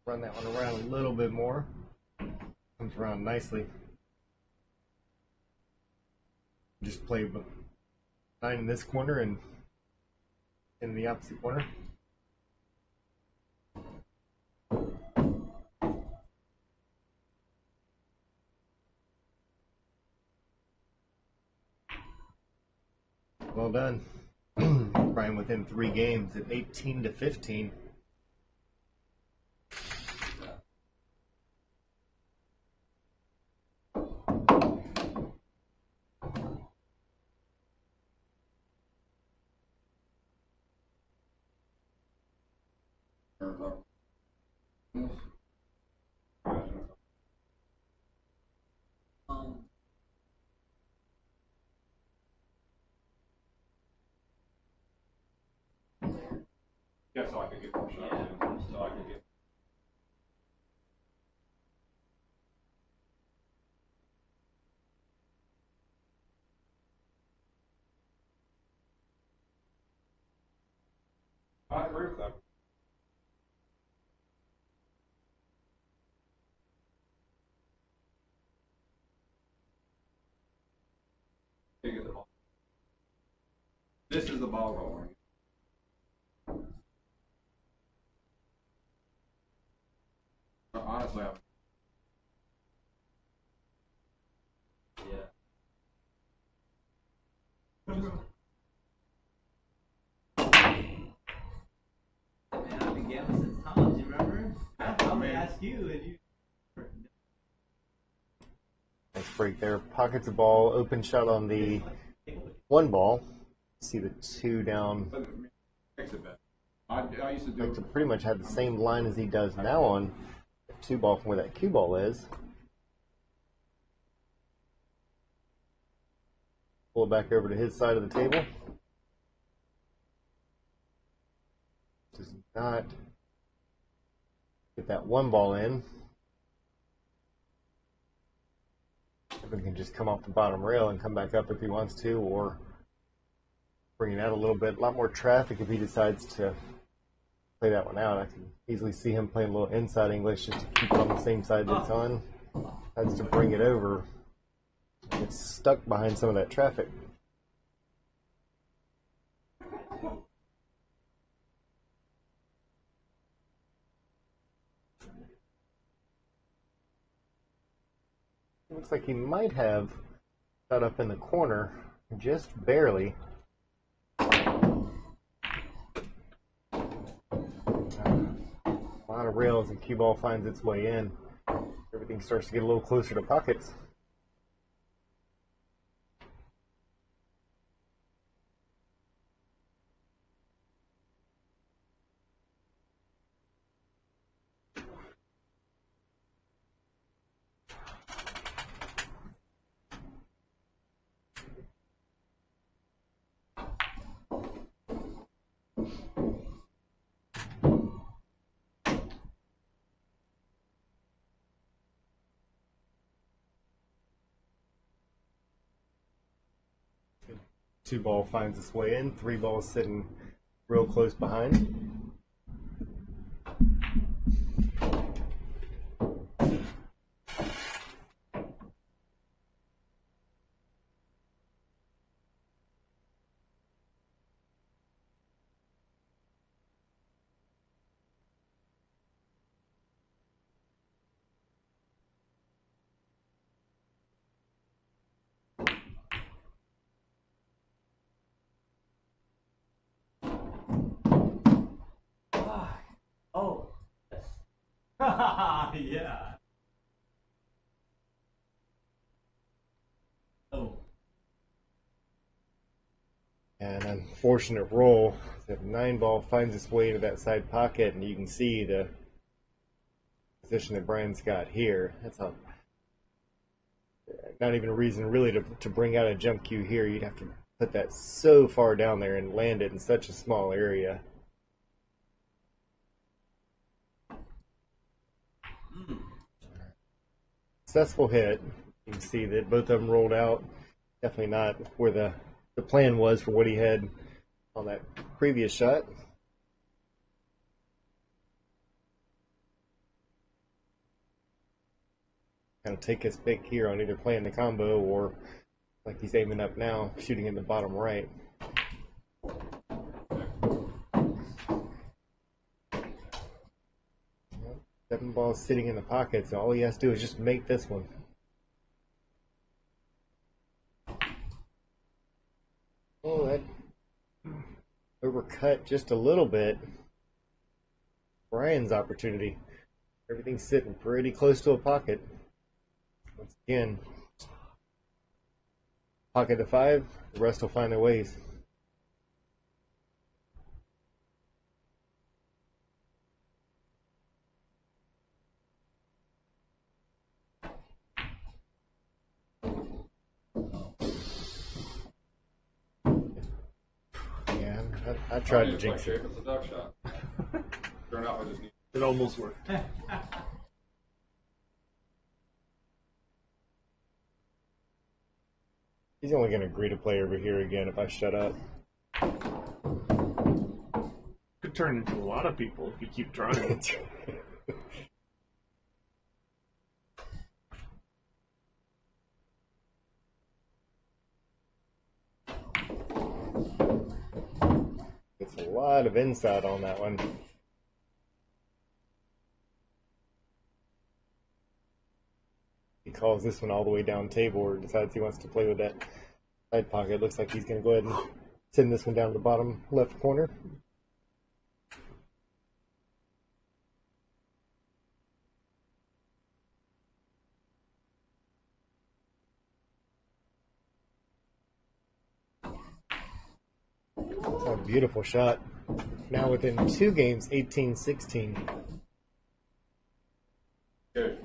Run that one around a little bit more. Comes around nicely. Just play 9 in this corner and in the opposite corner. Well done. Brian within 3 games at 18-15. Yeah, so I could get more shots in, so I could get. I agree with that. Get the ball. This is the ball rolling. Honestly, Man, I've been gambling since college, you remember? I'm gonna ask you if you. Nice break there. Pockets of ball, open shot on the 1 ball. See the 2 down. makes it better. I used to do Like to pretty much have the same line as he does now on the 2 ball from where that cue ball is. Pull it back over to his side of the table. Does not get that 1 ball in. Irwin can just come off the bottom rail and come back up if he wants to, or bring it out a little bit. A lot more traffic if he decides to play that one out. I can easily see him playing a little inside English just to keep it on the same side that it's on. Has to bring it over. It's stuck behind some of that traffic. Looks like he might have got up in the corner, just barely. A lot of rails and cue ball finds its way in. Everything starts to get a little closer to pockets. 2 ball finds its way in. 3 balls sitting real close behind. Oh, yes. Yeah. Oh. An unfortunate roll. The 9 ball finds its way into that side pocket, and you can see the position that Brian's got here. That's not even a reason really to bring out a jump cue here. You'd have to put that so far down there and land it in such a small area. Successful hit. You can see that both of them rolled out. Definitely not where the plan was for what he had on that previous shot. Kind of take his pick here on either playing the combo or, like he's aiming up now, shooting in the bottom right. 7 balls sitting in the pocket, so all he has to do is just make this one. Oh, that overcut just a little bit Brian's opportunity. Everything's sitting pretty close to a pocket. Once again, pocket to 5, the rest will find their ways. Yeah, I tried to jinx it. It's a duck shot. Turn out I just need. It almost worked. He's only going to agree to play over here again if I shut up. Could turn into a lot of people if you keep trying. It's a lot of inside on that one. He calls this one all the way down table or decides he wants to play with that side pocket. Looks like he's going to go ahead and send this one down to the bottom left corner. That's a beautiful shot. Now within 2 games, 18-16. Good.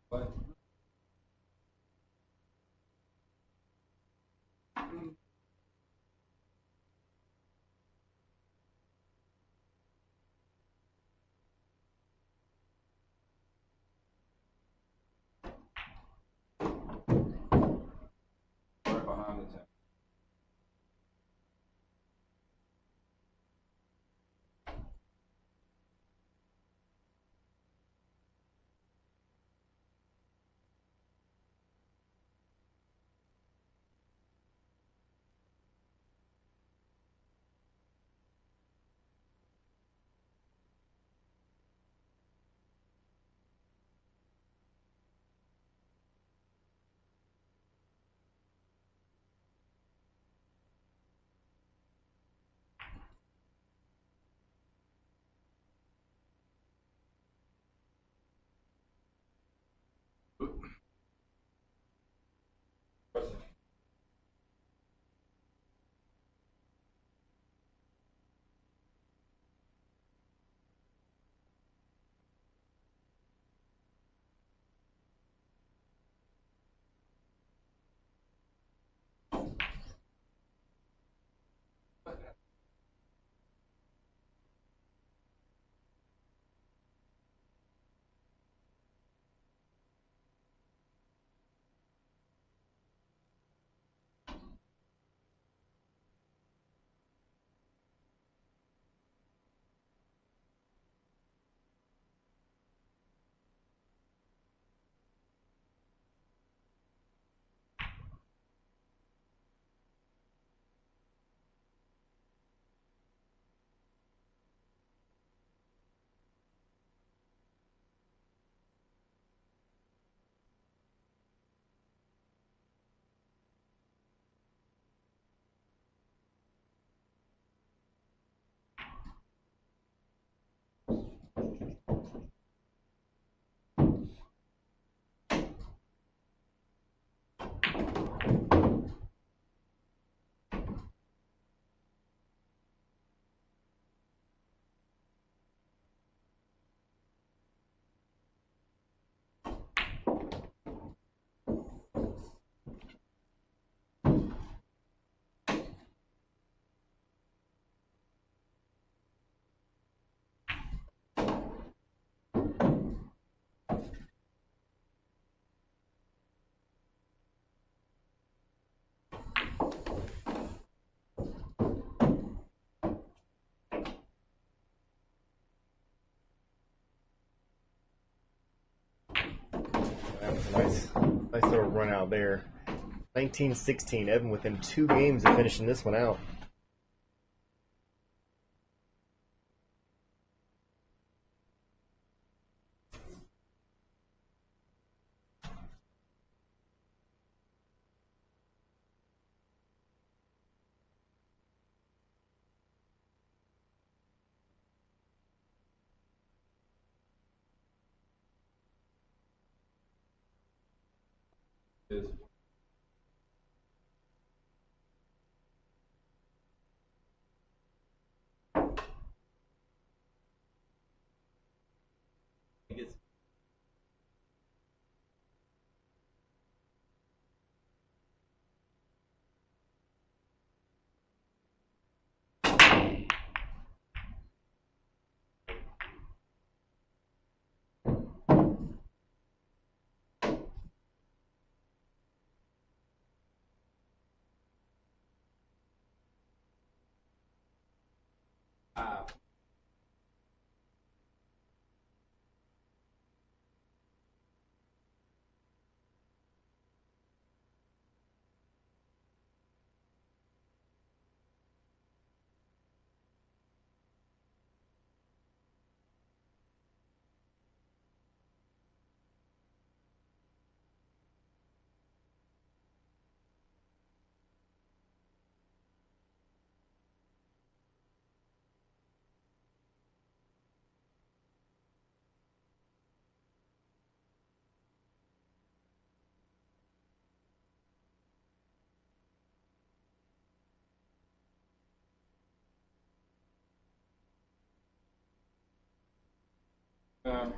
But right behind the 10. That was a nice little run out there. 19-16. Evan within 2 games of finishing this one out. Is I think it's um,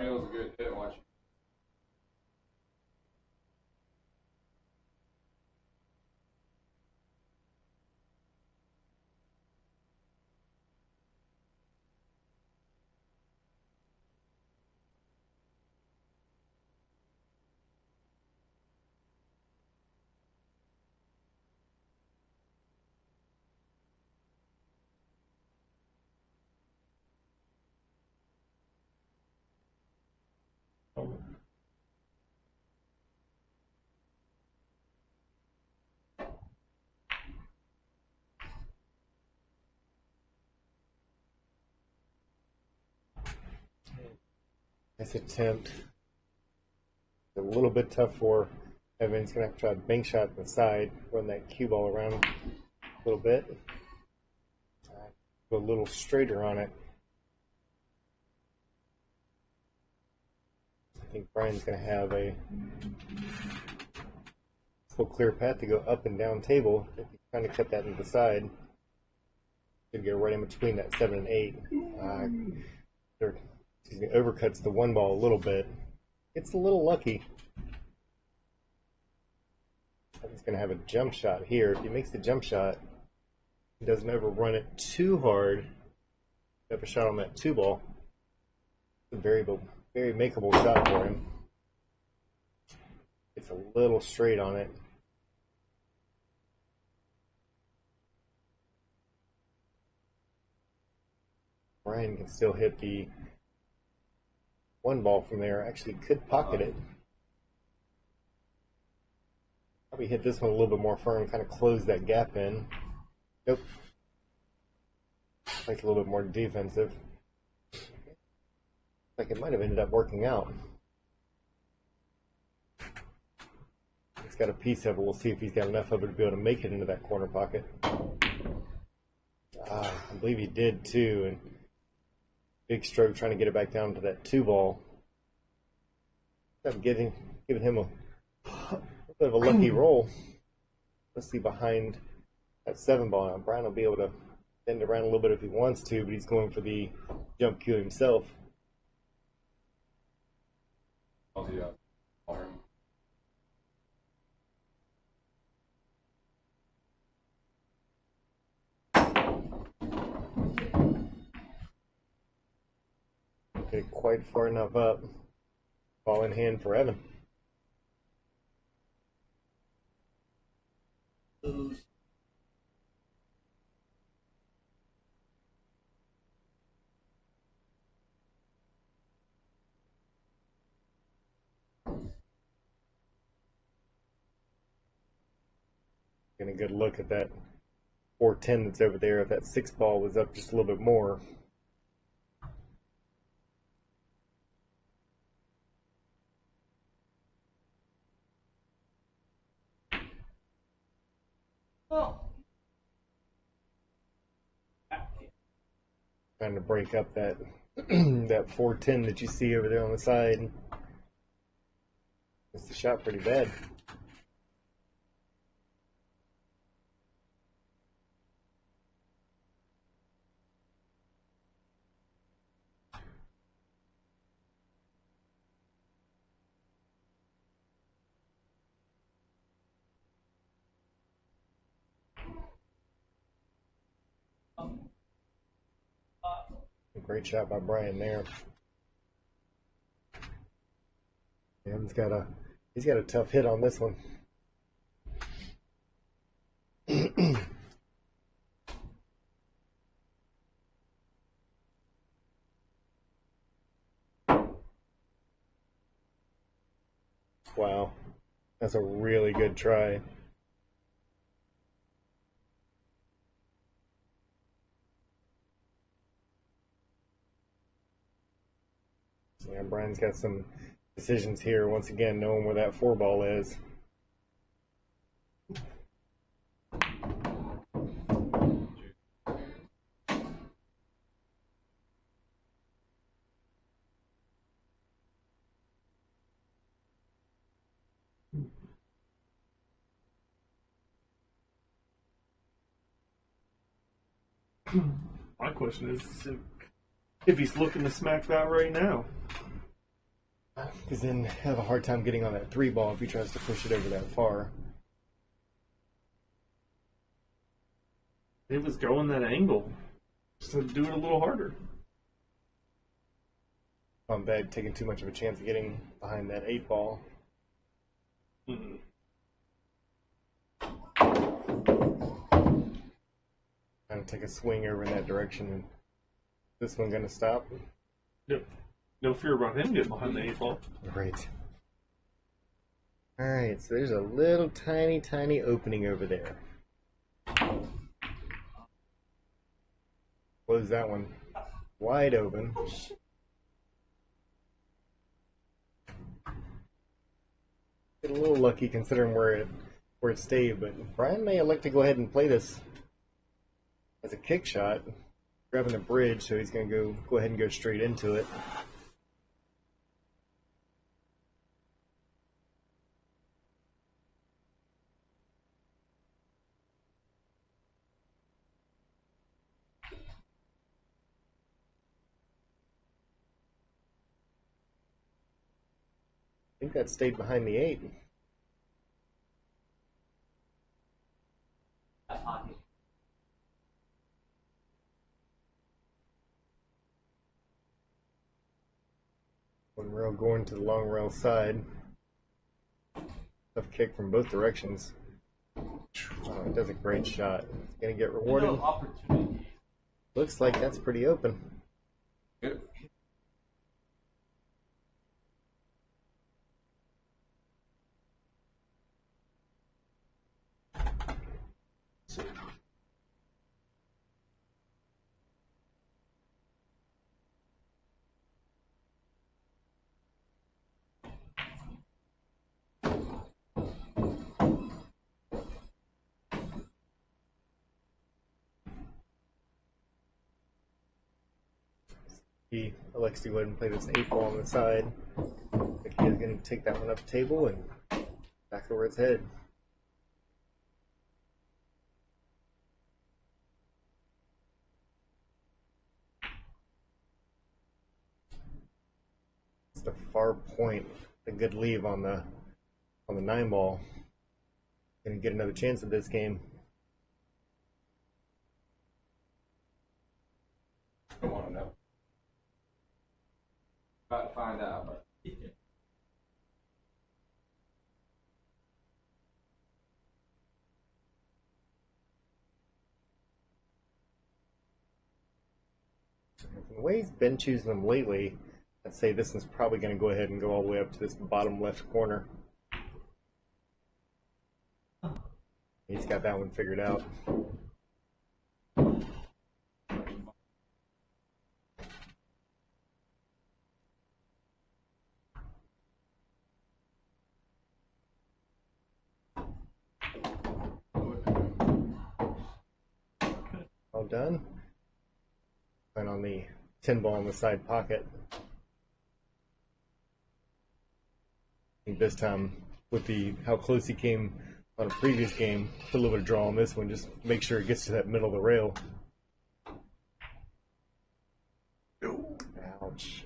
It was a good hit. Watch. Nice attempt. A little bit tough for Evan. He's going to have to try a bank shot to the side, run that cue ball around a little bit. Go a little straighter on it. I think Brian's going to have a full clear path to go up and down table. If he kind of kept that to the side, could get right in between that 7 and 8. Overcuts the one ball a little bit. It's a little lucky. He's going to have a jump shot here. If he makes the jump shot, he doesn't overrun it too hard. Have a shot on that 2 ball. It's a very makeable shot for him. It's a little straight on it. Brian can still hit the 1 ball from there. Actually could pocket it. Probably hit this one a little bit more firm, kind of close that gap in. Nope. Like a little bit more defensive. Like it might have ended up working out. He's got a piece of it. We'll see if he's got enough of it to be able to make it into that corner pocket. I believe he did too. And big stroke trying to get it back down to that 2 ball. I'm giving him a bit of a lucky roll. Let's see behind that 7 ball. Now Brian will be able to bend around a little bit if he wants to, but he's going for the jump cue himself. Oh, yeah. Get it quite far enough up. Ball in hand for Evan. Getting a good look at that 410 that's over there. If that 6 ball was up just a little bit more. Trying to break up that that 410 that you see over there on the side. Missed the shot pretty bad. Great shot by Brian there. Evan's he's got a tough hit on this one. Wow, that's a really good try. Yeah, Brian's got some decisions here. Once again, knowing where that 4 ball is. My question is if he's looking to smack that right now. because then have a hard time getting on that 3 ball if he tries to push it over that far. It was going that angle. Just to do it a little harder. On bed, taking too much of a chance of getting behind that 8 ball. Mm-hmm. Kind of take a swing over in that direction. And this one gonna stop? Yep. No fear about him getting behind the 8 ball. Great. Alright, so there's a little tiny opening over there. Close that one wide open. Get a little lucky considering where it stayed, but Brian may elect to go ahead and play this as a kick shot, grabbing the bridge, so he's going to go ahead and go straight into it. I think that stayed behind the 8. That pocket. One rail going to the long rail side. Tough kick from both directions. Oh, it does a great shot. It's going to get rewarded. No opportunity. Looks like that's pretty open. Good. He elects to go ahead and play this 8 ball on the side. I think he is going to take that one up the table and back to where it's headed. It's the far point, a good leave on the 9 ball. Going to get another chance at this game. I want to know. About to find out, but The way he's been choosing them lately, I'd say this one's probably going to go ahead and go all the way up to this bottom left corner. He's got that one figured out. All done. And on the 10 ball in the side pocket. I think this time, with how close he came on a previous game, put a little bit of draw on this one, just make sure it gets to that middle of the rail. Ouch.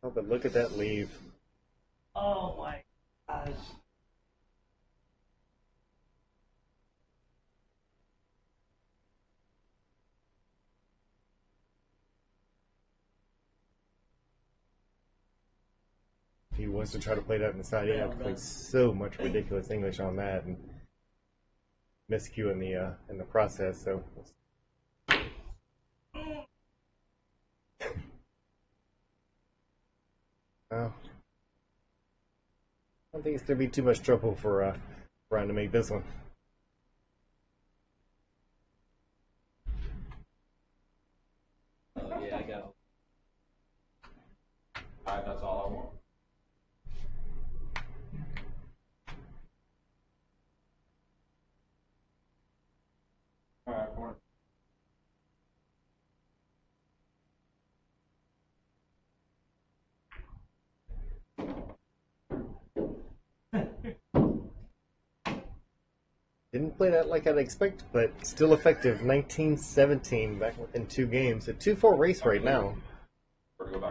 Oh, but look at that leave. Oh my gosh. If he wants to try to play that inside, he'd have to play so much ridiculous English on that and miscue in the process. So. Well, I don't think it's going to be too much trouble for Brian to make this one. Oh yeah, I got. alright, that's all I want. Alright, corner. Didn't play that like I'd expect, but still effective. 19-17 back within 2 games. A 2-4 race right now. Or to go back.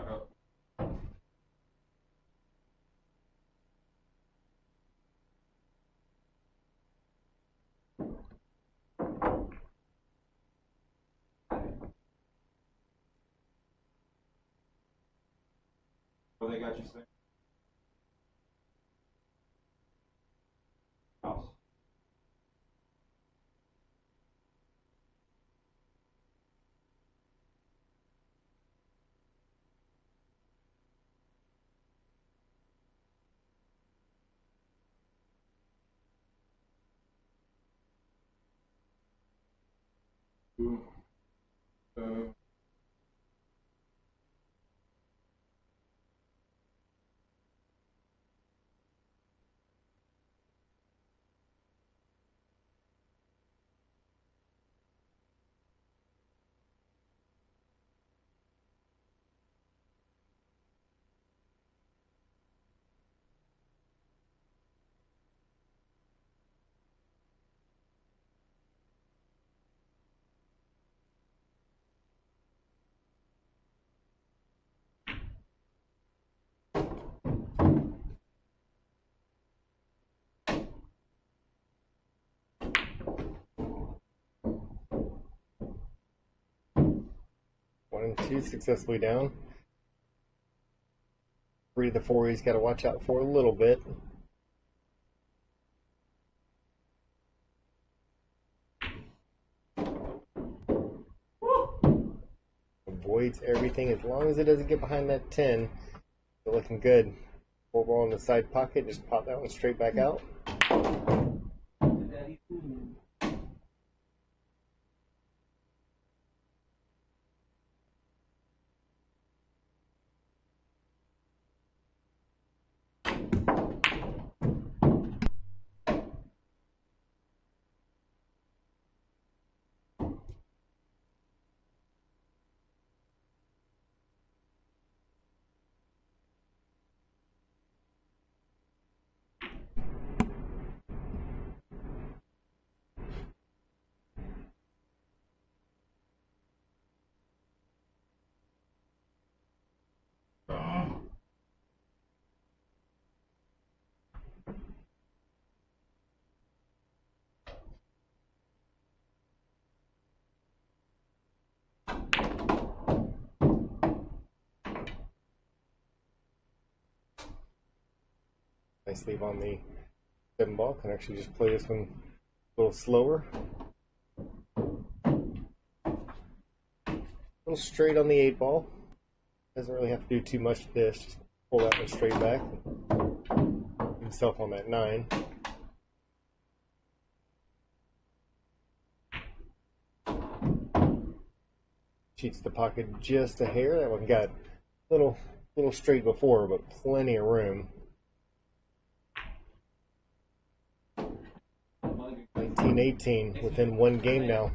What they got you saying? House. Ooh. One and two successfully down. 3 to the 4 he's got to watch out for a little bit. Avoids everything as long as it doesn't get behind that 10. They're looking good. 4 ball in the side pocket, just pop that one straight back out. Nice leave on the 7 ball. Can actually just play this one a little slower. A little straight on the 8 ball. Doesn't really have to do too much to this. Just pull that one straight back. Himself on that 9. Cheats the pocket just a hair. That one got a little straight before, but plenty of room. 19-18, within 1 game now.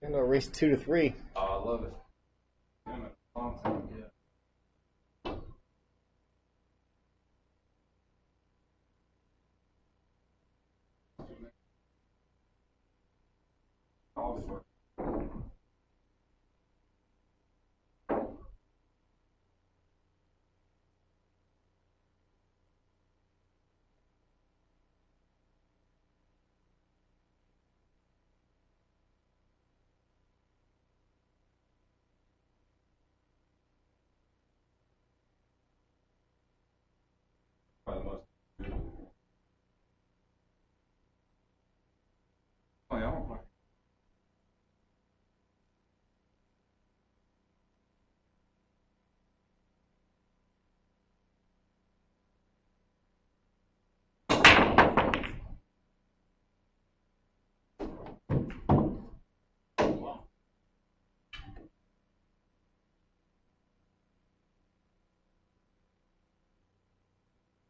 And a race 2 to 3. Oh, I love it. Damn it. Long time. Yeah. All for probably the most. Oh, yeah, I won't play.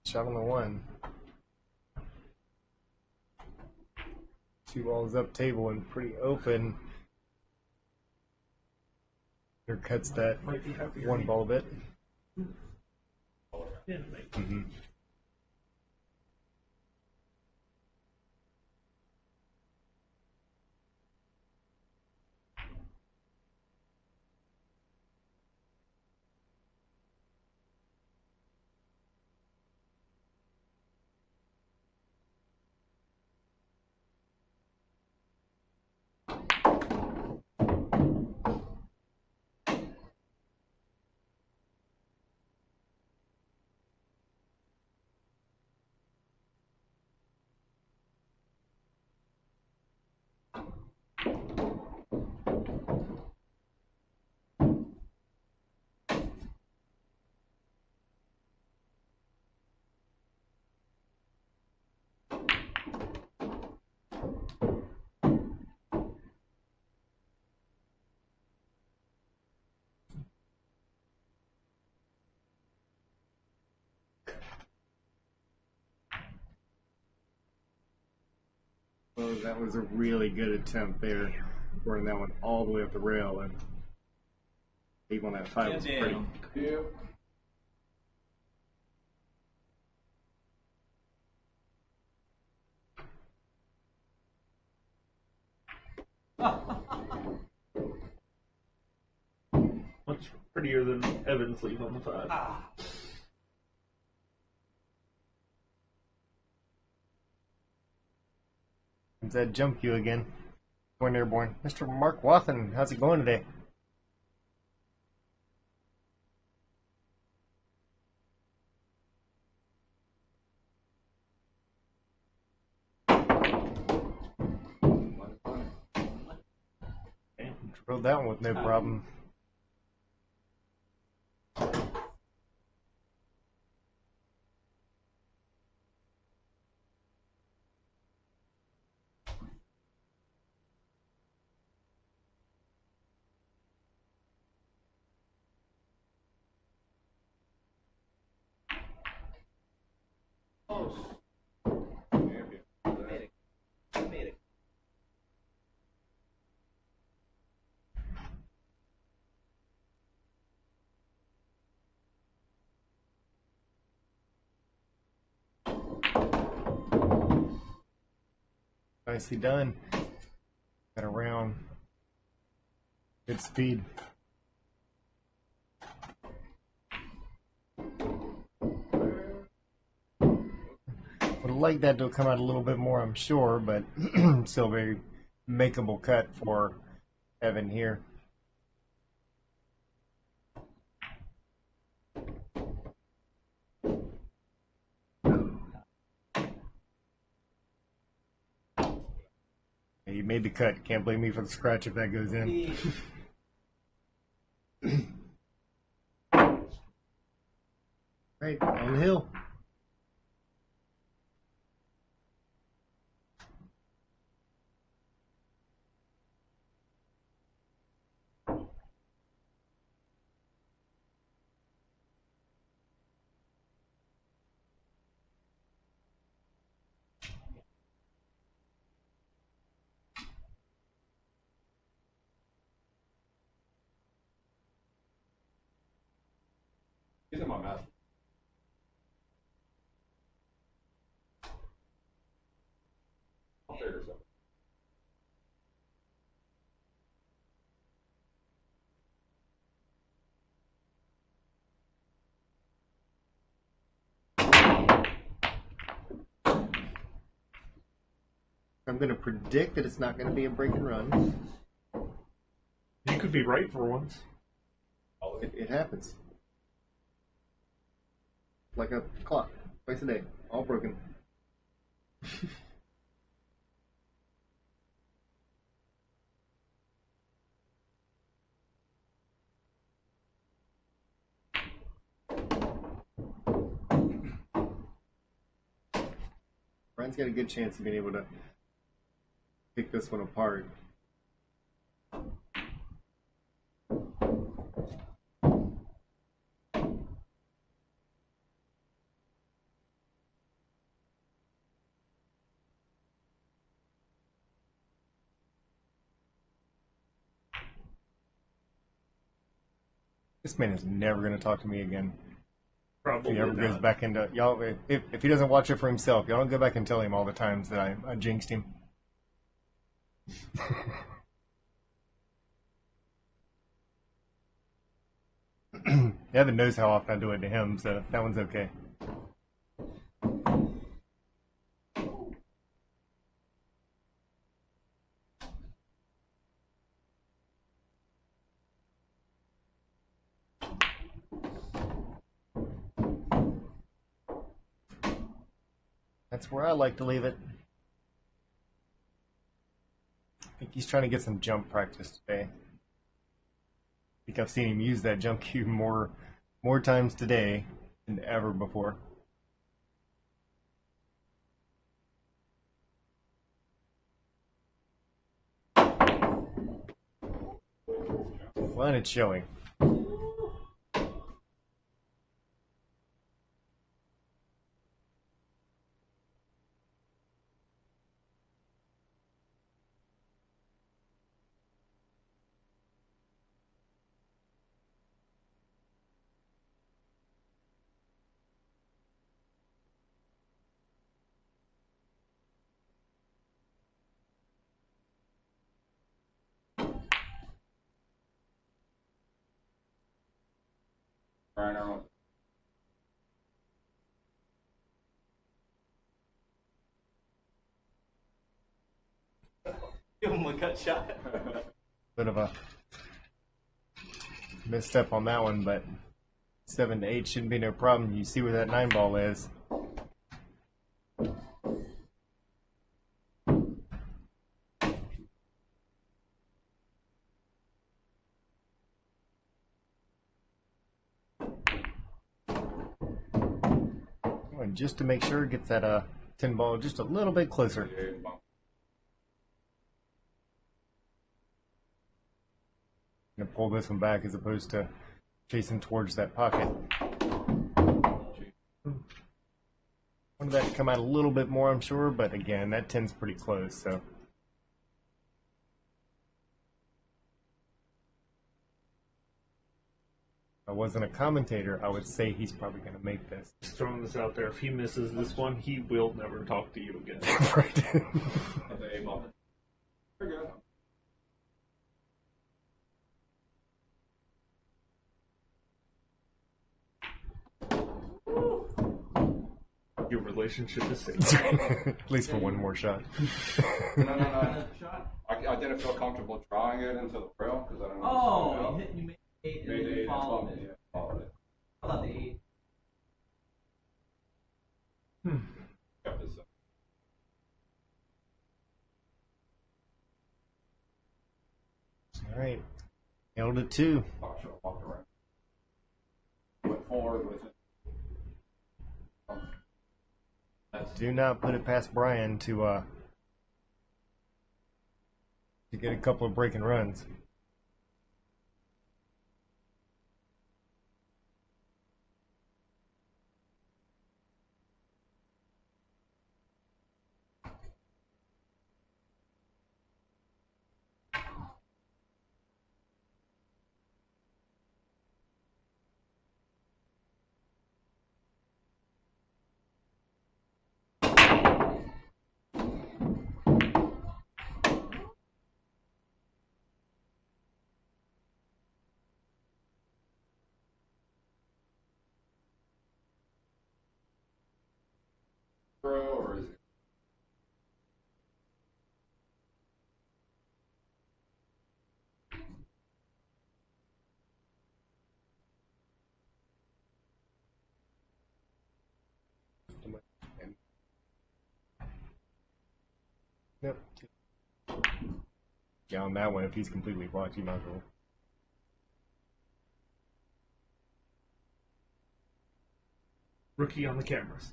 Shot on the 1. 2 balls up table and pretty open. Here cuts that 1 ball a bit. Mm-hmm. Oh, that was a really good attempt there, running that one all the way up the rail, and even on that 5 was pretty. Yeah. Much prettier than Evans' leave on the 5. It's that jump cue again. Going airborne. Mr. Mark Wathen, how's it going today? Drilled that one with no problem. Nicely done. Got around. Good speed. Would have liked that to come out a little bit more, I'm sure, but still a very makeable cut for Evan here. You made the cut. Can't blame me for the scratch if that goes in. Right, on the hill. He's in my master. I'll figure something. I'm going to predict that it's not going to be a break and run. You could be right for once. It happens. Like a clock, twice a day, all broken. Brian's got a good chance of being able to pick this one apart. This man is never going to talk to me again. Probably If he ever not. goes back into y'all, if he doesn't watch it for himself, y'all don't go back and tell him all the times that I jinxed him. Evan knows how often I do it to him, so that one's okay. That's where I like to leave it. I think he's trying to get some jump practice today. I think I've seen him use that jump cue more times today than ever before. Well, and it's showing. Brian Irwin. Give him a cut shot. Bit of a misstep on that one, but 7 to 8 shouldn't be no problem. You see where that 9 ball is. And just to make sure, gets that 10 ball just a little bit closer. Gonna pull this one back as opposed to chasing towards that pocket. Wanted that to come out a little bit more, I'm sure, but again, that 10's pretty close, so. If I wasn't a commentator, I would say he's probably gonna make this. Just throwing this out there. If he misses this one, he will never talk to you again. Right. That's an A ball. Very good. Your relationship is safe. At least for one more shot. No. Another shot. I didn't feel comfortable drawing it into the rail because I don't know. Oh, you made 8 and Made then eight you and followed followed it. it. Followed it. I thought the 8. Kept this up. All right. Nailed it too. I should have walked around. Went forward with it. Do not put it past Brian to get a couple of breaking runs. Throw or is it? Yep. Yeah, on that one, if he's completely blocked, you might as well. Rookie on the cameras.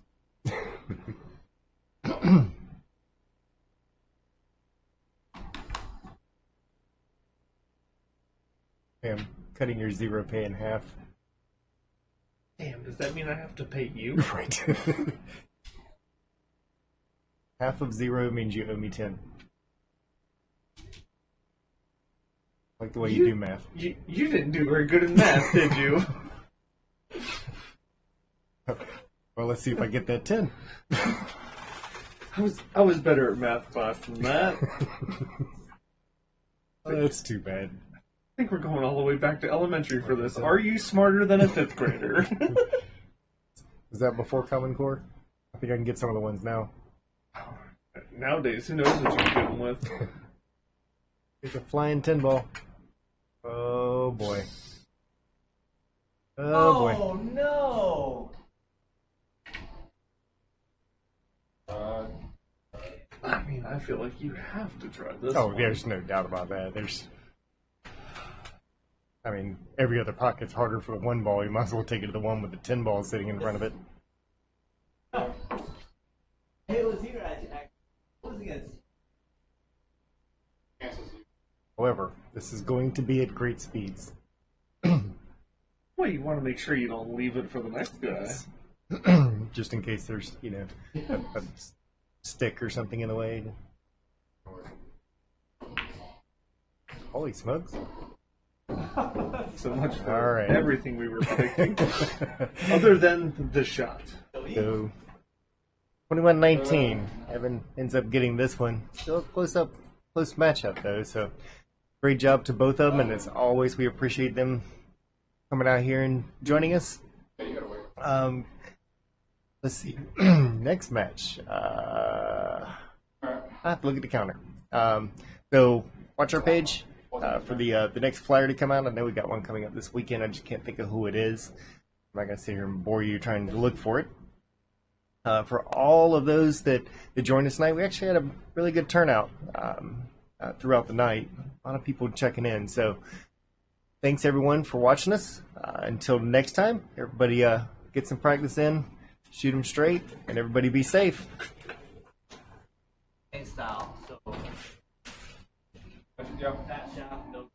Okay, I'm cutting your 0 pay in half. Damn, does that mean I have to pay you? Right. Half of 0 means you owe me 10. Like the way you do math. You didn't do very good in math, did you? Well, let's see if I get that 10. I was better at math class than that. That's too bad. I think we're going all the way back to elementary for this. Are you smarter than a 5th grader? Is that before Common Core? I think I can get some of the ones now. Nowadays, who knows what you're dealing with? It's a flying 10 ball. Oh boy. Oh boy. Oh no! I mean, I feel like you have to try this. Oh, one. there's no doubt about that. I mean, every other pocket's harder for the 1 ball. You might as well take it to the one with the 10 ball sitting in front of it. Hey, it was here. What was against? However, this is going to be at great speeds. Well, you want to make sure you don't leave it for the next guy. Just in case there's, a stick or something in the way. Holy smokes. So much for All right. everything we were predicting. Other than the shot. So, 21-19. Evan ends up getting this one. Still a close matchup, though. So, great job to both of them. And as always, we appreciate them coming out here and joining us. Yeah, you gotta wait. Let's see. Next match. All right. I have to look at the counter. So watch our page for the next flyer to come out. I know we got one coming up this weekend. I just can't think of who it is. I'm not gonna sit here and bore you trying to look for it. For all of those that joined us tonight, we actually had a really good turnout throughout the night. A lot of people checking in. So thanks everyone for watching us. Until next time, everybody get some practice in, shoot them straight, and everybody be safe. Style. So Yeah. that shaft, no